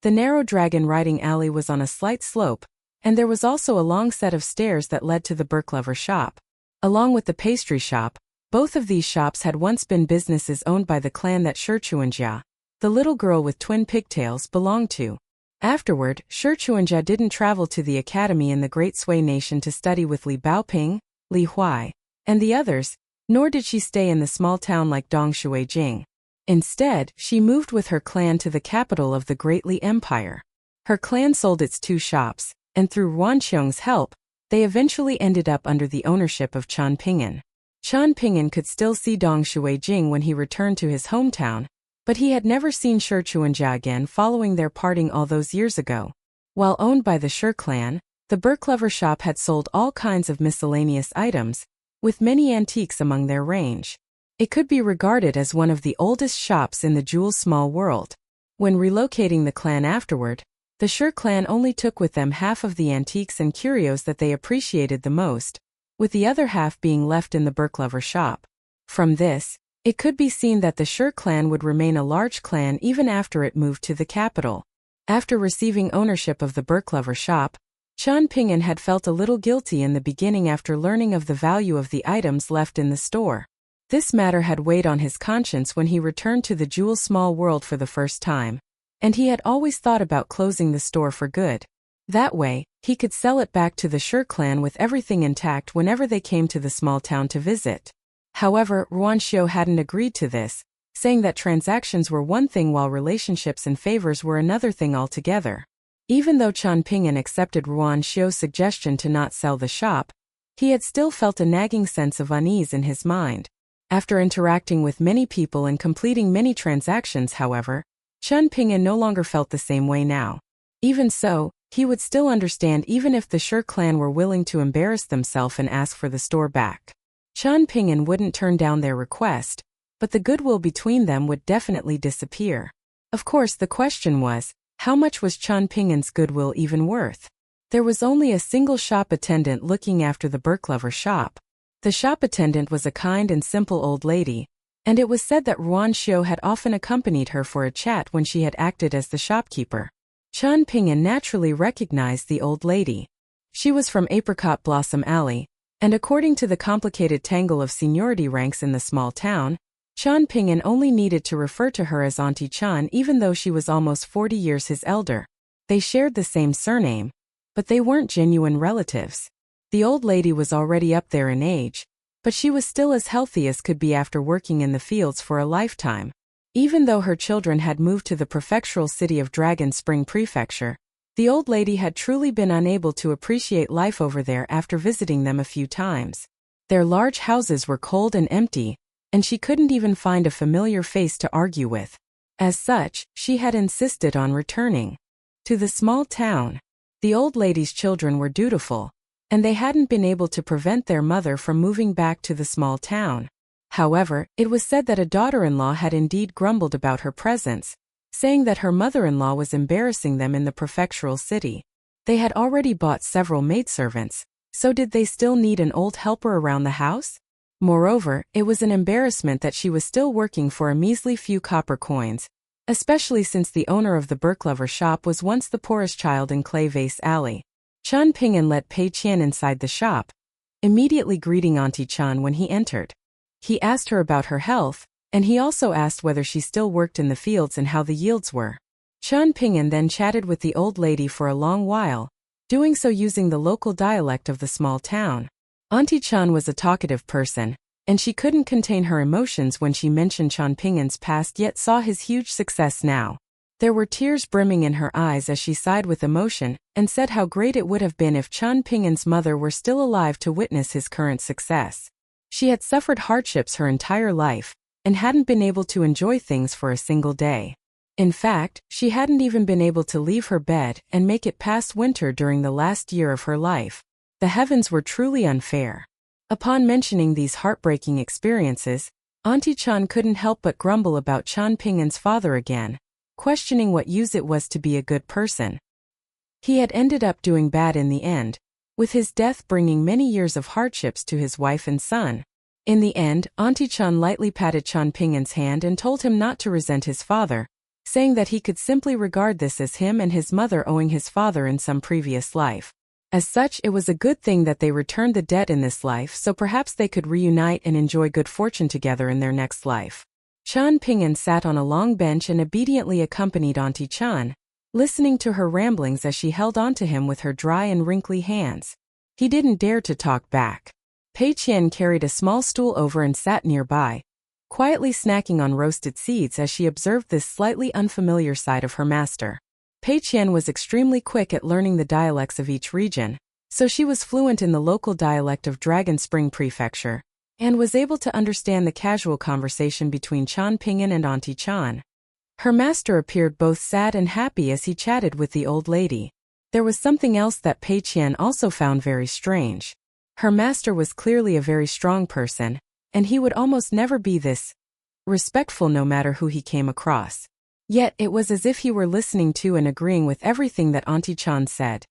The narrow Dragon Riding Alley was on a slight slope, and there was also a long set of stairs that led to the Burklover shop. Along with the pastry shop, both of these shops had once been businesses owned by the clan that Shichuanjia, the little girl with twin pigtails, belonged to. Afterward, Shichuanjia didn't travel to the academy in the Great Sui Nation to study with Li Baoping, Li Huai, and the others, nor did she stay in the small town like Dongshuijing. Instead, she moved with her clan to the capital of the Great Li Empire. Her clan sold its two shops, and through Wanqiong's help, they eventually ended up under the ownership of Chen Ping'an. Chen Ping'an could still see Dongshuijing when he returned to his hometown, but he had never seen Shichuanjia again following their parting all those years ago. While owned by the Shi clan, the Burklover shop had sold all kinds of miscellaneous items, with many antiques among their range. It could be regarded as one of the oldest shops in the Jewel's small world. When relocating the clan afterward, the Shi clan only took with them half of the antiques and curios that they appreciated the most, with the other half being left in the Burklover shop. From this, it could be seen that the Shi clan would remain a large clan even after it moved to the capital. After receiving ownership of the Burklover shop, Qian Ping'an had felt a little guilty in the beginning after learning of the value of the items left in the store. This matter had weighed on his conscience when he returned to the Jewel Small World for the first time, and he had always thought about closing the store for good. That way, he could sell it back to the Shi clan with everything intact whenever they came to the small town to visit. However, Ruanxiu hadn't agreed to this, saying that transactions were one thing while relationships and favors were another thing altogether. Even though Qian Ping'an accepted Ruanxiu's suggestion to not sell the shop, he had still felt a nagging sense of unease in his mind. After interacting with many people and completing many transactions, however, Qian Ping'an no longer felt the same way now. Even so, he would still understand even if the Shi clan were willing to embarrass themselves and ask for the store back. Qian Ping'an wouldn't turn down their request, but the goodwill between them would definitely disappear. Of course, the question was, how much was Qian Ping'an's goodwill even worth? There was only a single shop attendant looking after the Burklover shop. The shop attendant was a kind and simple old lady, and it was said that Ruanxiu had often accompanied her for a chat when she had acted as the shopkeeper. Qian Ping'an naturally recognized the old lady. She was from Apricot Blossom Alley, and according to the complicated tangle of seniority ranks in the small town, Qian Ping'an only needed to refer to her as Auntie Qian even though she was almost 40 years his elder. They shared the same surname, but they weren't genuine relatives. The old lady was already up there in age, but she was still as healthy as could be after working in the fields for a lifetime. Even though her children had moved to the prefectural city of Dragon Spring Prefecture, the old lady had truly been unable to appreciate life over there after visiting them a few times. Their large houses were cold and empty, and she couldn't even find a familiar face to argue with. As such, she had insisted on returning to the small town. The old lady's children were dutiful, and they hadn't been able to prevent their mother from moving back to the small town. However, it was said that a daughter-in-law had indeed grumbled about her presence, saying that her mother-in-law was embarrassing them in the prefectural city. They had already bought several maidservants, so did they still need an old helper around the house? Moreover, it was an embarrassment that she was still working for a measly few copper coins, especially since the owner of the Burklover shop was once the poorest child in Clay Vase Alley. Qian Ping'an let Pei Qian inside the shop, immediately greeting Auntie Qian when he entered. He asked her about her health, and he also asked whether she still worked in the fields and how the yields were. Qian Ping'an then chatted with the old lady for a long while, doing so using the local dialect of the small town. Auntie Qian was a talkative person, and she couldn't contain her emotions when she mentioned Qian Ping'an's past yet saw his huge success now. There were tears brimming in her eyes as she sighed with emotion and said how great it would have been if Qian Ping'an's mother were still alive to witness his current success. She had suffered hardships her entire life and hadn't been able to enjoy things for a single day. In fact, she hadn't even been able to leave her bed and make it past winter during the last year of her life. The heavens were truly unfair. Upon mentioning these heartbreaking experiences, Auntie Qian couldn't help but grumble about Qian Ping'an's father again, questioning what use it was to be a good person. He had ended up doing bad in the end, with his death bringing many years of hardships to his wife and son. In the end, Auntie Qian lightly patted Qian Ping'an's hand and told him not to resent his father, saying that he could simply regard this as him and his mother owing his father in some previous life. As such, it was a good thing that they returned the debt in this life so perhaps they could reunite and enjoy good fortune together in their next life. Qian Ping'an sat on a long bench and obediently accompanied Auntie Qian, listening to her ramblings as she held on to him with her dry and wrinkly hands. He didn't dare to talk back. Pei Qian carried a small stool over and sat nearby, quietly snacking on roasted seeds as she observed this slightly unfamiliar side of her master. Pei Qian was extremely quick at learning the dialects of each region, so she was fluent in the local dialect of Dragon Spring Prefecture, and was able to understand the casual conversation between Qian Ping'an and Auntie Qian. Her master appeared both sad and happy as he chatted with the old lady. There was something else that Pei Qian also found very strange. Her master was clearly a very strong person, and he would almost never be this respectful no matter who he came across. Yet it was as if he were listening to and agreeing with everything that Auntie Qian said,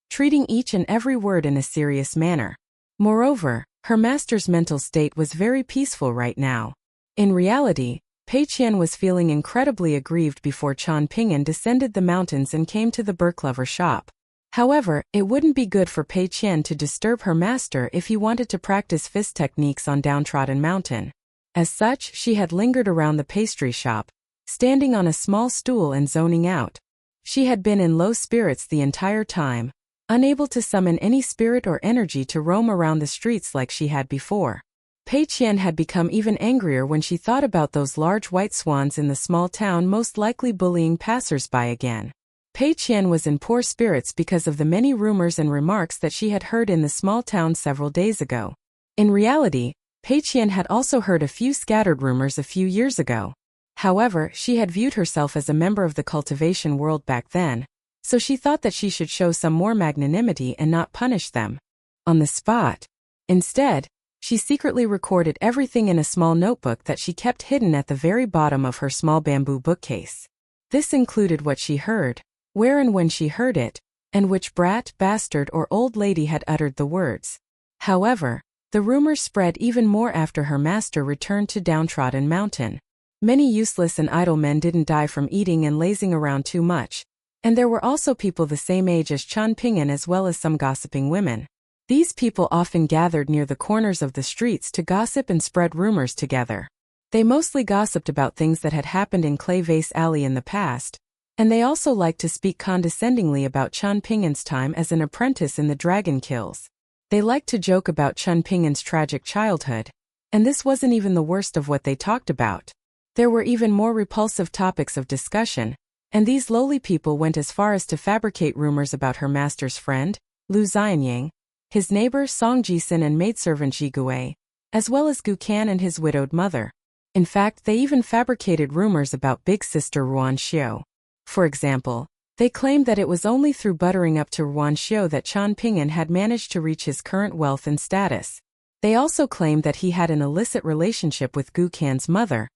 treating each and every word in a serious manner. Moreover, her master's mental state was very peaceful right now. In reality, Pei Qian was feeling incredibly aggrieved before Qian Ping'an descended the mountains and came to the Burklover shop. However, it wouldn't be good for Pei Qian to disturb her master if he wanted to practice fist techniques on Downtrodden Mountain. As such, she had lingered around the pastry shop, standing on a small stool and zoning out. She had been in low spirits the entire time, unable to summon any spirit or energy to roam around the streets like she had before. Pei Qian had become even angrier when she thought about those large white swans in the small town most likely bullying passers-by again. Pei Qian was in poor spirits because of the many rumors and remarks that she had heard in the small town several days ago. In reality, Pei Qian had also heard a few scattered rumors a few years ago. However, she had viewed herself as a member of the cultivation world back then, so she thought that she should show some more magnanimity and not punish them on the spot. Instead, she secretly recorded everything in a small notebook that she kept hidden at the very bottom of her small bamboo bookcase. This included what she heard, where and when she heard it, and which brat, bastard, or old lady had uttered the words. However, the rumors spread even more after her master returned to Downtrodden Mountain. Many useless and idle men didn't die from eating and lazing around too much, and there were also people the same age as Chen Ping'an as well as some gossiping women. These people often gathered near the corners of the streets to gossip and spread rumors together. They mostly gossiped about things that had happened in Clay Vase Alley in the past, and they also liked to speak condescendingly about Chen Ping'an's time as an apprentice in the Dragon Kills. They liked to joke about Chen Ping'an's tragic childhood, and this wasn't even the worst of what they talked about. There were even more repulsive topics of discussion, and these lowly people went as far as to fabricate rumors about her master's friend, Lu Xianyang, his neighbor Song Jisun and maidservant Ji Gui, as well as Gu Kan and his widowed mother. In fact, they even fabricated rumors about big sister Ruan Xiu. For example, they claimed that it was only through buttering up to Ruan Xiu that Chen Ping'an had managed to reach his current wealth and status. They also claimed that he had an illicit relationship with Gu Kan's mother,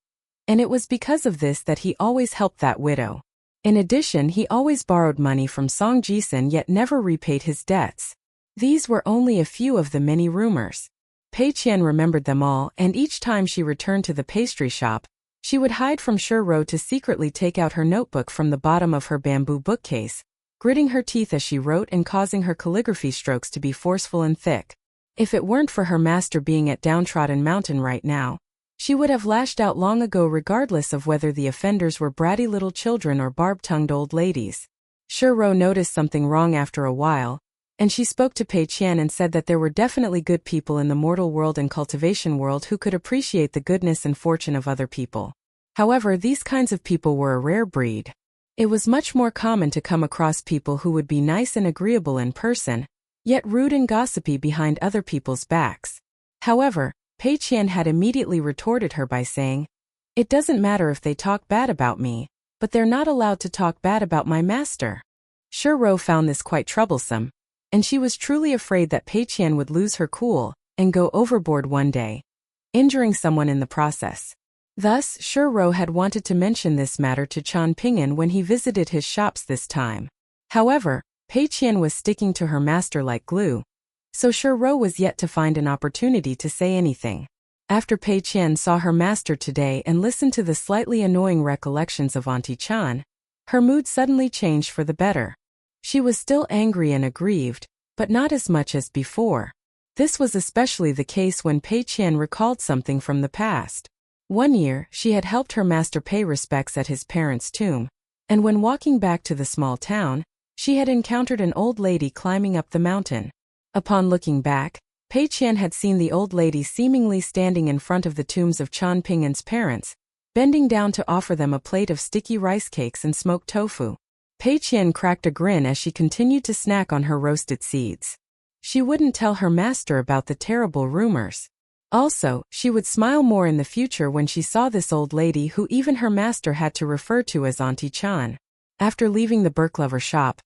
and it was because of this that he always helped that widow. In addition, he always borrowed money from Song Jisun yet never repaid his debts. These were only a few of the many rumors. Pei Qian remembered them all, and each time she returned to the pastry shop, she would hide from Shiro to secretly take out her notebook from the bottom of her bamboo bookcase, gritting her teeth as she wrote and causing her calligraphy strokes to be forceful and thick. If it weren't for her master being at Downtrodden Mountain right now, she would have lashed out long ago regardless of whether the offenders were bratty little children or barb-tongued old ladies. Shiro noticed something wrong after a while, and she spoke to Pei Qian and said that there were definitely good people in the mortal world and cultivation world who could appreciate the goodness and fortune of other people. However, these kinds of people were a rare breed. It was much more common to come across people who would be nice and agreeable in person, yet rude and gossipy behind other people's backs. However, Pei Qian had immediately retorted her by saying, "It doesn't matter if they talk bad about me, but they're not allowed to talk bad about my master." Shiro found this quite troublesome, and she was truly afraid that Pei Qian would lose her cool and go overboard one day, injuring someone in the process. Thus, Shiro had wanted to mention this matter to Chen Ping'an when he visited his shops this time. However, Pei Qian was sticking to her master like glue, so Shiro was yet to find an opportunity to say anything. After Pei Qian saw her master today and listened to the slightly annoying recollections of Auntie Chan, her mood suddenly changed for the better. She was still angry and aggrieved, but not as much as before. This was especially the case when Pei Qian recalled something from the past. One year, she had helped her master pay respects at his parents' tomb, and when walking back to the small town, she had encountered an old lady climbing up the mountain. Upon looking back, Pei Qian had seen the old lady seemingly standing in front of the tombs of Chen Ping'an's parents, bending down to offer them a plate of sticky rice cakes and smoked tofu. Pei Qian cracked a grin as she continued to snack on her roasted seeds. She wouldn't tell her master about the terrible rumors. Also, she would smile more in the future when she saw this old lady who even her master had to refer to as Auntie Chan. After leaving the Berklover shop,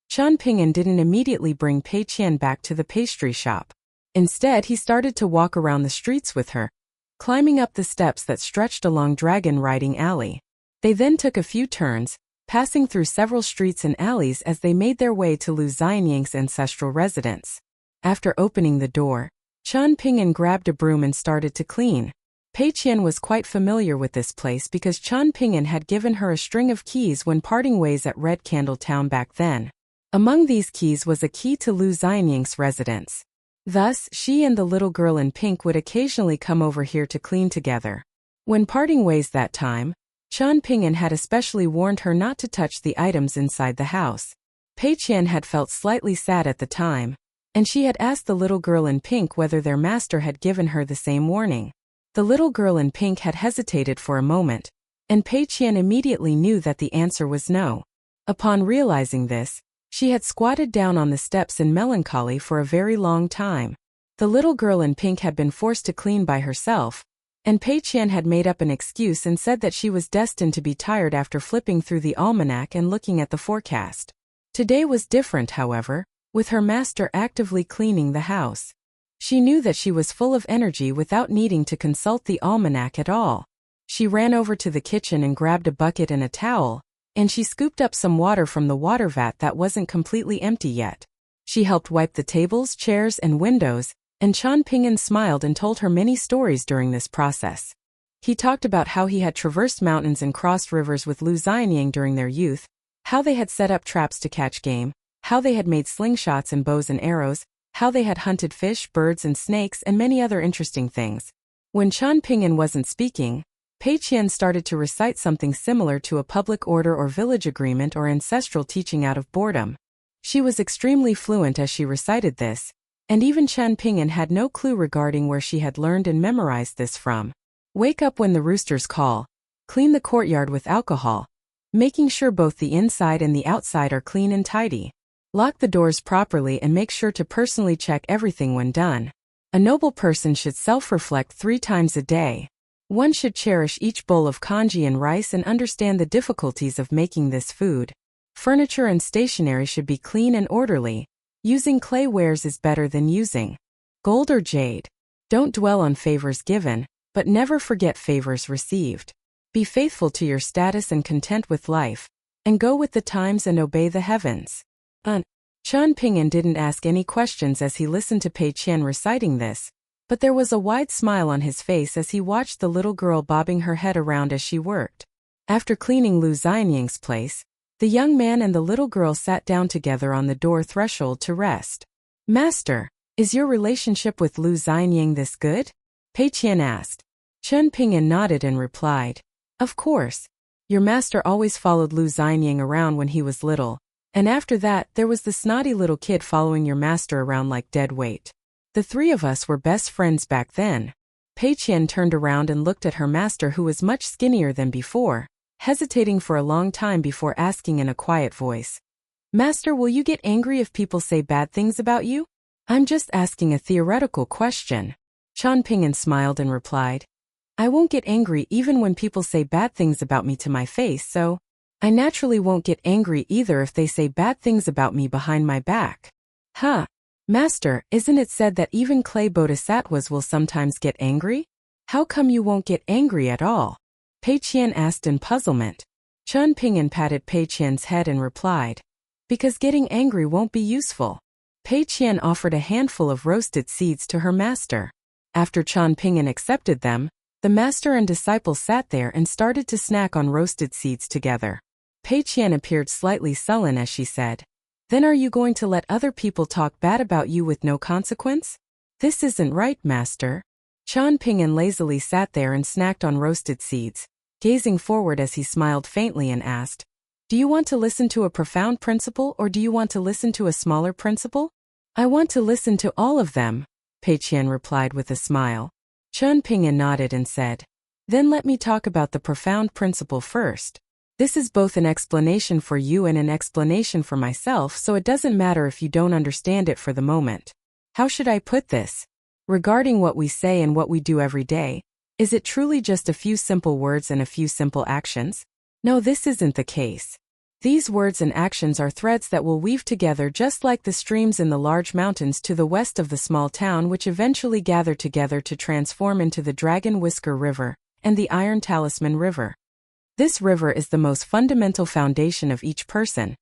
Chen Ping'an didn't immediately bring Pei Qian back to the pastry shop. Instead, he started to walk around the streets with her, climbing up the steps that stretched along Dragon Riding Alley. They then took a few turns, passing through several streets and alleys as they made their way to Lu Xianyang's ancestral residence. After opening the door, Chen Ping'an grabbed a broom and started to clean. Pei Qian was quite familiar with this place because Chen Ping'an had given her a string of keys when parting ways at Red Candle Town back then. Among these keys was a key to Lu Xianying's residence. Thus, she and the little girl in pink would occasionally come over here to clean together. When parting ways that time, Chen Ping'an had especially warned her not to touch the items inside the house. Pei Qian had felt slightly sad at the time, and she had asked the little girl in pink whether their master had given her the same warning. The little girl in pink had hesitated for a moment, and Pei Qian immediately knew that the answer was no. Upon realizing this, she had squatted down on the steps in melancholy for a very long time. The little girl in pink had been forced to clean by herself, and Pei Qian had made up an excuse and said that she was destined to be tired after flipping through the almanac and looking at the forecast. Today was different, however, with her master actively cleaning the house. She knew that she was full of energy without needing to consult the almanac at all. She ran over to the kitchen and grabbed a bucket and a towel, and she scooped up some water from the water vat that wasn't completely empty yet. She helped wipe the tables, chairs, and windows, and Chen Ping'an smiled and told her many stories during this process. He talked about how he had traversed mountains and crossed rivers with Lu Xianying during their youth, how they had set up traps to catch game, how they had made slingshots and bows and arrows, how they had hunted fish, birds, and snakes, and many other interesting things. When Chen Ping'an wasn't speaking, Pei Qian started to recite something similar to a public order or village agreement or ancestral teaching out of boredom. She was extremely fluent as she recited this, and even Chen Ping'an had no clue regarding where she had learned and memorized this from. Wake up when the roosters call. Clean the courtyard with alcohol, making sure both the inside and the outside are clean and tidy. Lock the doors properly and make sure to personally check everything when done. A noble person should self-reflect 3 times a day. One should cherish each bowl of congee and rice and understand the difficulties of making this food. Furniture and stationery should be clean and orderly. Using clay wares is better than using gold or jade. Don't dwell on favors given, but never forget favors received. Be faithful to your status and content with life, and go with the times and obey the heavens. Chen Ping'an didn't ask any questions as he listened to Pei Qian reciting this, but there was a wide smile on his face as he watched the little girl bobbing her head around as she worked. After cleaning Lu Xianying's place, the young man and the little girl sat down together on the door threshold to rest. Master, is your relationship with Lu Xianying this good? Pei Qian asked. Chen Ping'an nodded and replied, Of course. Your master always followed Lu Xianying around when he was little, and after that there was the snotty little kid following your master around like dead weight. The 3 of us were best friends back then. Pei Qian turned around and looked at her master, who was much skinnier than before, hesitating for a long time before asking in a quiet voice, Master, will you get angry if people say bad things about you? I'm just asking a theoretical question. Chen Ping'an smiled and replied, I won't get angry even when people say bad things about me to my face, so I naturally won't get angry either if they say bad things about me behind my back. Huh. Master, isn't it said that even clay bodhisattvas will sometimes get angry? How come you won't get angry at all? Pei Qian asked in puzzlement. Chen Ping'an patted Pei Qian's head and replied, Because getting angry won't be useful. Pei Qian offered a handful of roasted seeds to her master. After Chen Ping'an accepted them, the master and disciple sat there and started to snack on roasted seeds together. Pei Qian appeared slightly sullen as she said, Then are you going to let other people talk bad about you with no consequence? This isn't right, master. Chen Ping'an lazily sat there and snacked on roasted seeds, gazing forward as he smiled faintly and asked, Do you want to listen to a profound principle or do you want to listen to a smaller principle? I want to listen to all of them, Pei Qian replied with a smile. Chen Ping'an nodded and said, Then let me talk about the profound principle first. This is both an explanation for you and an explanation for myself, so it doesn't matter if you don't understand it for the moment. How should I put this? Regarding what we say and what we do every day, is it truly just a few simple words and a few simple actions? No, this isn't the case. These words and actions are threads that will weave together just like the streams in the large mountains to the west of the small town, which eventually gather together to transform into the Dragon Whisker River and the Iron Talisman River. This river is the most fundamental foundation of each person,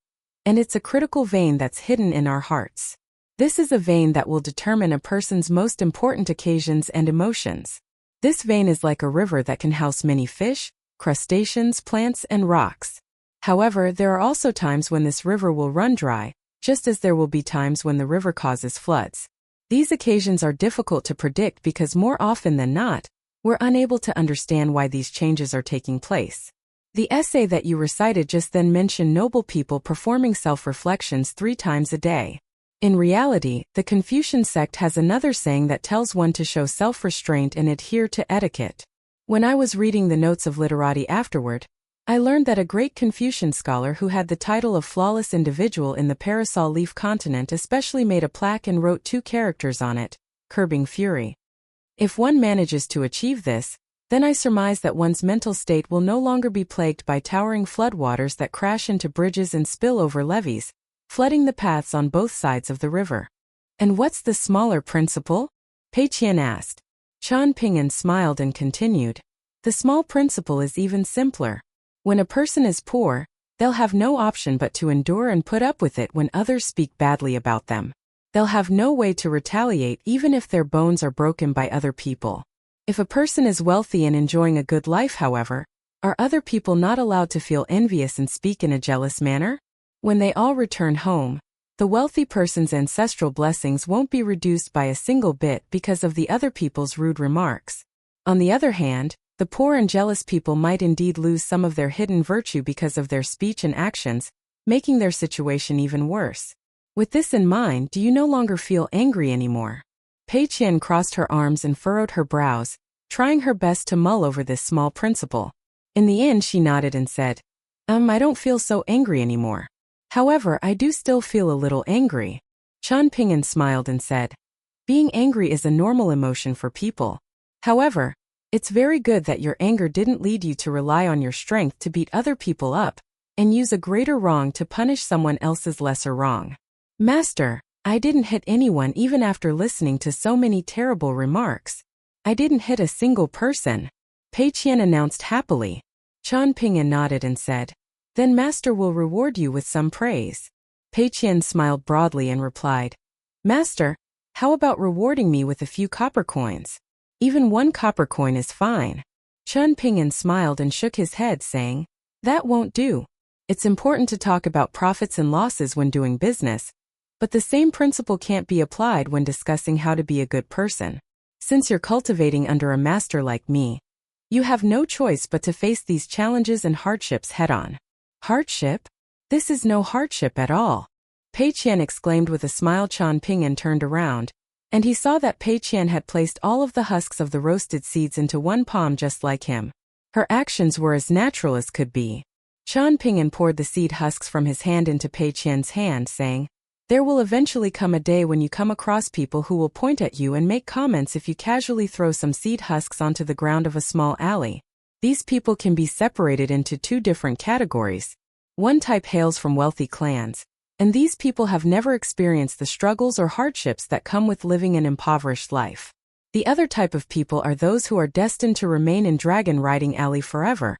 and it's a critical vein that's hidden in our hearts. This is a vein that will determine a person's most important occasions and emotions. This vein is like a river that can house many fish, crustaceans, plants, and rocks. However, there are also times when this river will run dry, just as there will be times when the river causes floods. These occasions are difficult to predict because more often than not, we're unable to understand why these changes are taking place. The essay that you recited just then mentioned noble people performing self-reflections 3 times a day. In reality, the Confucian sect has another saying that tells one to show self-restraint and adhere to etiquette. When I was reading the notes of literati afterward, I learned that a great Confucian scholar who had the title of flawless individual in the parasol leaf continent especially made a plaque and wrote 2 characters on it, curbing fury. If one manages to achieve this, then I surmise that one's mental state will no longer be plagued by towering floodwaters that crash into bridges and spill over levees, flooding the paths on both sides of the river. And what's the smaller principle? Pei Qian asked. Chan Ping'an smiled and continued. The small principle is even simpler. When a person is poor, they'll have no option but to endure and put up with it when others speak badly about them. They'll have no way to retaliate even if their bones are broken by other people. If a person is wealthy and enjoying a good life, however, are other people not allowed to feel envious and speak in a jealous manner? When they all return home, the wealthy person's ancestral blessings won't be reduced by a single bit because of the other people's rude remarks. On the other hand, the poor and jealous people might indeed lose some of their hidden virtue because of their speech and actions, making their situation even worse. With this in mind, do you no longer feel angry anymore? Pei Qian crossed her arms and furrowed her brows, trying her best to mull over this small principle. In the end she nodded and said, I don't feel so angry anymore. However, I do still feel a little angry. Chan Ping'an smiled and said, being angry is a normal emotion for people. However, it's very good that your anger didn't lead you to rely on your strength to beat other people up, and use a greater wrong to punish someone else's lesser wrong. Master, I didn't hit anyone even after listening to so many terrible remarks. I didn't hit a single person, Pei Qian announced happily. Chan Ping'an nodded and said, then Master will reward you with some praise. Pei Qian smiled broadly and replied, Master, how about rewarding me with a few copper coins? Even 1 copper coin is fine. Chan Ping'an smiled and shook his head, saying, that won't do. It's important to talk about profits and losses when doing business, but the same principle can't be applied when discussing how to be a good person. Since you're cultivating under a master like me, you have no choice but to face these challenges and hardships head-on. Hardship? This is no hardship at all. Pei Qian exclaimed with a smile. Chan Ping'an turned around, and he saw that Pei Qian had placed all of the husks of the roasted seeds into one palm just like him. Her actions were as natural as could be. Chan Ping'an poured the seed husks from his hand into Pei Qian's hand, saying, there will eventually come a day when you come across people who will point at you and make comments if you casually throw some seed husks onto the ground of a small alley. These people can be separated into 2 different categories. One type hails from wealthy clans, and these people have never experienced the struggles or hardships that come with living an impoverished life. The other type of people are those who are destined to remain in Dragon Riding Alley forever,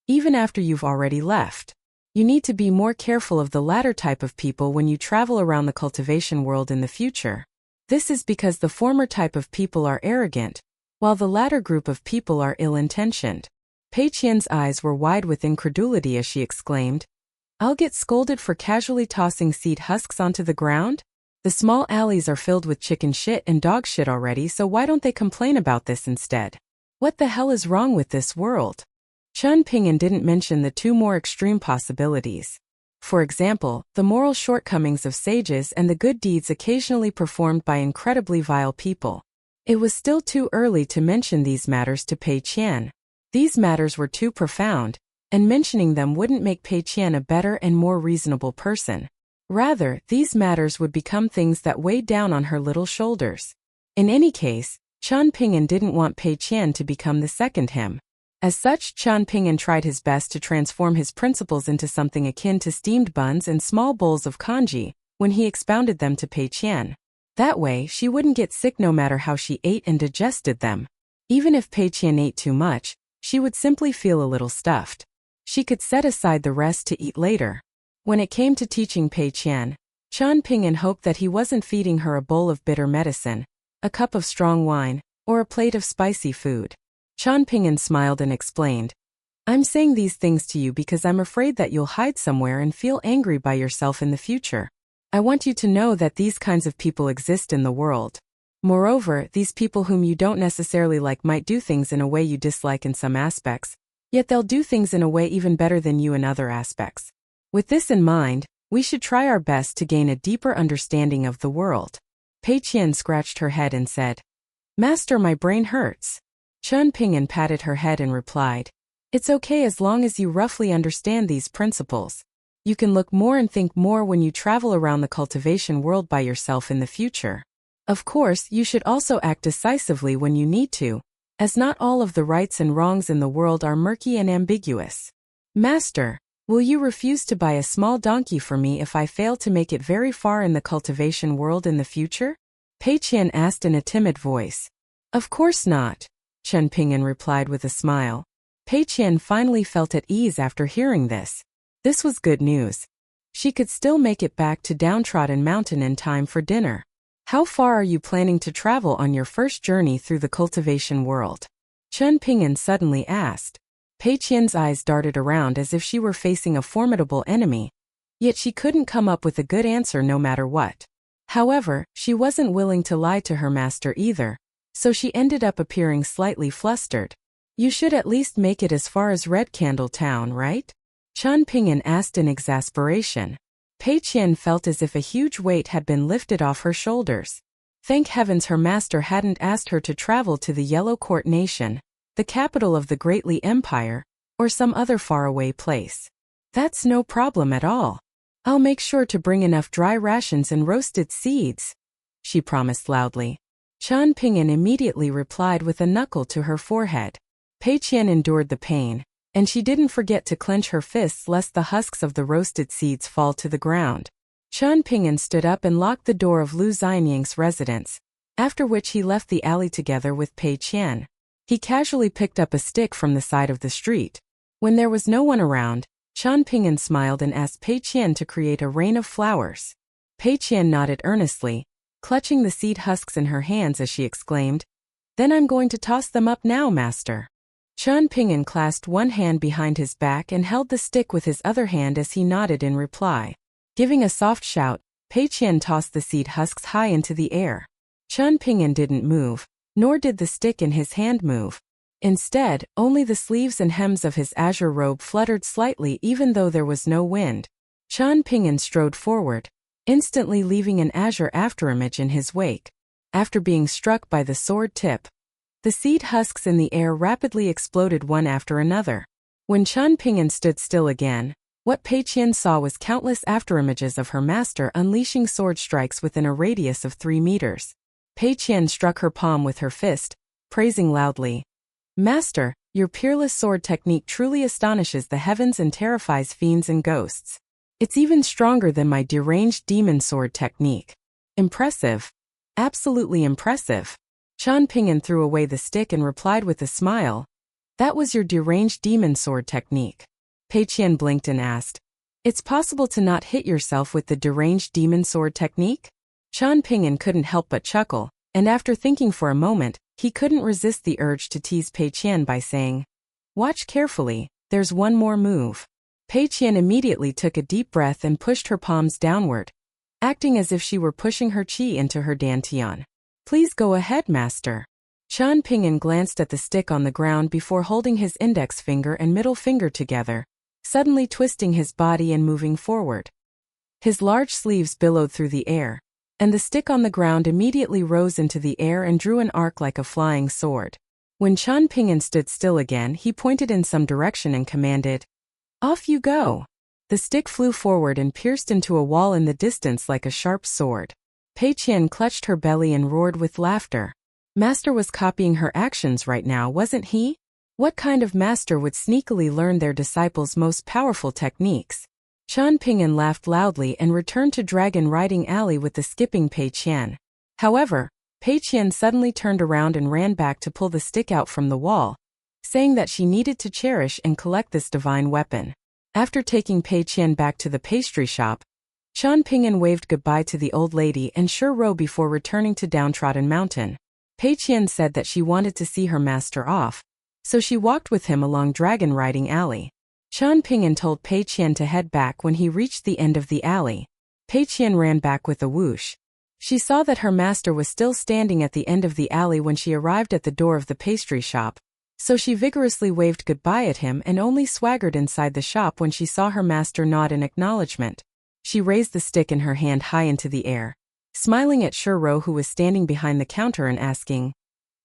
even after you've already left. You need to be more careful of the latter type of people when you travel around the cultivation world in the future. This is because the former type of people are arrogant, while the latter group of people are ill-intentioned. Pei Qian's eyes were wide with incredulity as she exclaimed, I'll get scolded for casually tossing seed husks onto the ground? The small alleys are filled with chicken shit and dog shit already, so why don't they complain about this instead? What the hell is wrong with this world? Chan Ping'an didn't mention the 2 more extreme possibilities. For example, the moral shortcomings of sages and the good deeds occasionally performed by incredibly vile people. It was still too early to mention these matters to Pei Qian. These matters were too profound, and mentioning them wouldn't make Pei Qian a better and more reasonable person. Rather, these matters would become things that weighed down on her little shoulders. In any case, Chan Ping'an didn't want Pei Qian to become the second him. As such, Chan Ping'an tried his best to transform his principles into something akin to steamed buns and small bowls of congee when he expounded them to Pei Qian. That way, she wouldn't get sick no matter how she ate and digested them. Even if Pei Qian ate too much, she would simply feel a little stuffed. She could set aside the rest to eat later. When it came to teaching Pei Qian, Chan Ping'an hoped that he wasn't feeding her a bowl of bitter medicine, a cup of strong wine, or a plate of spicy food. Chan Ping'an smiled and explained, I'm saying these things to you because I'm afraid that you'll hide somewhere and feel angry by yourself in the future. I want you to know that these kinds of people exist in the world. Moreover, these people whom you don't necessarily like might do things in a way you dislike in some aspects, yet they'll do things in a way even better than you in other aspects. With this in mind, we should try our best to gain a deeper understanding of the world. Pei Qian scratched her head and said, Master, my brain hurts. Chen Ping'an patted her head and replied, It's okay as long as you roughly understand these principles. You can look more and think more when you travel around the cultivation world by yourself in the future. Of course, you should also act decisively when you need to, as not all of the rights and wrongs in the world are murky and ambiguous. Master, will you refuse to buy a small donkey for me if I fail to make it very far in the cultivation world in the future? Pei Qian asked in a timid voice. Of course not, Chen Ping'an replied with a smile. Pei Qian finally felt at ease after hearing this. This was good news. She could still make it back to Downtrodden Mountain in time for dinner. How far are you planning to travel on your first journey through the cultivation world? Chen Ping'an suddenly asked. Pei Qian's eyes darted around as if she were facing a formidable enemy, yet she couldn't come up with a good answer no matter what. However, she wasn't willing to lie to her master either, so she ended up appearing slightly flustered. You should at least make it as far as Red Candle Town, right? Chen Ping'an asked in exasperation. Pei Qian felt as if a huge weight had been lifted off her shoulders. Thank heavens her master hadn't asked her to travel to the Yellow Court Nation, the capital of the Great Li Empire, or some other faraway place. That's no problem at all. I'll make sure to bring enough dry rations and roasted seeds, she promised loudly. Chen Ping'an immediately replied with a knuckle to her forehead. Pei Qian endured the pain, and she didn't forget to clench her fists lest the husks of the roasted seeds fall to the ground. Chen Ping'an stood up and locked the door of Lu Xianyang's residence, after which he left the alley together with Pei Qian. He casually picked up a stick from the side of the street. When there was no one around, Chen Ping'an smiled and asked Pei Qian to create a rain of flowers. Pei Qian nodded earnestly, clutching the seed husks in her hands as she exclaimed, Then I'm going to toss them up now, master. Chen Ping'an clasped one hand behind his back and held the stick with his other hand as he nodded in reply. Giving a soft shout, Pei Qian tossed the seed husks high into the air. Chen Ping'an didn't move, nor did the stick in his hand move. Instead, only the sleeves and hems of his azure robe fluttered slightly even though there was no wind. Chen Ping'an strode forward, instantly leaving an azure afterimage in his wake. After being struck by the sword tip, the seed husks in the air rapidly exploded one after another. When Chen Ping'an stood still again, what Pei Qian saw was countless afterimages of her master unleashing sword strikes within a radius of 3 meters. Pei Qian struck her palm with her fist, praising loudly, Master, your peerless sword technique truly astonishes the heavens and terrifies fiends and ghosts. It's even stronger than my deranged demon sword technique. Impressive. Absolutely impressive. Chen Ping'an threw away the stick and replied with a smile, That was your deranged demon sword technique. Pei Qian blinked and asked, It's possible to not hit yourself with the deranged demon sword technique? Chen Ping'an couldn't help but chuckle, and after thinking for a moment, he couldn't resist the urge to tease Pei Qian by saying, Watch carefully, there's one more move. Pei Qian immediately took a deep breath and pushed her palms downward, acting as if she were pushing her qi into her dantian. Please go ahead, master. Chen Ping'an glanced at the stick on the ground before holding his index finger and middle finger together, suddenly twisting his body and moving forward. His large sleeves billowed through the air, and the stick on the ground immediately rose into the air and drew an arc like a flying sword. When Chen Ping'an stood still again, he pointed in some direction and commanded, Off you go. The stick flew forward and pierced into a wall in the distance like a sharp sword. Pei Qian clutched her belly and roared with laughter. Master was copying her actions right now, wasn't he? What kind of master would sneakily learn their disciples' most powerful techniques? Chen Ping'an laughed loudly and returned to Dragon Riding Alley with the skipping Pei Qian. However, Pei Qian suddenly turned around and ran back to pull the stick out from the wall, saying that she needed to cherish and collect this divine weapon. After taking Pei Qian back to the pastry shop, Chen Ping'an waved goodbye to the old lady and Shuro before returning to Downtrodden Mountain. Pei Qian said that she wanted to see her master off, so she walked with him along Dragon Riding Alley. Chen Ping'an told Pei Qian to head back when he reached the end of the alley. Pei Qian ran back with a whoosh. She saw that her master was still standing at the end of the alley when she arrived at the door of the pastry shop, so she vigorously waved goodbye at him and only swaggered inside the shop when she saw her master nod in acknowledgement. She raised the stick in her hand high into the air, smiling at Shuro, who was standing behind the counter, and asking,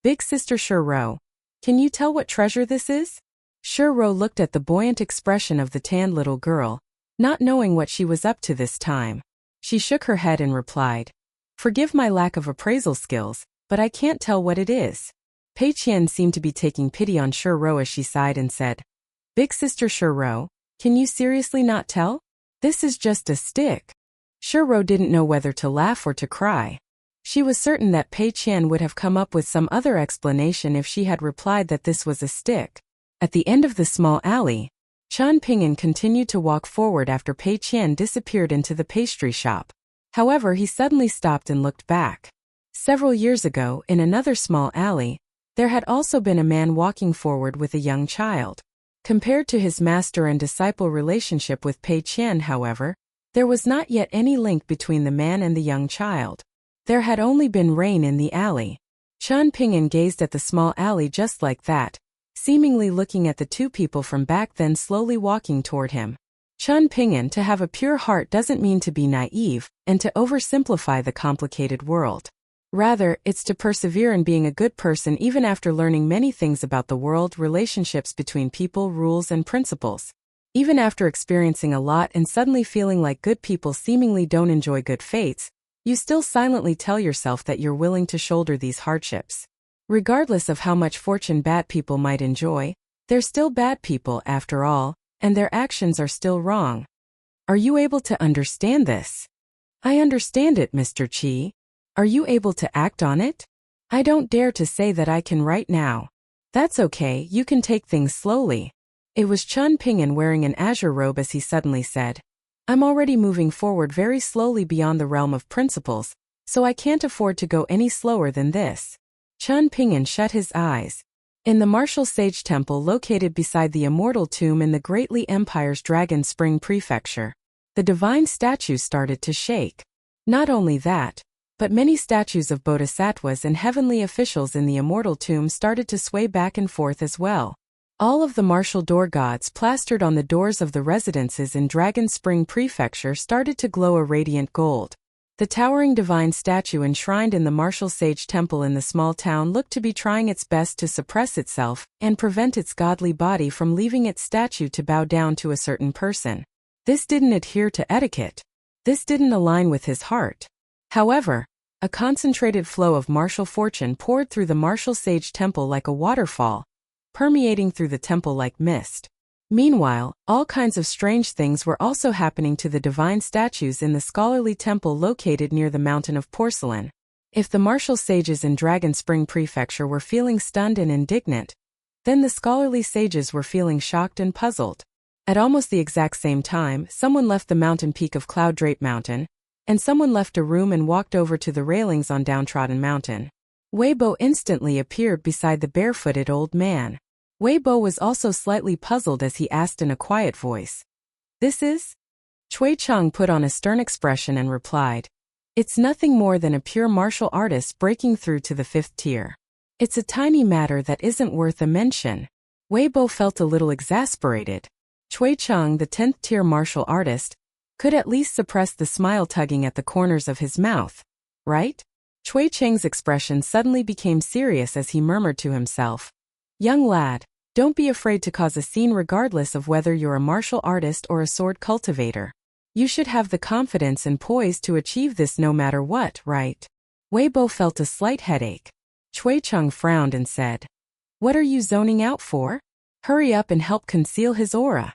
"Big sister Shuro, can you tell what treasure this is?" Shuro looked at the buoyant expression of the tanned little girl, not knowing what she was up to this time. She shook her head and replied, "Forgive my lack of appraisal skills, but I can't tell what it is." Pei Qian seemed to be taking pity on Shuro as she sighed and said, "Big sister Shuro, can you seriously not tell? This is just a stick." Shuro didn't know whether to laugh or to cry. She was certain that Pei Qian would have come up with some other explanation if she had replied that this was a stick. At the end of the small alley, Chen Ping'an continued to walk forward after Pei Qian disappeared into the pastry shop. However, he suddenly stopped and looked back. Several years ago, in another small alley, there had also been a man walking forward with a young child. Compared to his master and disciple relationship with Pei Qian, however, there was not yet any link between the man and the young child. There had only been rain in the alley. Chen Ping'an gazed at the small alley just like that, seemingly looking at the two people from back, then slowly walking toward him. Chen Ping'an, to have a pure heart doesn't mean to be naive and to oversimplify the complicated world. Rather, it's to persevere in being a good person even after learning many things about the world, relationships between people, rules and principles. Even after experiencing a lot and suddenly feeling like good people seemingly don't enjoy good fates, you still silently tell yourself that you're willing to shoulder these hardships. Regardless of how much fortune bad people might enjoy, they're still bad people after all, and their actions are still wrong. Are you able to understand this? I understand it, Mr. Qi. Are you able to act on it? I don't dare to say that I can right now. That's okay, you can take things slowly. It was Chen Ping'an wearing an azure robe as he suddenly said, "I'm already moving forward very slowly beyond the realm of principles, so I can't afford to go any slower than this." Chen Ping'an shut his eyes. In the martial sage temple located beside the immortal tomb in the Greatly Empire's Dragon Spring Prefecture, the divine statue started to shake. Not only that, but many statues of bodhisattvas and heavenly officials in the immortal tomb started to sway back and forth as well. All of the martial door gods plastered on the doors of the residences in Dragon Spring Prefecture started to glow a radiant gold. The towering divine statue enshrined in the martial sage temple in the small town looked to be trying its best to suppress itself and prevent its godly body from leaving its statue to bow down to a certain person. This didn't adhere to etiquette. This didn't align with his heart. However, a concentrated flow of martial fortune poured through the martial sage temple like a waterfall, permeating through the temple like mist. Meanwhile, all kinds of strange things were also happening to the divine statues in the scholarly temple located near the Mountain of Porcelain. If the martial sages in Dragon Spring Prefecture were feeling stunned and indignant, then the scholarly sages were feeling shocked and puzzled. At almost the exact same time, someone left the mountain peak of Cloud Drape Mountain, and someone left a room and walked over to the railings on Downtrodden Mountain. Weibo instantly appeared beside the barefooted old man. Weibo was also slightly puzzled as he asked in a quiet voice, "This is?" Cui Cheng put on a stern expression and replied, "It's nothing more than a pure martial artist breaking through to the 5th tier. It's a tiny matter that isn't worth a mention." Weibo felt a little exasperated. Cui Cheng, the 10th tier martial artist, could at least suppress the smile tugging at the corners of his mouth, right? Cui Cheng's expression suddenly became serious as he murmured to himself, "Young lad, don't be afraid to cause a scene regardless of whether you're a martial artist or a sword cultivator. You should have the confidence and poise to achieve this no matter what, right?" Weibo felt a slight headache. Cui Cheng frowned and said, "What are you zoning out for? Hurry up and help conceal his aura."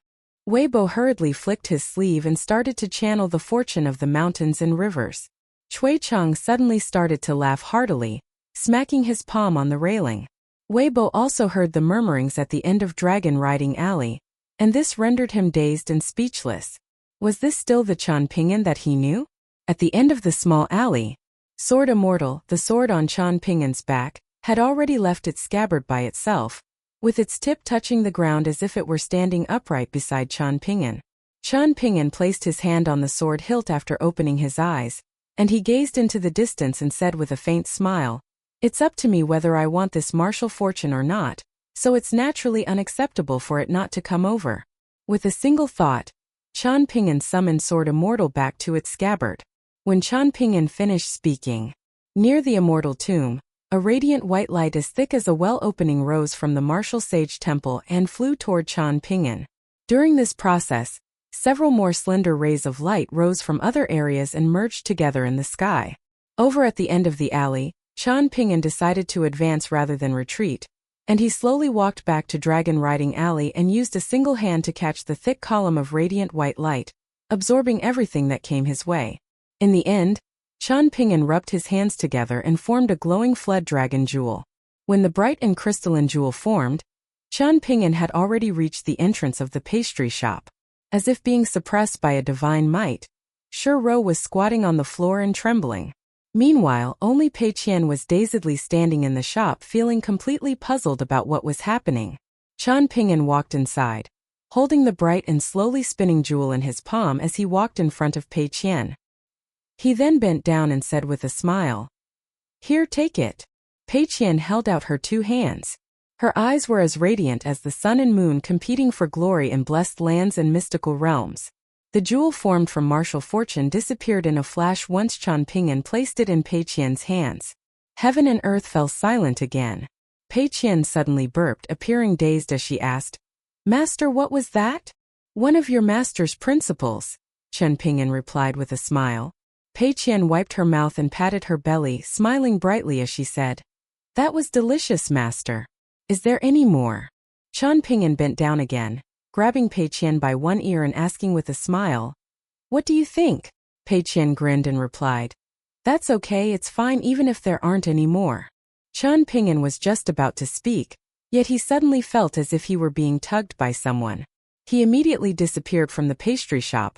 Weibo hurriedly flicked his sleeve and started to channel the fortune of the mountains and rivers. Cui Cheng suddenly started to laugh heartily, smacking his palm on the railing. Weibo also heard the murmurings at the end of Dragon Riding Alley, and this rendered him dazed and speechless. Was this still the Chen Ping'an that he knew? At the end of the small alley, Sword Immortal, the sword on Chen Ping'an's back, had already left its scabbard by itself, with its tip touching the ground as if it were standing upright beside Chen Ping'an. Chen Ping'an placed his hand on the sword hilt after opening his eyes, and he gazed into the distance and said with a faint smile, "It's up to me whether I want this martial fortune or not, so it's naturally unacceptable for it not to come over." With a single thought, Chen Ping'an summoned Sword Immortal back to its scabbard. When Chen Ping'an finished speaking, near the immortal tomb, a radiant white light as thick as a well-opening rose from the martial sage temple and flew toward Chen Ping'an. During this process, several more slender rays of light rose from other areas and merged together in the sky. Over at the end of the alley, Chen Ping'an decided to advance rather than retreat, and he slowly walked back to Dragon Riding Alley and used a single hand to catch the thick column of radiant white light, absorbing everything that came his way. In the end, Chen Ping'an rubbed his hands together and formed a glowing flood dragon jewel. When the bright and crystalline jewel formed, Chen Ping'an had already reached the entrance of the pastry shop. As if being suppressed by a divine might, Shi Ro was squatting on the floor and trembling. Meanwhile, only Pei Qian was dazedly standing in the shop feeling completely puzzled about what was happening. Chen Ping'an walked inside, holding the bright and slowly spinning jewel in his palm as he walked in front of Pei Qian. He then bent down and said with a smile, "Here, take it." Pei Qian held out her two hands. Her eyes were as radiant as the sun and moon competing for glory in blessed lands and mystical realms. The jewel formed from martial fortune disappeared in a flash once Chen Ping'an placed it in Pei Qian's hands. Heaven and earth fell silent again. Pei Qian suddenly burped, appearing dazed as she asked, "Master, what was that?" "One of your master's principles," Chen Ping'an replied with a smile. Pei Qian wiped her mouth and patted her belly, smiling brightly as she said, "That was delicious, master. Is there any more?" Chen Ping'an bent down again, grabbing Pei Qian by one ear and asking with a smile, "What do you think?" Pei Qian grinned and replied, "That's okay, it's fine even if there aren't any more." Chen Ping'an was just about to speak, yet he suddenly felt as if he were being tugged by someone. He immediately disappeared from the pastry shop,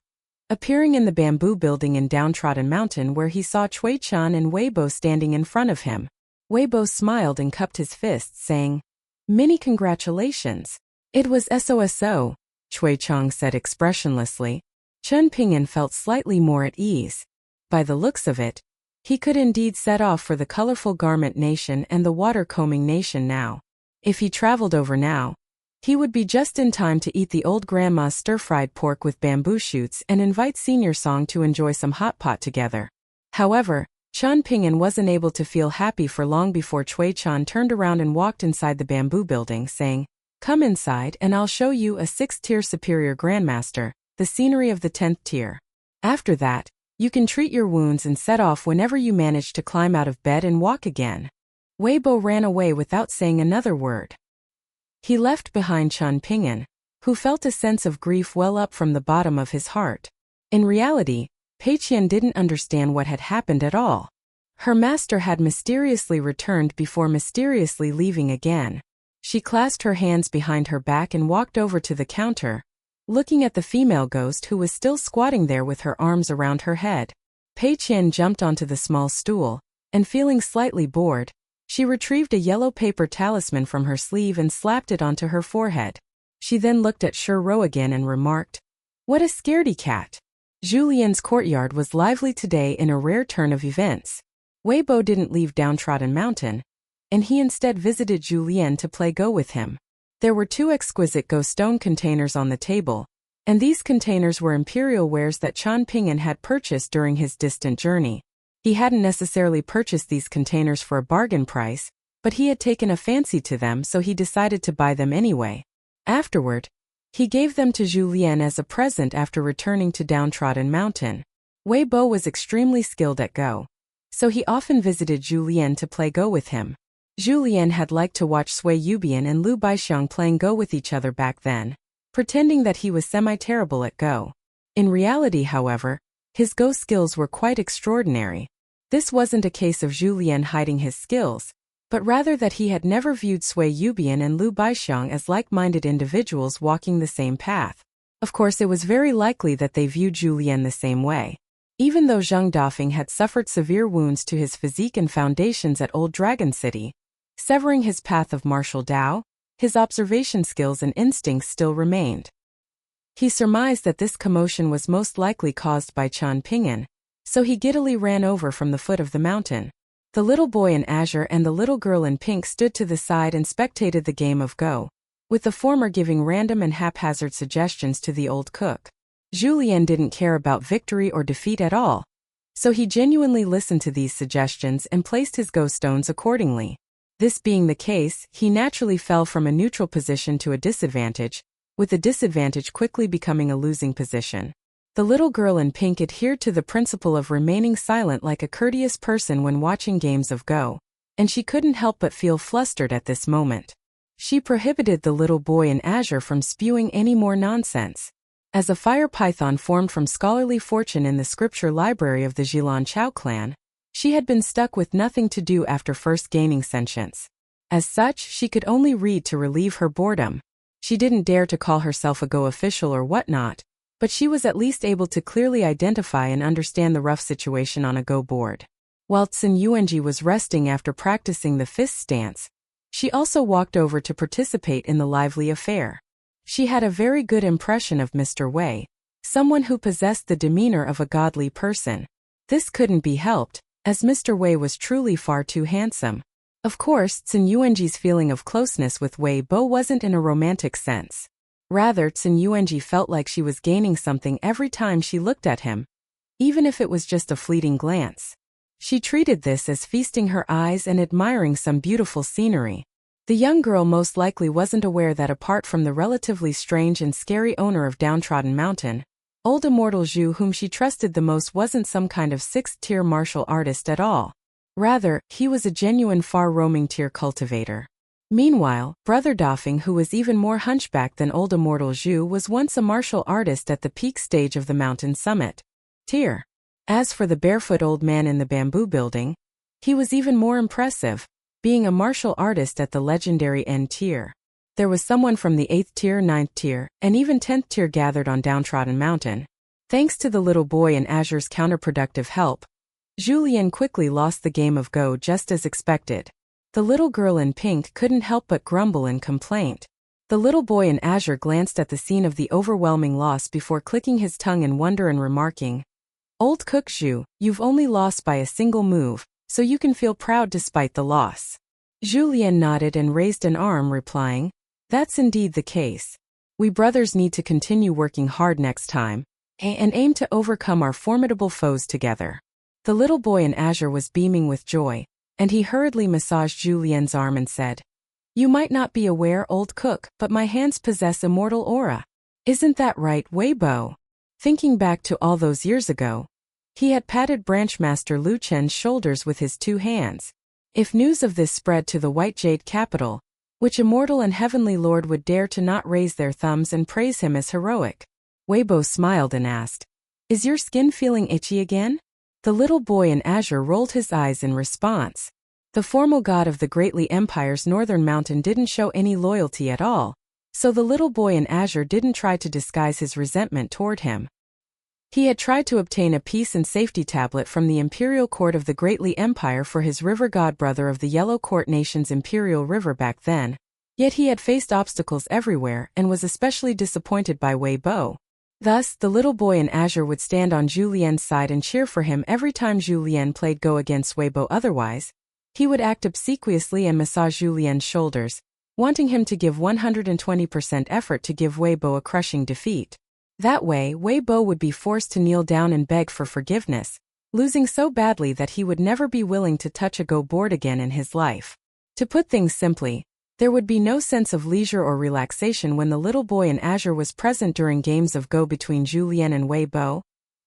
appearing in the bamboo building in Downtrodden Mountain where he saw Cui Chan and Weibo standing in front of him. Weibo smiled and cupped his fists, saying, "Many congratulations." "It was SOSO, Cui Chang said expressionlessly. Chen Ping'an felt slightly more at ease. By the looks of it, he could indeed set off for the colorful garment nation and the water combing nation now. If he traveled over now, he would be just in time to eat the old grandma's stir-fried pork with bamboo shoots and invite Senior Song to enjoy some hot pot together. However, Chen Ping'an wasn't able to feel happy for long before Cui Chan turned around and walked inside the bamboo building, saying, "Come inside and I'll show you a 6th-tier superior grandmaster, the scenery of the 10th tier. After that, you can treat your wounds and set off whenever you manage to climb out of bed and walk again." Weibo ran away without saying another word. He left behind Chen Ping'an, who felt a sense of grief well up from the bottom of his heart. In reality, Pei Qian didn't understand what had happened at all. Her master had mysteriously returned before mysteriously leaving again. She clasped her hands behind her back and walked over to the counter, looking at the female ghost who was still squatting there with her arms around her head. Pei Qian jumped onto the small stool, and feeling slightly bored, she retrieved a yellow paper talisman from her sleeve and slapped it onto her forehead. She then looked at Shi Ro again and remarked, "What a scaredy cat." Julien's courtyard was lively today in a rare turn of events. Weibo didn't leave Downtrodden Mountain, and he instead visited Julien to play Go with him. There were 2 exquisite Go stone containers on the table, and these containers were imperial wares that Chen Ping'an had purchased during his distant journey. He hadn't necessarily purchased these containers for a bargain price, but he had taken a fancy to them, so he decided to buy them anyway. Afterward, he gave them to Julien as a present after returning to Downtrodden Mountain. Weibo was extremely skilled at Go, so he often visited Julien to play Go with him. Julien had liked to watch Sui Yubian and Lu Baixiang playing Go with each other back then, pretending that he was semi-terrible at Go. In reality, however, his Go skills were quite extraordinary. This wasn't a case of Julien hiding his skills, but rather that he had never viewed Sui Yubian and Lu Baixiang as like-minded individuals walking the same path. Of course, it was very likely that they viewed Julien the same way. Even though Zheng Dafeng had suffered severe wounds to his physique and foundations at Old Dragon City, severing his path of martial Dao, his observation skills and instincts still remained. He surmised that this commotion was most likely caused by Chen Ping'an, so he giddily ran over from the foot of the mountain. The little boy in azure and the little girl in pink stood to the side and spectated the game of Go, with the former giving random and haphazard suggestions to the old cook. Julien didn't care about victory or defeat at all, so he genuinely listened to these suggestions and placed his Go stones accordingly. This being the case, he naturally fell from a neutral position to a disadvantage, with the disadvantage quickly becoming a losing position. The little girl in pink adhered to the principle of remaining silent like a courteous person when watching games of Go, and she couldn't help but feel flustered at this moment. She prohibited the little boy in azure from spewing any more nonsense. As a fire python formed from scholarly fortune in the scripture library of the Jilan Chao clan, she had been stuck with nothing to do after first gaining sentience. As such, she could only read to relieve her boredom. She didn't dare to call herself a Go official or whatnot, but she was at least able to clearly identify and understand the rough situation on a Go board. While Tsin Yuanji was resting after practicing the fist stance, she also walked over to participate in the lively affair. She had a very good impression of Mr. Wei, someone who possessed the demeanor of a godly person. This couldn't be helped, as Mr. Wei was truly far too handsome. Of course, Tsin Yuanji's feeling of closeness with Wei Bo wasn't in a romantic sense. Rather, Tsin Yuanji felt like she was gaining something every time she looked at him, even if it was just a fleeting glance. She treated this as feasting her eyes and admiring some beautiful scenery. The young girl most likely wasn't aware that apart from the relatively strange and scary owner of Downtrodden Mountain, old immortal Zhu, whom she trusted the most, wasn't some kind of sixth-tier martial artist at all. Rather, he was a genuine far-roaming tier cultivator. Meanwhile, Brother Dafeng, who was even more hunchbacked than old immortal Zhu, was once a martial artist at the peak stage of the mountain summit tier. As for the barefoot old man in the bamboo building, he was even more impressive, being a martial artist at the legendary N tier. There was someone from the 8th tier, 9th tier, and even 10th tier gathered on Downtrodden Mountain. Thanks to the little boy in azure's counterproductive help, Julien quickly lost the game of Go just as expected. The little girl in pink couldn't help but grumble in complaint. The little boy in azure glanced at the scene of the overwhelming loss before clicking his tongue in wonder and remarking, "Old Cook Zhu, you've only lost by a single move, so you can feel proud despite the loss." Julien nodded and raised an arm, replying, "That's indeed the case. We brothers need to continue working hard next time, and aim to overcome our formidable foes together." The little boy in azure was beaming with joy, and he hurriedly massaged Julien's arm and said, "You might not be aware, old cook, but my hands possess immortal aura. Isn't that right, Weibo?" Thinking back to all those years ago, he had patted Branchmaster Lu Chen's shoulders with his two hands. If news of this spread to the White Jade capital, which immortal and heavenly lord would dare to not raise their thumbs and praise him as heroic? Weibo smiled and asked, "Is your skin feeling itchy again?" The little boy in azure rolled his eyes in response. The formal god of the Greatly Empire's northern mountain didn't show any loyalty at all, so the little boy in azure didn't try to disguise his resentment toward him. He had tried to obtain a peace and safety tablet from the imperial court of the Greatly Empire for his river god brother of the Yellow Court Nation's imperial river back then, yet he had faced obstacles everywhere and was especially disappointed by Wei Bo. Thus, the little boy in azure would stand on Julien's side and cheer for him every time Julien played Go against Wei Bo. Otherwise, he would act obsequiously and massage Julien's shoulders, wanting him to give 120% effort to give Wei Bo a crushing defeat. That way, Wei Bo would be forced to kneel down and beg for forgiveness, losing so badly that he would never be willing to touch a Go board again in his life. To put things simply, there would be no sense of leisure or relaxation when the little boy in azure was present during games of Go between Julien and Wei Bo.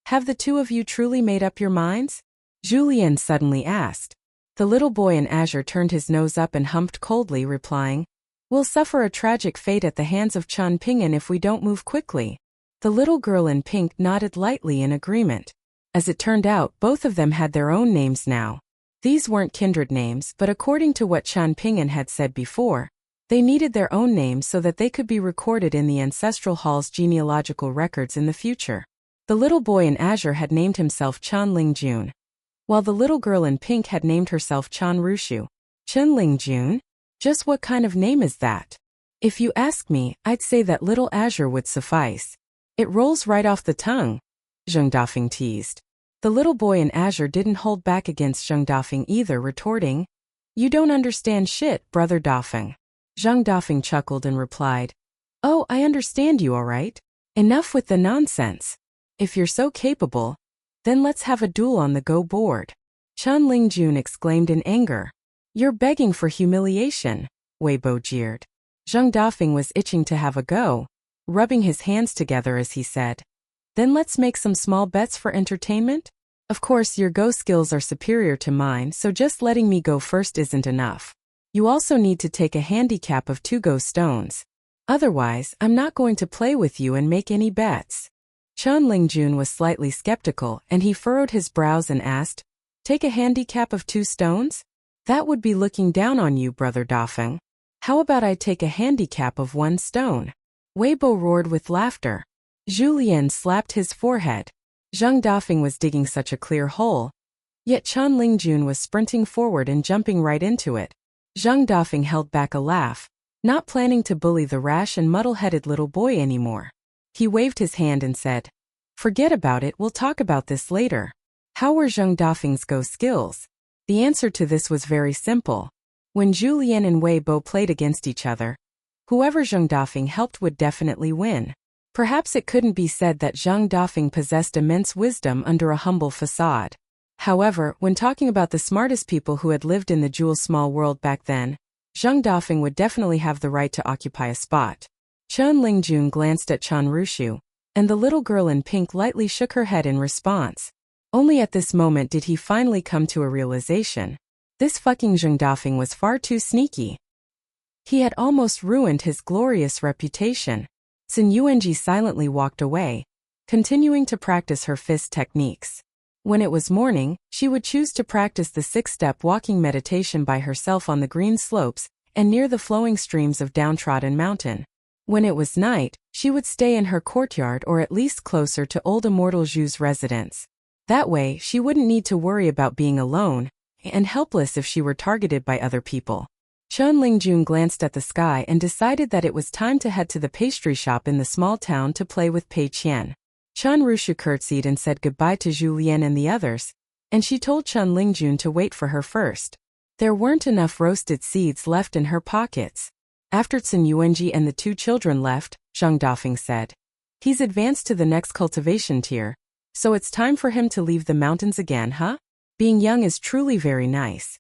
"Have the two of you truly made up your minds?" Julien suddenly asked. The little boy in azure turned his nose up and humped coldly, replying, "We'll suffer a tragic fate at the hands of Chen Ping'an if we don't move quickly." The little girl in pink nodded lightly in agreement. As it turned out, both of them had their own names now. These weren't kindred names, but according to what Chen Ping'an had said before, they needed their own names so that they could be recorded in the Ancestral Hall's genealogical records in the future. The little boy in azure had named himself Chen Lingjun, while the little girl in pink had named herself Chen Rushu. Chen Lingjun? Just what kind of name is that? If you ask me, I'd say that little azure would suffice. It rolls right off the tongue, Zheng Dafeng teased. The little boy in azure didn't hold back against Zheng Dafeng either, retorting, "You don't understand shit, brother Dafeng." Zheng Dafeng chuckled and replied, "Oh, I understand you all right. Enough with the nonsense. If you're so capable, then let's have a duel on the Go board." Chen Lingjun exclaimed in anger. "You're begging for humiliation," Weibo jeered. Zheng Dafeng was itching to have a go, rubbing his hands together as he said, "Then let's make some small bets for entertainment? Of course your Go skills are superior to mine, so just letting me go first isn't enough. You also need to take a handicap of 2 Go stones. Otherwise, I'm not going to play with you and make any bets." Chen Lingjun was slightly skeptical, and he furrowed his brows and asked, "Take a handicap of 2 stones? That would be looking down on you, brother Dafeng. How about I take a handicap of 1 stone?" Weibo roared with laughter. Julien slapped his forehead. Zheng Dafeng was digging such a clear hole, yet Chen Lingjun was sprinting forward and jumping right into it. Zheng Dafeng held back a laugh, not planning to bully the rash and muddle-headed little boy anymore. He waved his hand and said, "Forget about it, we'll talk about this later." How were Zheng Dafeng's Go skills? The answer to this was very simple. When Julien and Weibo played against each other, whoever Zheng Dafeng helped would definitely win. Perhaps it couldn't be said that Zheng Dafeng possessed immense wisdom under a humble facade. However, when talking about the smartest people who had lived in the Jewel small world back then, Zheng Dafeng would definitely have the right to occupy a spot. Chen Lingjun glanced at Chen Rushu, and the little girl in pink lightly shook her head in response. Only at this moment did he finally come to a realization. This fucking Zheng Dafeng was far too sneaky. He had almost ruined his glorious reputation. Sun Yuanji silently walked away, continuing to practice her fist techniques. When it was morning, she would choose to practice the 6-step walking meditation by herself on the green slopes and near the flowing streams of downtrodden mountain. When it was night, she would stay in her courtyard or at least closer to old immortal Zhu's residence. That way, she wouldn't need to worry about being alone and helpless if she were targeted by other people. Chen Lingjun glanced at the sky and decided that it was time to head to the pastry shop in the small town to play with Pei Qian. Chen Rushu curtsied and said goodbye to Julien and the others, and she told Chen Lingjun to wait for her first. There weren't enough roasted seeds left in her pockets. After Sun Yuanji and the 2 children left, Zheng Dafeng said, "He's advanced to the next cultivation tier, so it's time for him to leave the mountains again, huh? Being young is truly very nice.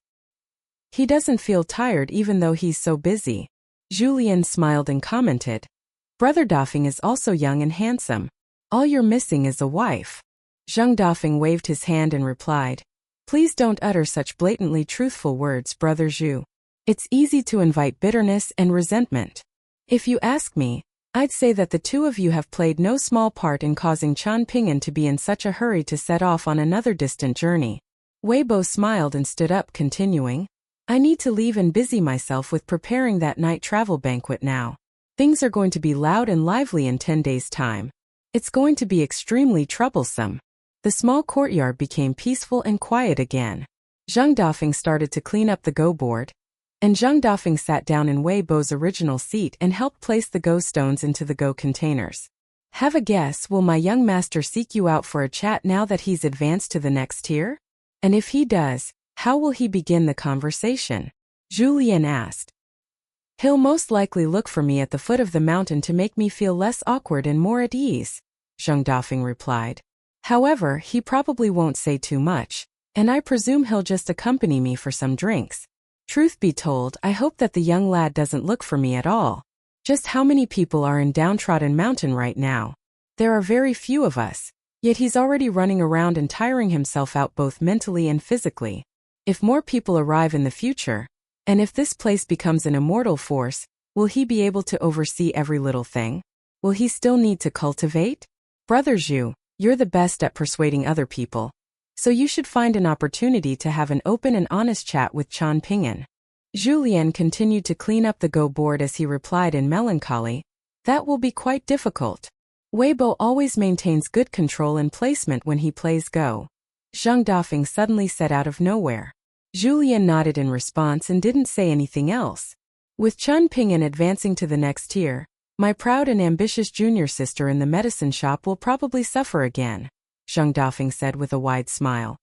He doesn't feel tired even though he's so busy." Julien smiled and commented, "Brother Dafeng is also young and handsome. All you're missing is a wife." Zheng Dafeng waved his hand and replied, "Please don't utter such blatantly truthful words, Brother Zhu. It's easy to invite bitterness and resentment. If you ask me, I'd say that the 2 of you have played no small part in causing Chen Ping'an to be in such a hurry to set off on another distant journey." Weibo smiled and stood up, continuing, "I need to leave and busy myself with preparing that night travel banquet now. Things are going to be loud and lively in 10 days' time. It's going to be extremely troublesome." The small courtyard became peaceful and quiet again. Zheng Dafeng started to clean up the Go board, and Zheng Dafeng sat down in Weibo's original seat and helped place the Go stones into the Go containers. "Have a guess, will my young master seek you out for a chat now that he's advanced to the next tier? And if he does, how will he begin the conversation?" Julien asked. "He'll most likely look for me at the foot of the mountain to make me feel less awkward and more at ease," Zheng Dafeng replied. "However, he probably won't say too much, and I presume he'll just accompany me for some drinks. Truth be told, I hope that the young lad doesn't look for me at all. Just how many people are in Downtrodden Mountain right now? There are very few of us, yet he's already running around and tiring himself out both mentally and physically. If more people arrive in the future, and if this place becomes an immortal force, will he be able to oversee every little thing? Will he still need to cultivate? Brother Zhu, you're the best at persuading other people, so you should find an opportunity to have an open and honest chat with Chen Ping'an." Julien continued to clean up the Go board as he replied in melancholy, "That will be quite difficult. Weibo always maintains good control and placement when he plays Go." Zheng Dafeng suddenly said out of nowhere. Julien nodded in response and didn't say anything else. With Chen Ping'an advancing to the next tier, My proud and ambitious junior sister in the medicine shop will probably suffer again, Zheng Dafeng said with a wide smile.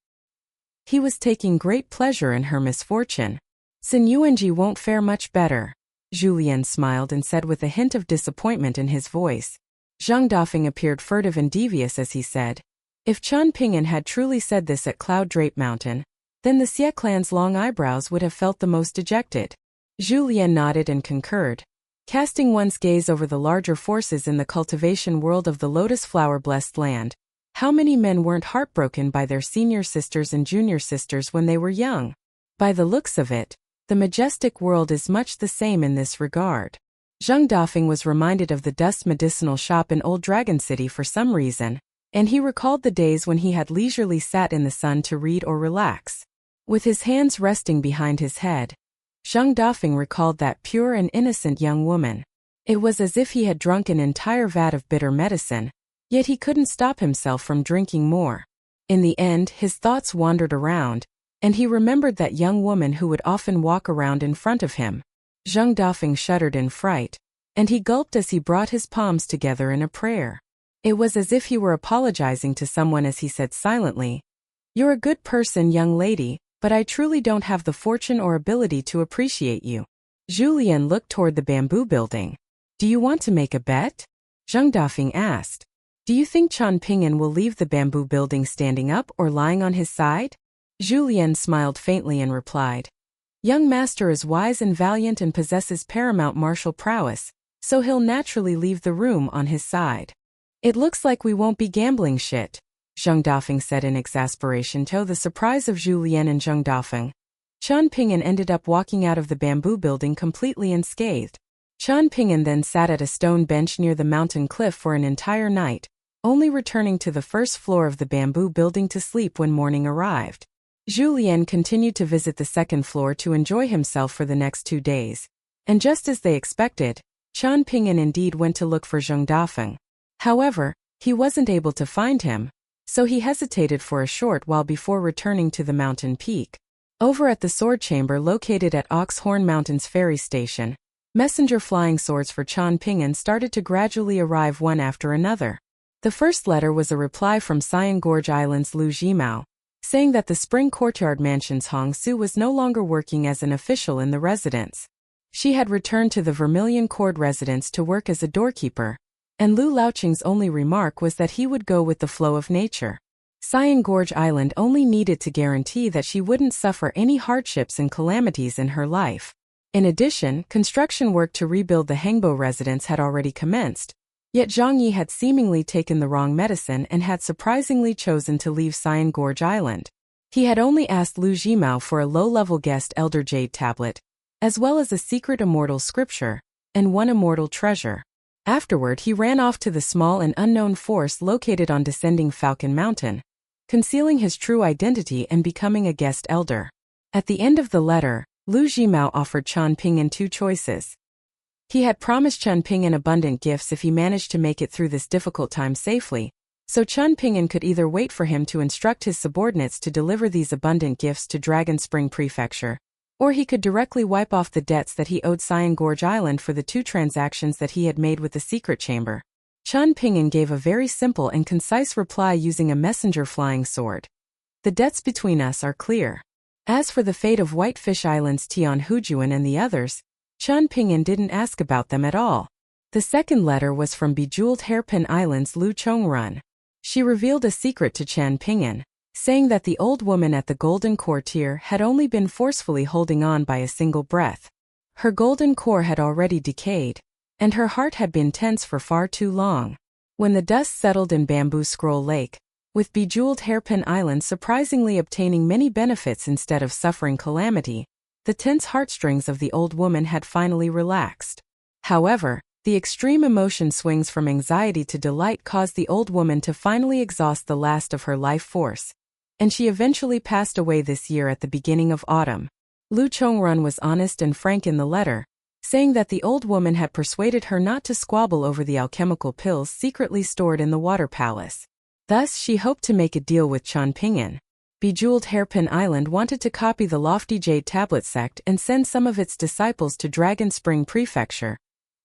He was taking great pleasure in her misfortune. Xin Yuanji won't fare much better. Julien smiled and said with a hint of disappointment in his voice. Zheng Dafeng appeared furtive and devious as he said, if Chen Ping'an had truly said this at Cloud Drape Mountain, then the Xie clan's long eyebrows would have felt the most dejected. Julien nodded and concurred. Casting one's gaze over the larger forces in the cultivation world of the lotus flower-blessed land, how many men weren't heartbroken by their senior sisters and junior sisters when they were young? By the looks of it, the majestic world is much the same in this regard. Zheng Dafeng was reminded of the dust medicinal shop in Old Dragon City for some reason, and he recalled the days when he had leisurely sat in the sun to read or relax. With his hands resting behind his head, Zheng Dafeng recalled that pure and innocent young woman. It was as if he had drunk an entire vat of bitter medicine, yet he couldn't stop himself from drinking more. In the end, his thoughts wandered around, and he remembered that young woman who would often walk around in front of him. Zheng Dafeng shuddered in fright, and he gulped as he brought his palms together in a prayer. It was as if he were apologizing to someone as he said silently, "You're a good person, young lady, but I truly don't have the fortune or ability to appreciate you." Julien looked toward the bamboo building. "Do you want to make a bet?" Zheng Dafeng asked. "Do you think Chen Ping'an will leave the bamboo building standing up or lying on his side?" Julien smiled faintly and replied, "Young master is wise and valiant and possesses paramount martial prowess, so he'll naturally leave the room on his side." "It looks like we won't be gambling shit," Zheng Dafeng said in exasperation. To the surprise of Julien and Zheng Dafeng, Chen Ping'an ended up walking out of the bamboo building completely unscathed. Chen Ping'an then sat at a stone bench near the mountain cliff for an entire night, only returning to the first floor of the bamboo building to sleep when morning arrived. Julien continued to visit the second floor to enjoy himself for the next 2 days, and just as they expected, Chen Ping'an indeed went to look for Zheng Dafeng. However, he wasn't able to find him, so he hesitated for a short while before returning to the mountain peak. Over at the sword chamber located at Oxhorn Mountain's ferry station, messenger flying swords for Chen Ping'an started to gradually arrive one after another. The first letter was a reply from Cyan Gorge Island's Lu Jimao, saying that the Spring Courtyard Mansion's Hong Su was no longer working as an official in the residence. She had returned to the Vermilion Court residence to work as a doorkeeper, and Lu Laoqing's only remark was that he would go with the flow of nature. Cyan Gorge Island only needed to guarantee that she wouldn't suffer any hardships and calamities in her life. In addition, construction work to rebuild the Hengbo residence had already commenced, yet Zhang Yi had seemingly taken the wrong medicine and had surprisingly chosen to leave Cyan Gorge Island. He had only asked Lu Jimao for a low-level guest Elder Jade tablet, as well as a secret immortal scripture, and one immortal treasure. Afterward, he ran off to the small and unknown force located on descending Falcon Mountain, concealing his true identity and becoming a guest elder. At the end of the letter, Lu Jimao offered Chen Ping'an 2 choices. He had promised Chen Ping'an abundant gifts if he managed to make it through this difficult time safely, so Chen Ping'an could either wait for him to instruct his subordinates to deliver these abundant gifts to Dragon Spring Prefecture, or he could directly wipe off the debts that he owed Cyan Gorge Island for the 2 transactions that he had made with the secret chamber. Chen Ping'an gave a very simple and concise reply using a messenger flying sword. "The debts between us are clear. As for the fate of Whitefish Island's Tian Hujuan and the others, Chen Ping'an didn't ask about them at all." The second letter was from Bejeweled Hairpin Island's Lu Chongrun. She revealed a secret to Chen Ping'an, saying that the old woman at the Golden Courtier had only been forcefully holding on by a single breath. Her golden core had already decayed, and her heart had been tense for far too long. When the dust settled in Bamboo Scroll Lake, with Bejeweled Hairpin Island surprisingly obtaining many benefits instead of suffering calamity, the tense heartstrings of the old woman had finally relaxed. However, the extreme emotion swings from anxiety to delight caused the old woman to finally exhaust the last of her life force, and she eventually passed away this year at the beginning of autumn. Lu Chongrun was honest and frank in the letter, saying that the old woman had persuaded her not to squabble over the alchemical pills secretly stored in the Water Palace. Thus, she hoped to make a deal with Chen Ping'an. Bejeweled Hairpin Island wanted to copy the Lofty Jade Tablet sect and send some of its disciples to Dragon Spring Prefecture,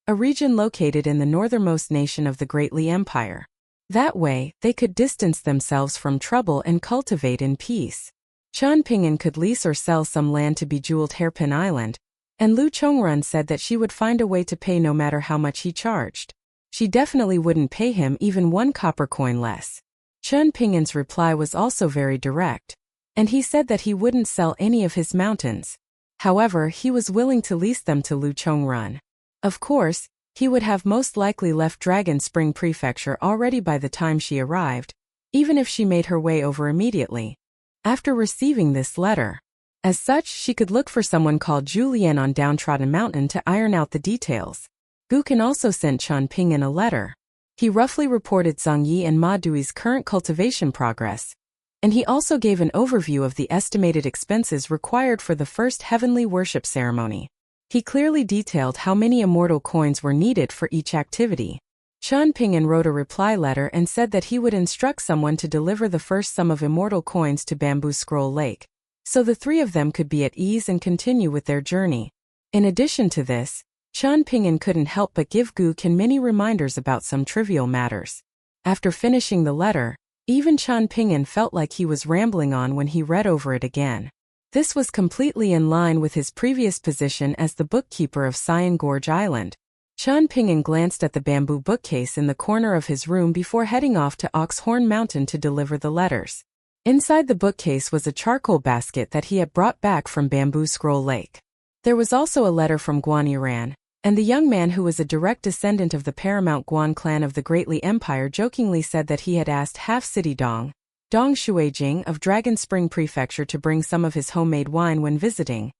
a region located in the northernmost nation of the Great Li Empire. That way, they could distance themselves from trouble and cultivate in peace. Qian Ping'an could lease or sell some land to Bejeweled Hairpin Island, and Lu Chongrun said that she would find a way to pay no matter how much he charged. She definitely wouldn't pay him even 1 copper coin less. Qian Ping'an's reply was also very direct, and he said that he wouldn't sell any of his mountains. However, he was willing to lease them to Lu Chongrun. Of course, he would have most likely left Dragon Spring Prefecture already by the time she arrived, even if she made her way over immediately. After receiving this letter, as such, she could look for someone called Julian on Downtrodden Mountain to iron out the details. Gu Kan also sent Qian Ping'an a letter. He roughly reported Zhang Yi and Ma Dui's current cultivation progress, and he also gave an overview of the estimated expenses required for the first heavenly worship ceremony. He clearly detailed how many immortal coins were needed for each activity. Qian Ping'an wrote a reply letter and said that he would instruct someone to deliver the first sum of immortal coins to Bamboo Scroll Lake, so the 3 of them could be at ease and continue with their journey. In addition to this, Qian Ping'an couldn't help but give Gu Kan many reminders about some trivial matters. After finishing the letter, even Qian Ping'an felt like he was rambling on when he read over it again. This was completely in line with his previous position as the bookkeeper of Cyan Gorge Island. Qian Ping'an glanced at the bamboo bookcase in the corner of his room before heading off to Oxhorn Mountain to deliver the letters. Inside the bookcase was a charcoal basket that he had brought back from Bamboo Scroll Lake. There was also a letter from Guan Yiran, and the young man who was a direct descendant of the paramount Guan clan of the Great Li Empire jokingly said that he had asked half-city Dong Shuijing of Dragon Spring Prefecture to bring some of his homemade wine when visiting.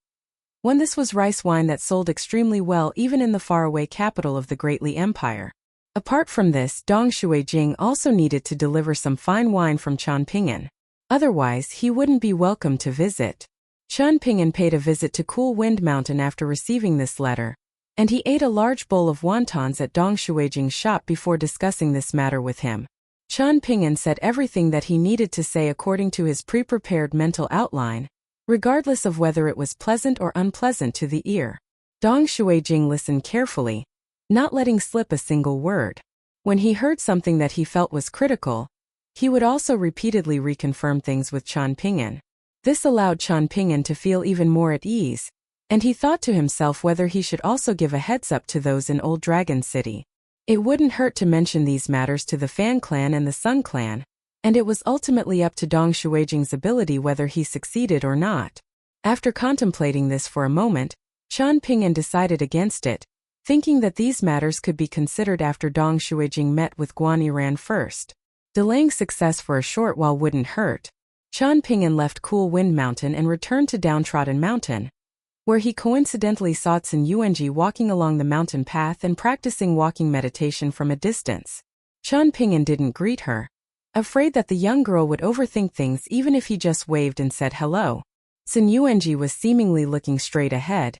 This was rice wine that sold extremely well even in the faraway capital of the Great Li Empire. Apart from this, Dong Shuijing also needed to deliver some fine wine from Qian Ping'an. Otherwise, he wouldn't be welcome to visit. Qian Ping'an paid a visit to Cool Wind Mountain after receiving this letter, and he ate a large bowl of wontons at Dong Shuijing's shop before discussing this matter with him. Qian Ping'an said everything that he needed to say according to his pre-prepared mental outline, regardless of whether it was pleasant or unpleasant to the ear. Dong Shuijing listened carefully, not letting slip a single word. When he heard something that he felt was critical, he would also repeatedly reconfirm things with Qian Ping'an. This allowed Qian Ping'an to feel even more at ease, and he thought to himself whether he should also give a heads-up to those in Old Dragon City. It wouldn't hurt to mention these matters to the Fan clan and the Sun clan, and it was ultimately up to Dong Shuijing's ability whether he succeeded or not. After contemplating this for a moment, Qian Ping'an decided against it, thinking that these matters could be considered after Dong Shuijing met with Guan Yiran first. Delaying success for a short while wouldn't hurt. Qian Ping'an left Cool Wind Mountain and returned to Downtrodden Mountain, where he coincidentally saw Sun Yuanji walking along the mountain path and practicing walking meditation from a distance. Qian Ping'an didn't greet her, afraid that the young girl would overthink things even if he just waved and said hello. Sun Yuanji was seemingly looking straight ahead,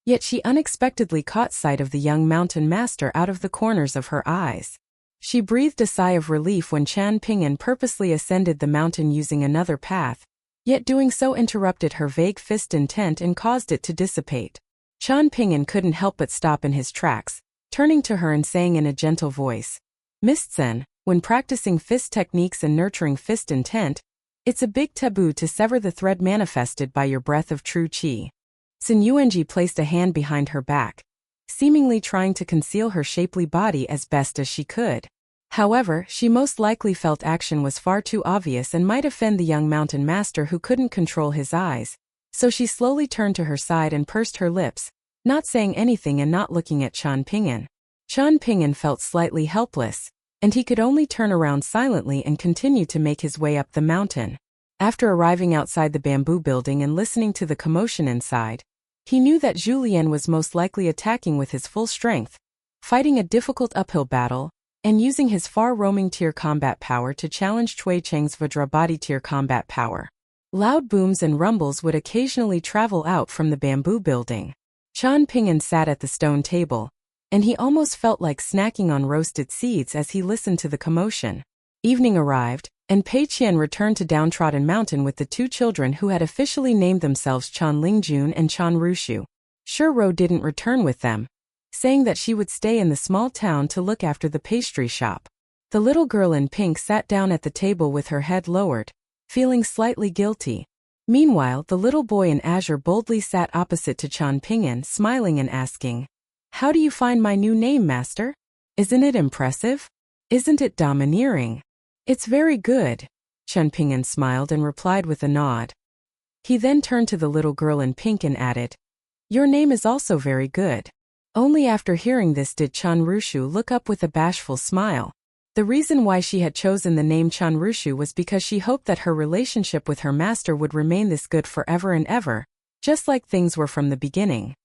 yet she unexpectedly caught sight of the young mountain master out of the corners of her eyes. She breathed a sigh of relief when Qian Ping'an purposely ascended the mountain using another path, yet doing so interrupted her vague fist intent and caused it to dissipate. Qian Ping'an couldn't help but stop in his tracks, turning to her and saying in a gentle voice, "Miss Tsen, when practicing fist techniques and nurturing fist intent, it's a big taboo to sever the thread manifested by your breath of true qi." Sun Yuanji placed a hand behind her back, seemingly trying to conceal her shapely body as best as she could. However, she most likely felt action was far too obvious and might offend the young mountain master who couldn't control his eyes, so she slowly turned to her side and pursed her lips, not saying anything and not looking at Qian Ping'an. Qian Ping'an felt slightly helpless, and he could only turn around silently and continue to make his way up the mountain. After arriving outside the bamboo building and listening to the commotion inside, he knew that Julien was most likely attacking with his full strength, fighting a difficult uphill battle, and using his far-roaming tier combat power to challenge Cui Cheng's Vajrabadi tier combat power. Loud booms and rumbles would occasionally travel out from the bamboo building. Qian Ping'an sat at the stone table, and he almost felt like snacking on roasted seeds as he listened to the commotion. Evening arrived, and Pei Qian returned to Downtrodden Mountain with the 2 children who had officially named themselves Chan Lingjun and Chan Rushu. Shuro didn't return with them, saying that she would stay in the small town to look after the pastry shop. The little girl in pink sat down at the table with her head lowered, feeling slightly guilty. Meanwhile, the little boy in azure boldly sat opposite to Chen Pingyan, smiling and asking, "How do you find my new name, master? Isn't it impressive? Isn't it domineering?" "It's very good," Chen Pingyan smiled and replied with a nod. He then turned to the little girl in pink and added, "Your name is also very good." Only after hearing this did Chen Rushu look up with a bashful smile. The reason why she had chosen the name Chen Rushu was because she hoped that her relationship with her master would remain this good forever and ever, just like things were from the beginning.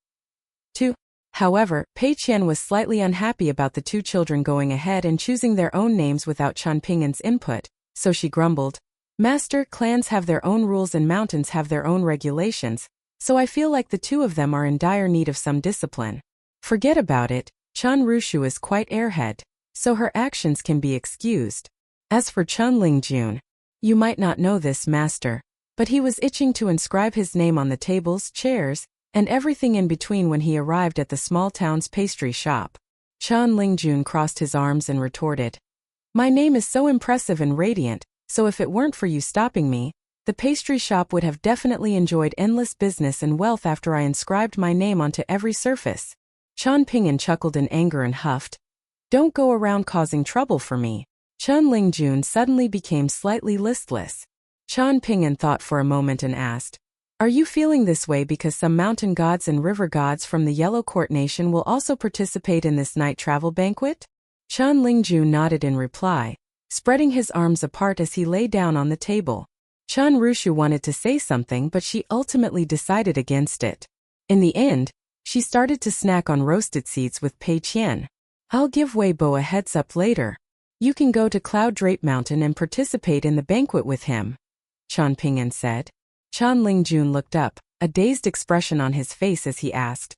2. However, Pei Qian was slightly unhappy about the two children going ahead and choosing their own names without Chen Pingyan's input, so she grumbled, "Master, clans have their own rules and mountains have their own regulations, so I feel like the two of them are in dire need of some discipline. Forget about it, Chen Rushu is quite airhead, so her actions can be excused." As for Chen Lingjun, you might not know this, master, but he was itching to inscribe his name on the tables, chairs, and everything in between when he arrived at the small town's pastry shop. Chen Lingjun crossed his arms and retorted, "My name is so impressive and radiant, so if it weren't for you stopping me, the pastry shop would have definitely enjoyed endless business and wealth after I inscribed my name onto every surface." Chen Pingyan chuckled in anger and huffed, "Don't go around causing trouble for me." Chen Lingjun suddenly became slightly listless. Chen Pingyan thought for a moment and asked, "Are you feeling this way because some mountain gods and river gods from the Yellow Court Nation will also participate in this night travel banquet?" Chen Lingjun nodded in reply, spreading his arms apart as he lay down on the table. Chen Rushu wanted to say something, but she ultimately decided against it. In the end, she started to snack on roasted seeds with Pei Qian. "I'll give Weibo a heads up later. You can go to Cloud Drape Mountain and participate in the banquet with him," Chen Pingyan said. Chen Lingjun looked up, a dazed expression on his face as he asked,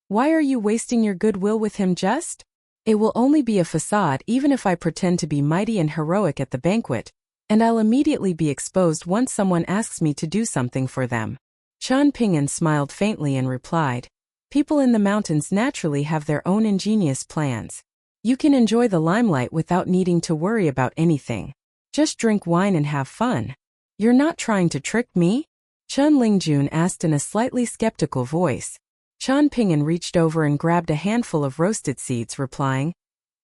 "Why are you wasting your goodwill with him just? It will only be a facade even if I pretend to be mighty and heroic at the banquet, and I'll immediately be exposed once someone asks me to do something for them." Chen Pingyan smiled faintly and replied, "People in the mountains naturally have their own ingenious plans. You can enjoy the limelight without needing to worry about anything. Just drink wine and have fun. You're not trying to trick me?" Chen Lingjun asked in a slightly skeptical voice. Chen Pingyan reached over and grabbed a handful of roasted seeds, replying,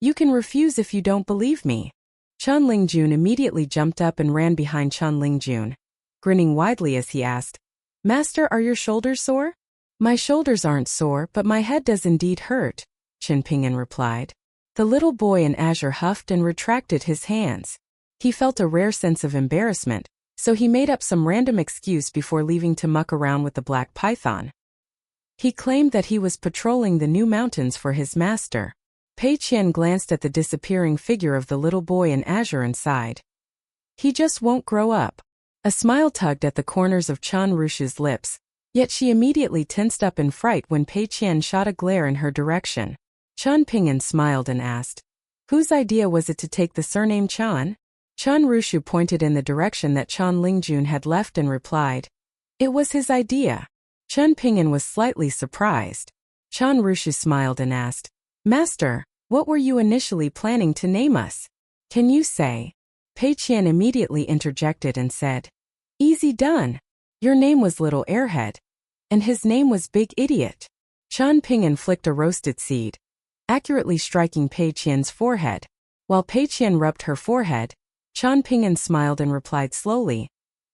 "You can refuse if you don't believe me." Chen Lingjun immediately jumped up and ran behind Chen Lingjun, grinning widely as he asked, "Master, are your shoulders sore?" "My shoulders aren't sore, but my head does indeed hurt," Chen Pingyan replied. The little boy in azure huffed and retracted his hands. He felt a rare sense of embarrassment, so he made up some random excuse before leaving to muck around with the black python. He claimed that he was patrolling the new mountains for his master. Pei Qian glanced at the disappearing figure of the little boy in azure and sighed. "He just won't grow up." A smile tugged at the corners of Chen Rushu's lips, yet she immediately tensed up in fright when Pei Qian shot a glare in her direction. Chen Pingyan smiled and asked, "Whose idea was it to take the surname Chen?" Chen Rushu pointed in the direction that Chen Lingjun had left and replied, "It was his idea." Chen Pingyan was slightly surprised. Chen Rushu smiled and asked, "Master, what were you initially planning to name us? Can you say?" Pei Qian immediately interjected and said, "Easy done. Your name was Little Airhead, and his name was Big Idiot." Chen Pingyan flicked a roasted seed, accurately striking Pei Qian's forehead. While Pei Qian rubbed her forehead, Chen Pingyan smiled and replied slowly,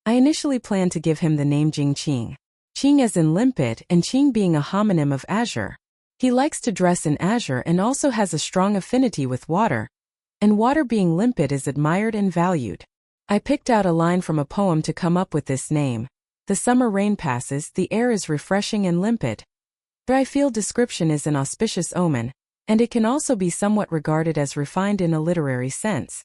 "I initially planned to give him the name Jingqing. Qing as in limpid and Qing being a homonym of azure. He likes to dress in azure and also has a strong affinity with water, and water being limpid is admired and valued. I picked out a line from a poem to come up with this name. The summer rain passes, the air is refreshing and limpid. But I feel description is an auspicious omen, and it can also be somewhat regarded as refined in a literary sense.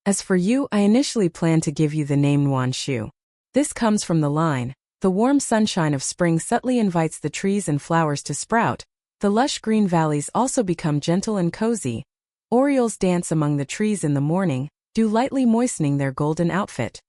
As for you, I initially planned to give you the name Nuan Shu. This comes from the line, the warm sunshine of spring subtly invites the trees and flowers to sprout, the lush green valleys also become gentle and cozy. Orioles dance among the trees in the morning, dew lightly moistening their golden outfit.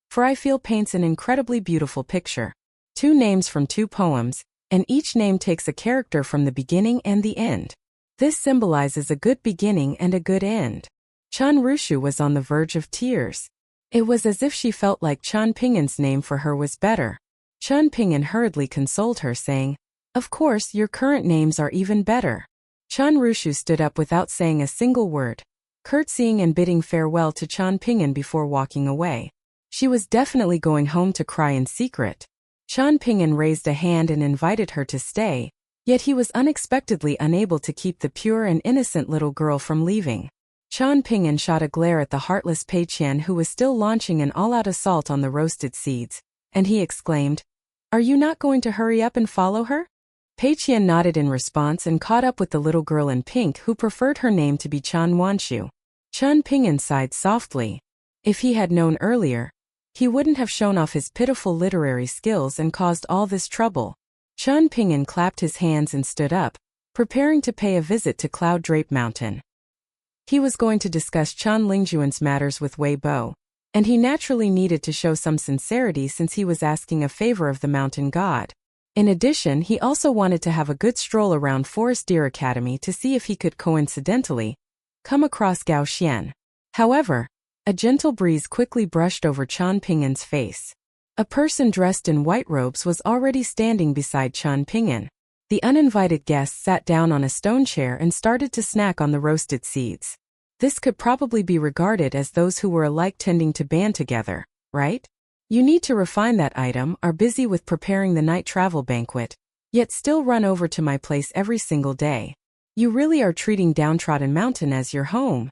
For I feel paints an incredibly beautiful picture. 2 names from 2 poems, and each name takes a character from the beginning and the end. This symbolizes a good beginning and a good end. Chen Rushu was on the verge of tears. It was as if she felt like Chen Ping'an's name for her was better. Chen Ping'an hurriedly consoled her, saying, "Of course, your current names are even better." Chen Rushu stood up without saying a single word, curtsying and bidding farewell to Chen Ping'an before walking away. She was definitely going home to cry in secret. Chen Ping'an raised a hand and invited her to stay, yet he was unexpectedly unable to keep the pure and innocent little girl from leaving. Chen Ping'an shot a glare at the heartless Pei Qian, who was still launching an all-out assault on the roasted seeds, and he exclaimed, "Are you not going to hurry up and follow her?" Pei Qian nodded in response and caught up with the little girl in pink, who preferred her name to be Chen Wanshu. Chen Ping'an sighed softly. If he had known earlier, he wouldn't have shown off his pitiful literary skills and caused all this trouble. Chen Ping'an clapped his hands and stood up, preparing to pay a visit to Cloud Drape Mountain. He was going to discuss Chen Lingjuan's matters with Wei Bo, and he naturally needed to show some sincerity since he was asking a favor of the mountain god. In addition, he also wanted to have a good stroll around Forest Deer Academy to see if he could coincidentally come across Gao Xian. However, a gentle breeze quickly brushed over Chen Ping'an's face. A person dressed in white robes was already standing beside Chen Ping'an. The uninvited guest sat down on a stone chair and started to snack on the roasted seeds. This could probably be regarded as those who were alike tending to band together, right? You need to refine that item, are busy with preparing the night travel banquet, yet still run over to my place every single day. You really are treating Downtrodden Mountain as your home.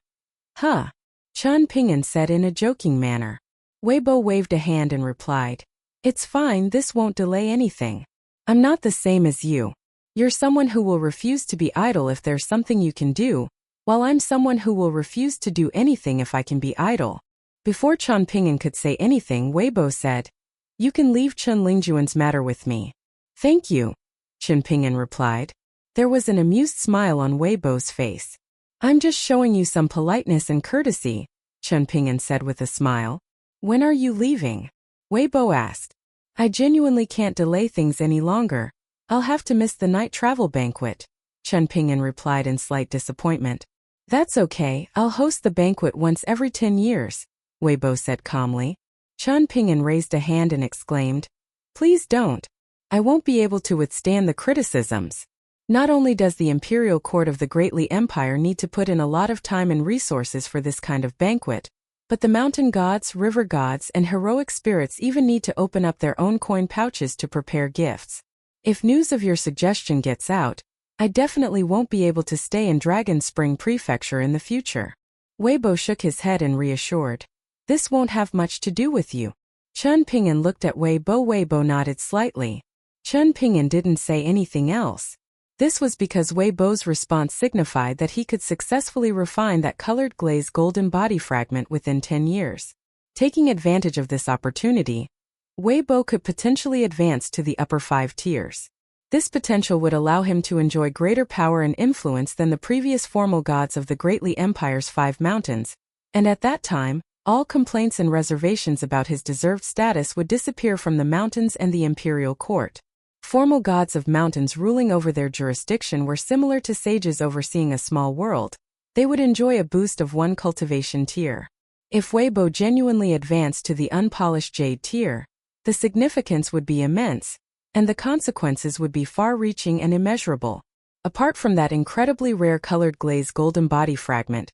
Huh? Chen Ping'an said in a joking manner. Wei Bo waved a hand and replied, "It's fine, this won't delay anything. I'm not the same as you. You're someone who will refuse to be idle if there's something you can do, while I'm someone who will refuse to do anything if I can be idle." Before Chen Ping'an could say anything, Wei Bo said, "You can leave Chen Lingjuan's matter with me." "Thank you," Chen Ping'an replied. There was an amused smile on Wei Bo's face. "I'm just showing you some politeness and courtesy," Chen Ping'an said with a smile. "When are you leaving?" Wei Bo asked. "I genuinely can't delay things any longer. I'll have to miss the night travel banquet," Chen Ping'an replied in slight disappointment. "That's okay, I'll host the banquet once every 10 years, Wei Bo said calmly. Chen Ping'an raised a hand and exclaimed, "Please don't. I won't be able to withstand the criticisms. Not only does the imperial court of the Great Li Empire need to put in a lot of time and resources for this kind of banquet, but the mountain gods, river gods, and heroic spirits even need to open up their own coin pouches to prepare gifts. If news of your suggestion gets out, I definitely won't be able to stay in Dragon Spring Prefecture in the future." Wei Bo shook his head and reassured, "This won't have much to do with you." Chen Ping'an looked at Wei Bo. Wei Bo nodded slightly. Chen Ping'an didn't say anything else. This was because Wei Bo's response signified that he could successfully refine that colored glaze golden body fragment within 10 years. Taking advantage of this opportunity, Wei Bo could potentially advance to the upper 5 tiers. This potential would allow him to enjoy greater power and influence than the previous formal gods of the Great Li Empire's 5 mountains, and at that time, all complaints and reservations about his deserved status would disappear from the mountains and the imperial court. Formal gods of mountains ruling over their jurisdiction were similar to sages overseeing a small world. They would enjoy a boost of 1 cultivation tier. If Wei Bo genuinely advanced to the unpolished jade tier, the significance would be immense, and the consequences would be far-reaching and immeasurable. Apart from that incredibly rare colored glaze golden body fragment,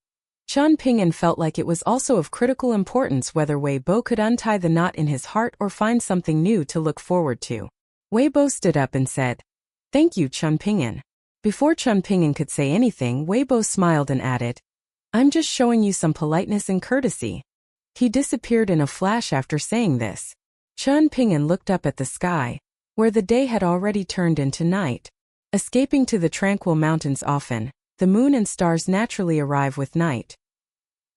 Chen Ping'an felt like it was also of critical importance whether Wei Bo could untie the knot in his heart or find something new to look forward to. Wei Bo stood up and said, "Thank you, Chen Ping'an." Before Chen Ping'an could say anything, Wei Bo smiled and added, "I'm just showing you some politeness and courtesy." He disappeared in a flash after saying this. Chen Ping'an looked up at the sky, where the day had already turned into night. Escaping to the tranquil mountains often, the moon and stars naturally arrive with night.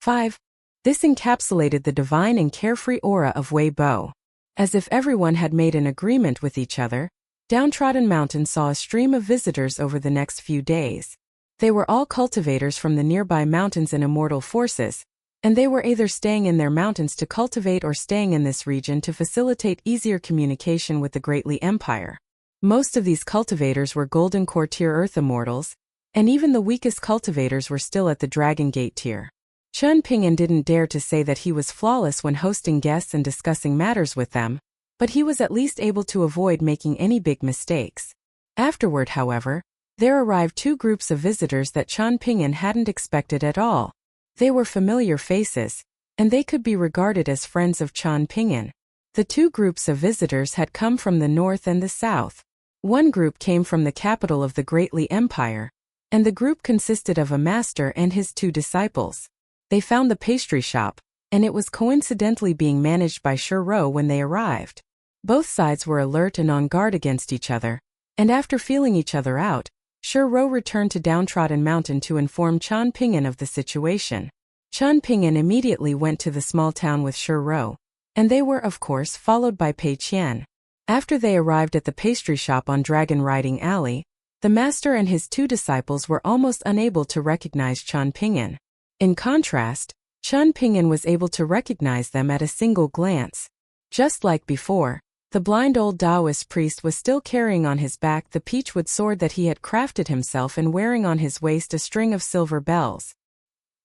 5. This encapsulated the divine and carefree aura of Wei Bo. As if everyone had made an agreement with each other, Downtrodden Mountain saw a stream of visitors over the next few days. They were all cultivators from the nearby mountains and immortal forces, and they were either staying in their mountains to cultivate or staying in this region to facilitate easier communication with the Great Li Empire. Most of these cultivators were Golden Core Tier Earth immortals, and even the weakest cultivators were still at the Dragon Gate tier. Chen Ping'an didn't dare to say that he was flawless when hosting guests and discussing matters with them, but he was at least able to avoid making any big mistakes. Afterward, however, there arrived two groups of visitors that Chen Ping'an hadn't expected at all. They were familiar faces, and they could be regarded as friends of Chen Ping'an. The two groups of visitors had come from the north and the south. One group came from the capital of the Great Li Empire, and the group consisted of a master and his two disciples. They found the pastry shop, and it was coincidentally being managed by Shi Rou when they arrived. Both sides were alert and on guard against each other, and after feeling each other out, Shi Rou returned to Downtrodden Mountain to inform Chen Ping'an of the situation. Chen Ping'an immediately went to the small town with Shi Rou, and they were, of course, followed by Pei Qian. After they arrived at the pastry shop on Dragon Riding Alley, the master and his two disciples were almost unable to recognize Chen Ping'an. In contrast, Chen Ping'an was able to recognize them at a single glance. Just like before, the blind old Taoist priest was still carrying on his back the peachwood sword that he had crafted himself and wearing on his waist a string of silver bells.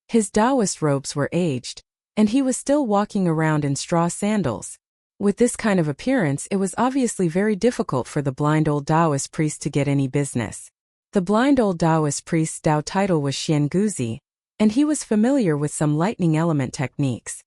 His Taoist robes were aged, and he was still walking around in straw sandals. With this kind of appearance, it was obviously very difficult for the blind old Taoist priest to get any business. The blind old Taoist priest's Tao title was Xianguzi, and he was familiar with some lightning element techniques.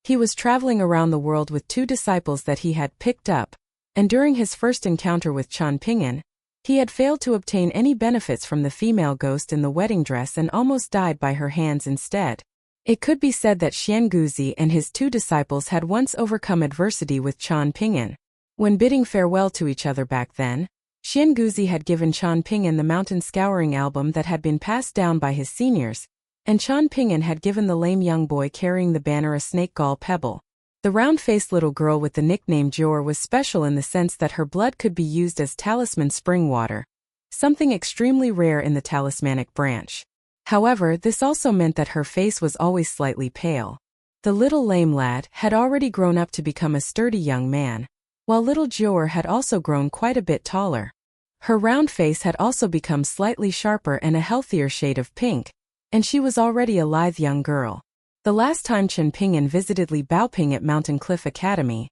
He was traveling around the world with two disciples that he had picked up, and during his first encounter with Chen Ping'an, he had failed to obtain any benefits from the female ghost in the wedding dress and almost died by her hands instead. It could be said that Xianguzi and his two disciples had once overcome adversity with Chen Ping'an. When bidding farewell to each other back then, Xianguzi had given Chen Ping'an the mountain scouring album that had been passed down by his seniors, and Chen Ping'an had given the lame young boy carrying the banner a snake gall pebble. The round-faced little girl with the nickname Jor was special in the sense that her blood could be used as talisman spring water, something extremely rare in the talismanic branch. However, this also meant that her face was always slightly pale. The little lame lad had already grown up to become a sturdy young man, while little Jor had also grown quite a bit taller. Her round face had also become slightly sharper and a healthier shade of pink, and she was already a lithe young girl. The last time Chen Ping'an visited Li Baoping at Mountain Cliff Academy,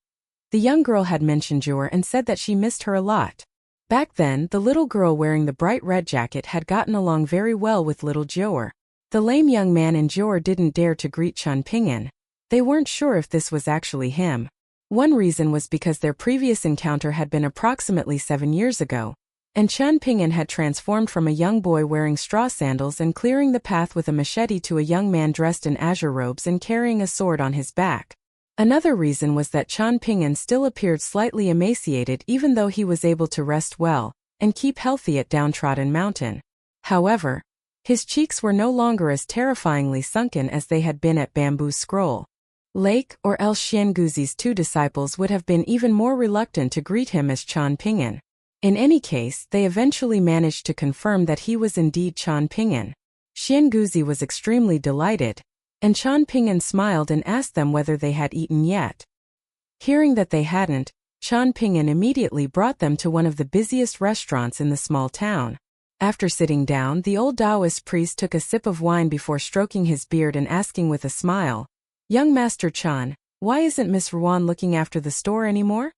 the young girl had mentioned Jor and said that she missed her a lot. Back then, the little girl wearing the bright red jacket had gotten along very well with little Jor. The lame young man and Jor didn't dare to greet Chen Ping'an. They weren't sure if this was actually him. One reason was because their previous encounter had been approximately 7 years ago, and Chen Ping'an had transformed from a young boy wearing straw sandals and clearing the path with a machete to a young man dressed in azure robes and carrying a sword on his back. Another reason was that Chen Ping'an still appeared slightly emaciated even though he was able to rest well and keep healthy at Downtrodden Mountain. However, his cheeks were no longer as terrifyingly sunken as they had been at Bamboo Scroll Lake, or else Xianguzi's two disciples would have been even more reluctant to greet him as Chen Ping'an. In any case, they eventually managed to confirm that he was indeed Chen Ping'an. Xianguzi was extremely delighted, and Chen Ping'an smiled and asked them whether they had eaten yet. Hearing that they hadn't, Chen Ping'an immediately brought them to one of the busiest restaurants in the small town. After sitting down, the old Taoist priest took a sip of wine before stroking his beard and asking with a smile, "Young Master Chen, why isn't Miss Ruan looking after the store anymore?"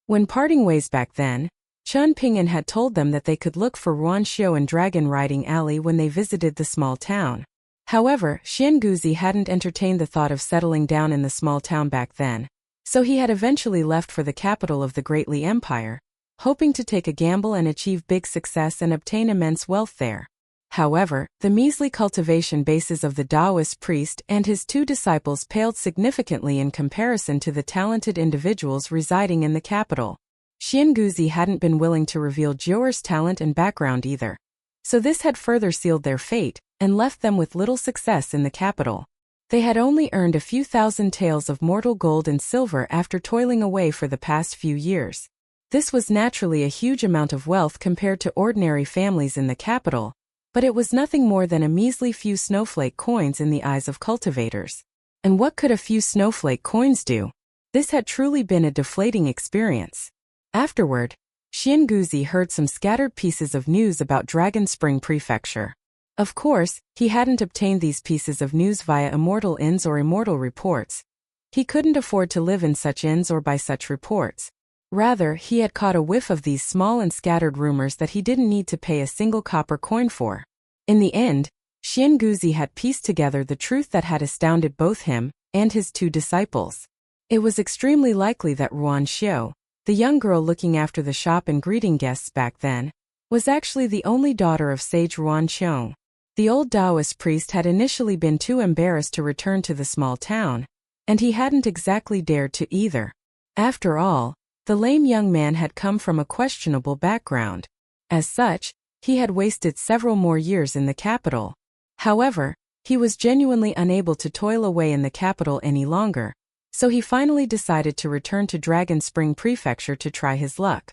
When parting ways back then, Chen Ping'an had told them that they could look for Ruan Xiu in Dragon Riding Alley when they visited the small town. However, Xianguzi hadn't entertained the thought of settling down in the small town back then, so he had eventually left for the capital of the Great Li Empire, hoping to take a gamble and achieve big success and obtain immense wealth there. However, the measly cultivation bases of the Taoist priest and his two disciples paled significantly in comparison to the talented individuals residing in the capital. Xianguzi hadn't been willing to reveal Jior's talent and background either, so this had further sealed their fate and left them with little success in the capital. They had only earned a few thousand taels of mortal gold and silver after toiling away for the past few years. This was naturally a huge amount of wealth compared to ordinary families in the capital, but it was nothing more than a measly few snowflake coins in the eyes of cultivators. And what could a few snowflake coins do? This had truly been a deflating experience. Afterward, Xianguzi heard some scattered pieces of news about Dragon Spring Prefecture. Of course, he hadn't obtained these pieces of news via immortal inns or immortal reports. He couldn't afford to live in such inns or by such reports. Rather, he had caught a whiff of these small and scattered rumors that he didn't need to pay a single copper coin for. In the end, Xianguzi had pieced together the truth that had astounded both him and his two disciples. It was extremely likely that Ruan Xiu, the young girl looking after the shop and greeting guests back then, was actually the only daughter of sage Ruan Qiong. The old Taoist priest had initially been too embarrassed to return to the small town, and he hadn't exactly dared to either. After all, the lame young man had come from a questionable background. As such, he had wasted several more years in the capital. However, he was genuinely unable to toil away in the capital any longer, so he finally decided to return to Dragon Spring Prefecture to try his luck.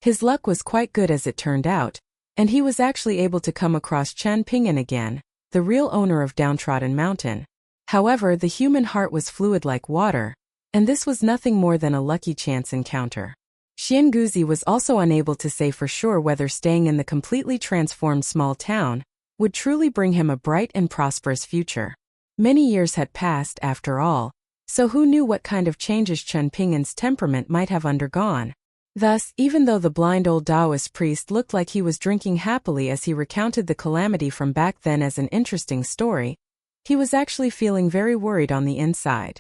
His luck was quite good as it turned out, and he was actually able to come across Chen Ping'an again, the real owner of Downtrodden Mountain. However, the human heart was fluid like water, and this was nothing more than a lucky chance encounter. Xianguzi was also unable to say for sure whether staying in the completely transformed small town would truly bring him a bright and prosperous future. Many years had passed, after all, so who knew what kind of changes Chen Ping'an's temperament might have undergone. Thus, even though the blind old Taoist priest looked like he was drinking happily as he recounted the calamity from back then as an interesting story, he was actually feeling very worried on the inside.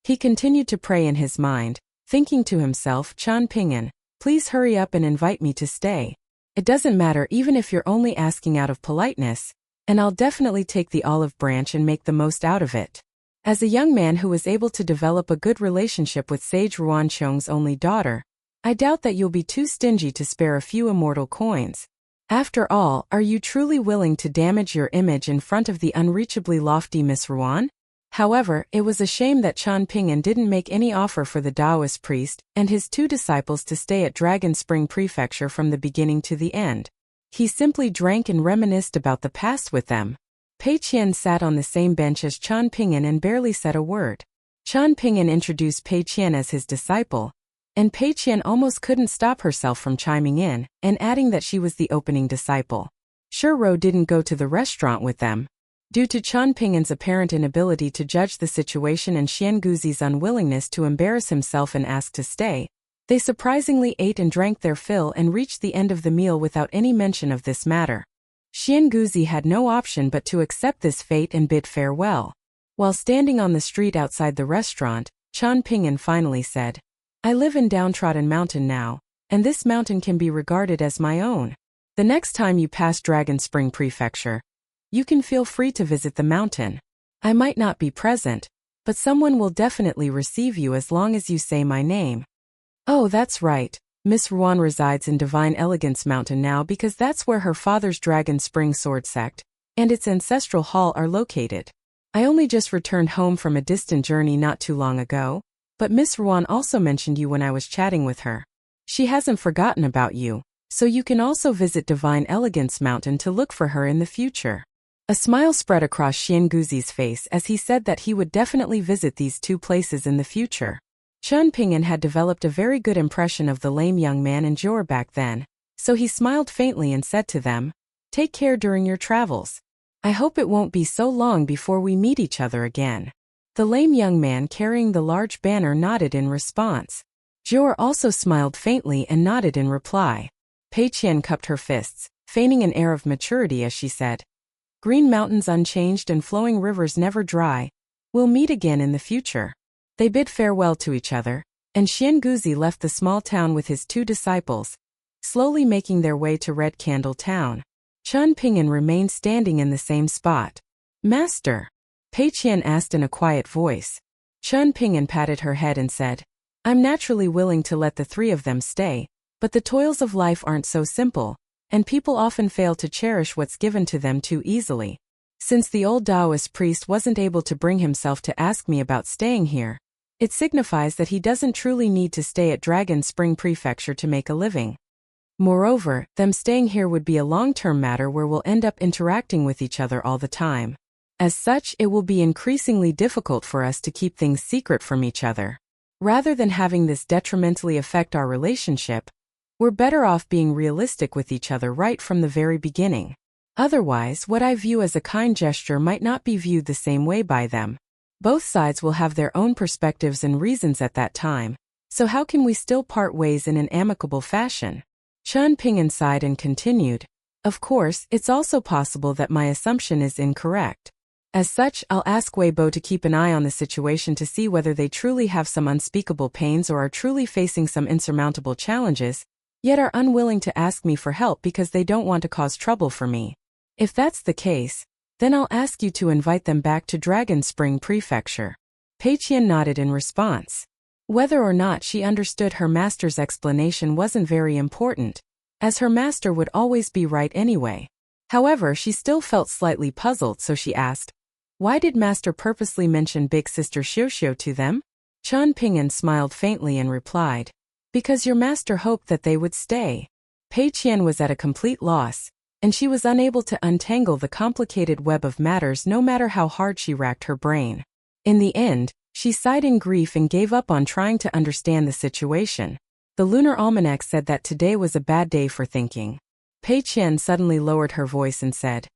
He continued to pray in his mind, thinking to himself, Chen Ping'an, please hurry up and invite me to stay. It doesn't matter even if you're only asking out of politeness, and I'll definitely take the olive branch and make the most out of it. As a young man who was able to develop a good relationship with Sage Ruan Qiong's only daughter, I doubt that you'll be too stingy to spare a few immortal coins. After all, are you truly willing to damage your image in front of the unreachably lofty Miss Ruan? However, it was a shame that Chen Ping'an didn't make any offer for the Taoist priest and his two disciples to stay at Dragon Spring Prefecture from the beginning to the end. He simply drank and reminisced about the past with them. Pei Qian sat on the same bench as Chen Ping'an and barely said a word. Chen Ping'an introduced Pei Qian as his disciple, and Pei Qian almost couldn't stop herself from chiming in and adding that she was the opening disciple. Shuro didn't go to the restaurant with them. Due to Chen Ping'an's apparent inability to judge the situation and Xianguzi's unwillingness to embarrass himself and ask to stay, they surprisingly ate and drank their fill and reached the end of the meal without any mention of this matter. Xianguzi had no option but to accept this fate and bid farewell. While standing on the street outside the restaurant, Chen Ping'an finally said, I live in Downtrodden Mountain now, and this mountain can be regarded as my own. The next time you pass Dragon Spring Prefecture, you can feel free to visit the mountain. I might not be present, but someone will definitely receive you as long as you say my name. Oh, that's right. Miss Ruan resides in Divine Elegance Mountain now because that's where her father's Dragon Spring Sword Sect and its ancestral hall are located. I only just returned home from a distant journey not too long ago, but Miss Ruan also mentioned you when I was chatting with her. She hasn't forgotten about you, so you can also visit Divine Elegance Mountain to look for her in the future. A smile spread across Xianguzi's face as he said that he would definitely visit these two places in the future. Chen Ping'an had developed a very good impression of the lame young man in Jor back then, so he smiled faintly and said to them, Take care during your travels. I hope it won't be so long before we meet each other again. The lame young man carrying the large banner nodded in response. Jor also smiled faintly and nodded in reply. Pei Qian cupped her fists, feigning an air of maturity as she said, Green mountains unchanged and flowing rivers never dry. We'll meet again in the future. They bid farewell to each other, and Xianguzi left the small town with his two disciples, slowly making their way to Red Candle Town. Chen Ping'an remained standing in the same spot. Master? Pei Qian asked in a quiet voice. Chen Ping'an patted her head and said, I'm naturally willing to let the three of them stay, but the toils of life aren't so simple, and people often fail to cherish what's given to them too easily. Since the old Taoist priest wasn't able to bring himself to ask me about staying here, it signifies that he doesn't truly need to stay at Dragon Spring Prefecture to make a living. Moreover, them staying here would be a long-term matter where we'll end up interacting with each other all the time. As such, it will be increasingly difficult for us to keep things secret from each other. Rather than having this detrimentally affect our relationship, We're better off being realistic with each other right from the very beginning. Otherwise, what I view as a kind gesture might not be viewed the same way by them. Both sides will have their own perspectives and reasons at that time, so how can we still part ways in an amicable fashion? Chen Ping'an sighed and continued, of course, it's also possible that my assumption is incorrect. As such, I'll ask Weibo to keep an eye on the situation to see whether they truly have some unspeakable pains or are truly facing some insurmountable challenges, yet are unwilling to ask me for help because they don't want to cause trouble for me. If that's the case, then I'll ask you to invite them back to Dragon Spring Prefecture. Pei Qian nodded in response. Whether or not she understood her master's explanation wasn't very important, as her master would always be right anyway. However, she still felt slightly puzzled, so she asked, why did master purposely mention big sister Xiuxiu to them? Chen Ping'an smiled faintly and replied, because your master hoped that they would stay. Pei Qian was at a complete loss, and she was unable to untangle the complicated web of matters no matter how hard she racked her brain. In the end, she sighed in grief and gave up on trying to understand the situation. The lunar almanac said that today was a bad day for thinking. Pei Qian suddenly lowered her voice and said,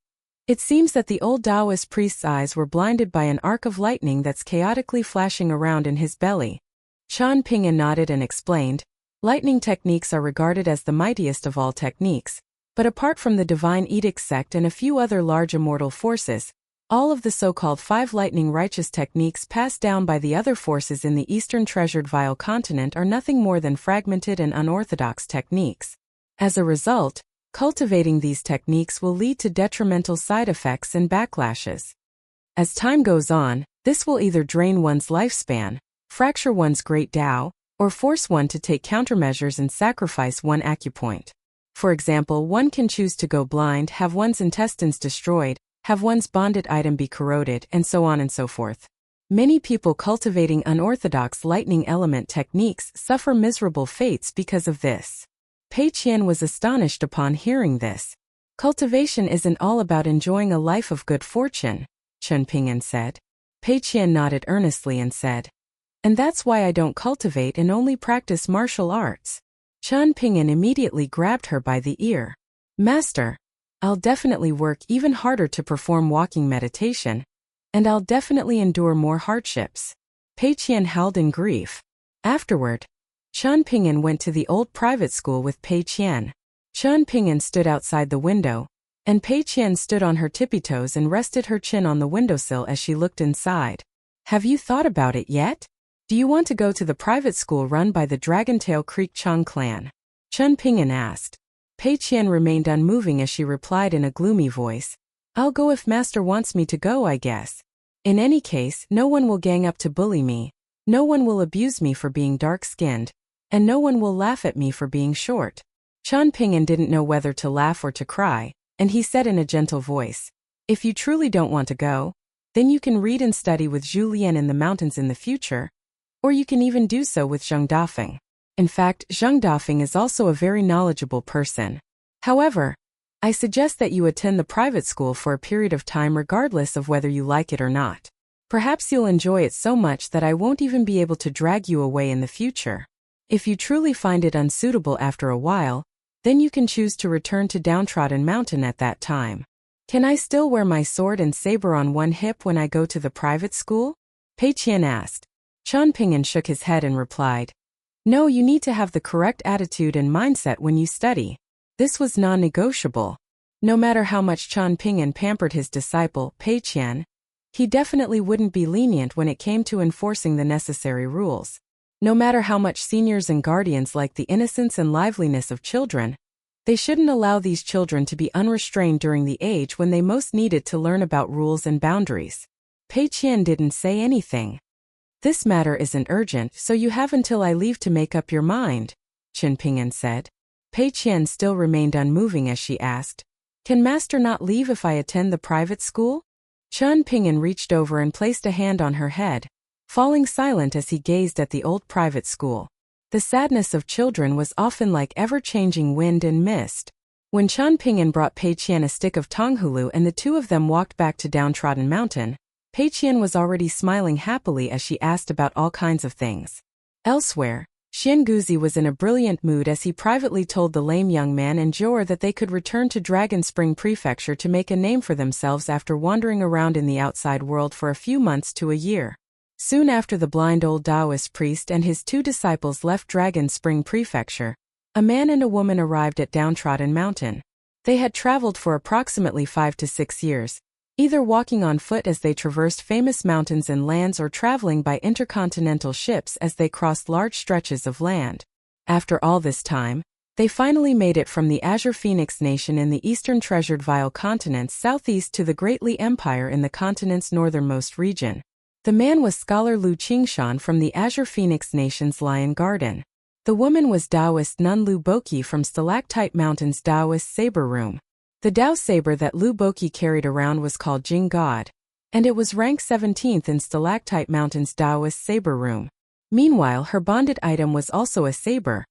it seems that the old Taoist priest's eyes were blinded by an arc of lightning that's chaotically flashing around in his belly. Chen Ping'an nodded and explained, lightning techniques are regarded as the mightiest of all techniques, but apart from the Divine Edict sect and a few other large immortal forces, all of the so-called 5 lightning righteous techniques passed down by the other forces in the Eastern Treasured Vile continent are nothing more than fragmented and unorthodox techniques. As a result, cultivating these techniques will lead to detrimental side effects and backlashes. As time goes on, this will either drain one's lifespan, fracture one's great Tao, or force one to take countermeasures and sacrifice one acupoint. For example, one can choose to go blind, have one's intestines destroyed, have one's bonded item be corroded, and so on and so forth. Many people cultivating unorthodox lightning element techniques suffer miserable fates because of this. Pei Qian was astonished upon hearing this. Cultivation isn't all about enjoying a life of good fortune, Chen Ping'an said. Pei Qian nodded earnestly and said, and that's why I don't cultivate and only practice martial arts. Chen Ping'an immediately grabbed her by the ear. Master, I'll definitely work even harder to perform walking meditation, and I'll definitely endure more hardships. Pei Qian howled in grief. Afterward, Chen Ping'an went to the old private school with Pei Qian. Chen Ping'an stood outside the window, and Pei Qian stood on her tippy toes and rested her chin on the windowsill as she looked inside. Have you thought about it yet? Do you want to go to the private school run by the Dragontail Creek Chang clan? Chen Ping'an asked. Pei Qian remained unmoving as she replied in a gloomy voice, I'll go if master wants me to go, I guess. In any case, no one will gang up to bully me, no one will abuse me for being dark-skinned, and no one will laugh at me for being short. Chen Ping'an didn't know whether to laugh or to cry, and he said in a gentle voice, if you truly don't want to go, then you can read and study with Zhu Lian in the mountains in the future, or you can even do so with Zheng Dafeng. In fact, Zheng Dafeng is also a very knowledgeable person. However, I suggest that you attend the private school for a period of time regardless of whether you like it or not. Perhaps you'll enjoy it so much that I won't even be able to drag you away in the future. If you truly find it unsuitable after a while, then you can choose to return to Downtrodden Mountain at that time. Can I still wear my sword and saber on one hip when I go to the private school? Pei Qian asked. Chen Ping'an shook his head and replied, no, you need to have the correct attitude and mindset when you study. This was non-negotiable. No matter how much Chen Ping'an pampered his disciple, Pei Qian, he definitely wouldn't be lenient when it came to enforcing the necessary rules. No matter how much seniors and guardians like the innocence and liveliness of children, they shouldn't allow these children to be unrestrained during the age when they most needed to learn about rules and boundaries. Pei Qian didn't say anything. This matter isn't urgent, so you have until I leave to make up your mind, Chen Ping'an said. Pei Qian still remained unmoving as she asked, can master not leave if I attend the private school? Chen Ping'an reached over and placed a hand on her head, falling silent as he gazed at the old private school. The sadness of children was often like ever-changing wind and mist. When Chen Ping'an brought Pei Qian a stick of Tonghulu and the two of them walked back to Downtrodden Mountain, Pei Qian was already smiling happily as she asked about all kinds of things. Elsewhere, Xianguzi was in a brilliant mood as he privately told the lame young man and Zhou that they could return to Dragon Spring Prefecture to make a name for themselves after wandering around in the outside world for a few months to a year. Soon after the blind old Taoist priest and his 2 disciples left Dragon Spring Prefecture, a man and a woman arrived at Downtrodden Mountain. They had traveled for approximately 5 to 6 years, either walking on foot as they traversed famous mountains and lands or traveling by intercontinental ships as they crossed large stretches of land. After all this time, they finally made it from the Azure Phoenix Nation in the eastern treasured Vile continents southeast to the Great Li Empire in the continent's northernmost region. The man was scholar Lu Qingshan from the Azure Phoenix Nation's Lion Garden. The woman was Taoist nun Lu Boqi from Stalactite Mountain's Taoist Saber Room. The Tao saber that Lu Boqi carried around was called Jing God, and it was ranked 17th in Stalactite Mountain's Taoist Saber Room. Meanwhile, her bonded item was also a saber,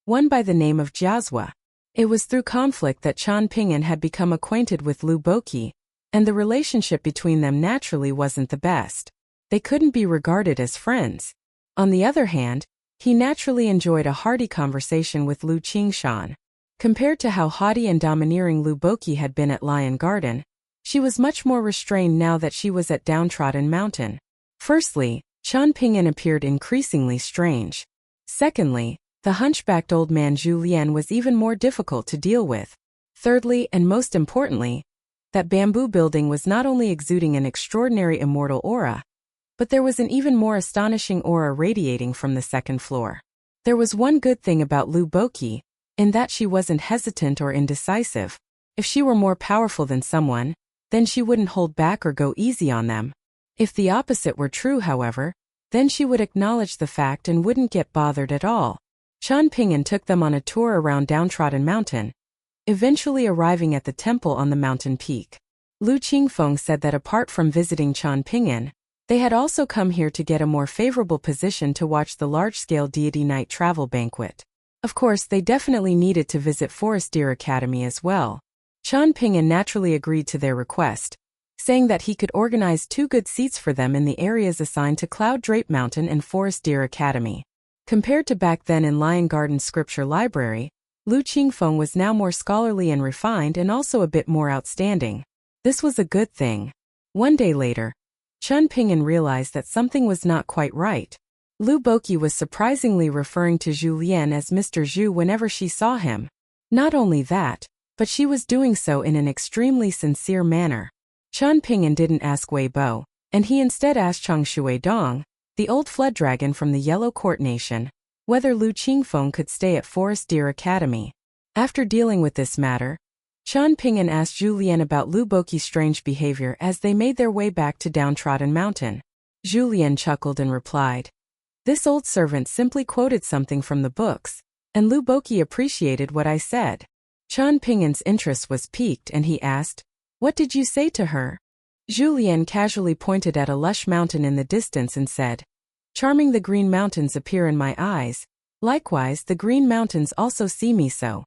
one by the name of Jiazhua. It was through conflict that Chan Ping'an had become acquainted with Lu Boqi, and the relationship between them naturally wasn't the best. They couldn't be regarded as friends. On the other hand, he naturally enjoyed a hearty conversation with Lu Qingshan. Compared to how haughty and domineering Lu Boqi had been at Lion Garden, she was much more restrained now that she was at Downtrodden Mountain. Firstly, Chan Ping'an appeared increasingly strange. Secondly, the hunchbacked old man Zhu Lian was even more difficult to deal with. Thirdly, and most importantly, that bamboo building was not only exuding an extraordinary immortal aura, but there was an even more astonishing aura radiating from the second floor. There was one good thing about Lu Boqi, in that she wasn't hesitant or indecisive. If she were more powerful than someone, then she wouldn't hold back or go easy on them. If the opposite were true, however, then she would acknowledge the fact and wouldn't get bothered at all. Chan Ping'an took them on a tour around Downtrodden Mountain, eventually arriving at the temple on the mountain peak. Lu Qingfeng said that apart from visiting Chan Ping'an, they had also come here to get a more favorable position to watch the large-scale deity night travel banquet. Of course, they definitely needed to visit Forest Deer Academy as well. Chan Ping'an naturally agreed to their request, saying that he could organize 2 good seats for them in the areas assigned to Cloud Drape Mountain and Forest Deer Academy. Compared to back then in Lion Garden Scripture Library, Lu Qingfeng was now more scholarly and refined and also a bit more outstanding. This was a good thing. One day later, Chan Ping'an realized that something was not quite right. Lu Boqi was surprisingly referring to Zhu Lian as Mr. Zhu whenever she saw him. Not only that, but she was doing so in an extremely sincere manner. Chan Ping'an didn't ask Wei Bo, and he instead asked Chang Shui Dong, the old flood dragon from the Yellow Court Nation, whether Lu Qingfeng could stay at Forest Deer Academy. After dealing with this matter, Chan Ping'an asked Zhu Lian about Lu Boqi's strange behavior as they made their way back to Downtrodden Mountain. Zhu Lian chuckled and replied, "This old servant simply quoted something from the books, and Lu Boqi appreciated what I said." Chan Ping'an's interest was piqued and he asked, "What did you say to her?" Zhu Lian casually pointed at a lush mountain in the distance and said, "Charming, the green mountains appear in my eyes. Likewise, the green mountains also see me so."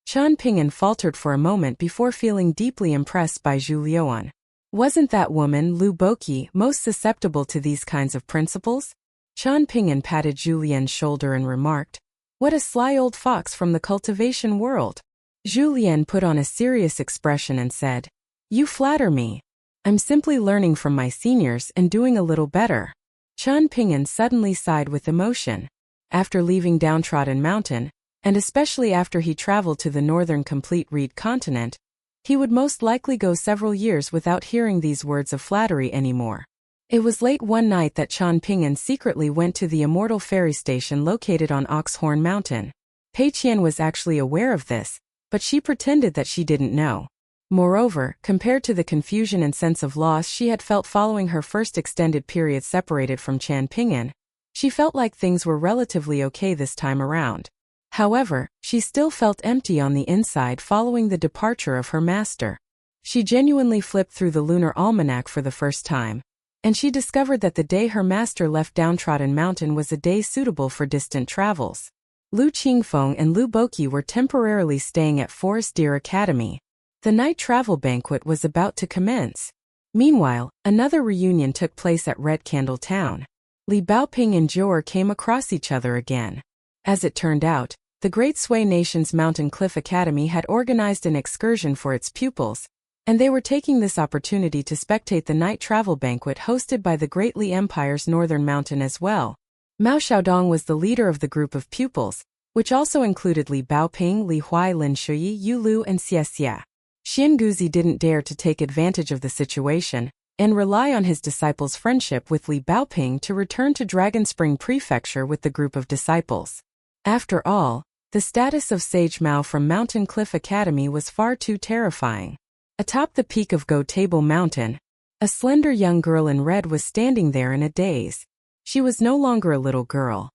Chan Ping'an faltered for a moment before feeling deeply impressed by Zhu Liuan. Wasn't that woman, Lu Boqi, most susceptible to these kinds of principles? Chan Ping'an patted Zhu Lian's shoulder and remarked, "What a sly old fox from the cultivation world." Zhu Lian put on a serious expression and said, "You flatter me. I'm simply learning from my seniors and doing a little better." Chan Ping'an suddenly sighed with emotion. After leaving Downtrodden Mountain, and especially after he traveled to the northern complete reed continent, he would most likely go several years without hearing these words of flattery anymore. It was late one night that Chan Ping'an secretly went to the Immortal Ferry Station located on Oxhorn Mountain. Pei Qian was actually aware of this, but she pretended that she didn't know. Moreover, compared to the confusion and sense of loss she had felt following her first extended period separated from Chan Ping'an, she felt like things were relatively okay this time around. However, she still felt empty on the inside following the departure of her master. She genuinely flipped through the lunar almanac for the first time, and she discovered that the day her master left Downtrodden Mountain was a day suitable for distant travels. Lu Qingfeng and Lu Boqi were temporarily staying at Forest Deer Academy. The night travel banquet was about to commence. Meanwhile, another reunion took place at Red Candle Town. Li Baoping and Jior came across each other again. As it turned out, the Great Sui Nation's Mountain Cliff Academy had organized an excursion for its pupils, and they were taking this opportunity to spectate the night travel banquet hosted by the Great Li Empire's northern mountain as well. Mao Xiaodong was the leader of the group of pupils, which also included Li Baoping, Li Huai, Lin Shuyi, Yu Lu, and Xie Xie. Xian Guzi didn't dare to take advantage of the situation and rely on his disciples' friendship with Li Baoping to return to Dragon Spring Prefecture with the group of disciples. After all, the status of Sage Mao from Mountain Cliff Academy was far too terrifying. Atop the peak of Go Table Mountain, a slender young girl in red was standing there in a daze. She was no longer a little girl.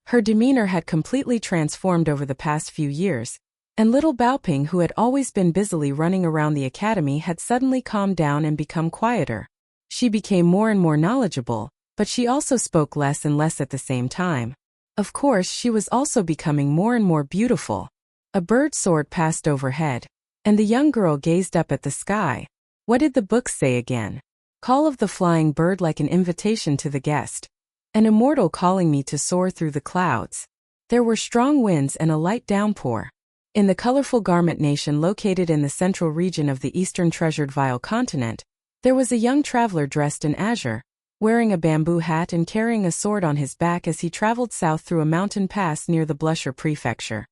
Her demeanor had completely transformed over the past few years, and little Baoping, who had always been busily running around the academy, had suddenly calmed down and become quieter. She became more and more knowledgeable, but she also spoke less and less at the same time. Of course, she was also becoming more and more beautiful. A bird soared past overhead, and the young girl gazed up at the sky. What did the book say again? Call of the flying bird like an invitation to the guest. An immortal calling me to soar through the clouds. There were strong winds and a light downpour. In the colorful garment nation located in the central region of the eastern treasured Vile continent, there was a young traveler dressed in azure, wearing a bamboo hat and carrying a sword on his back as he traveled south through a mountain pass near the Blusher Prefecture.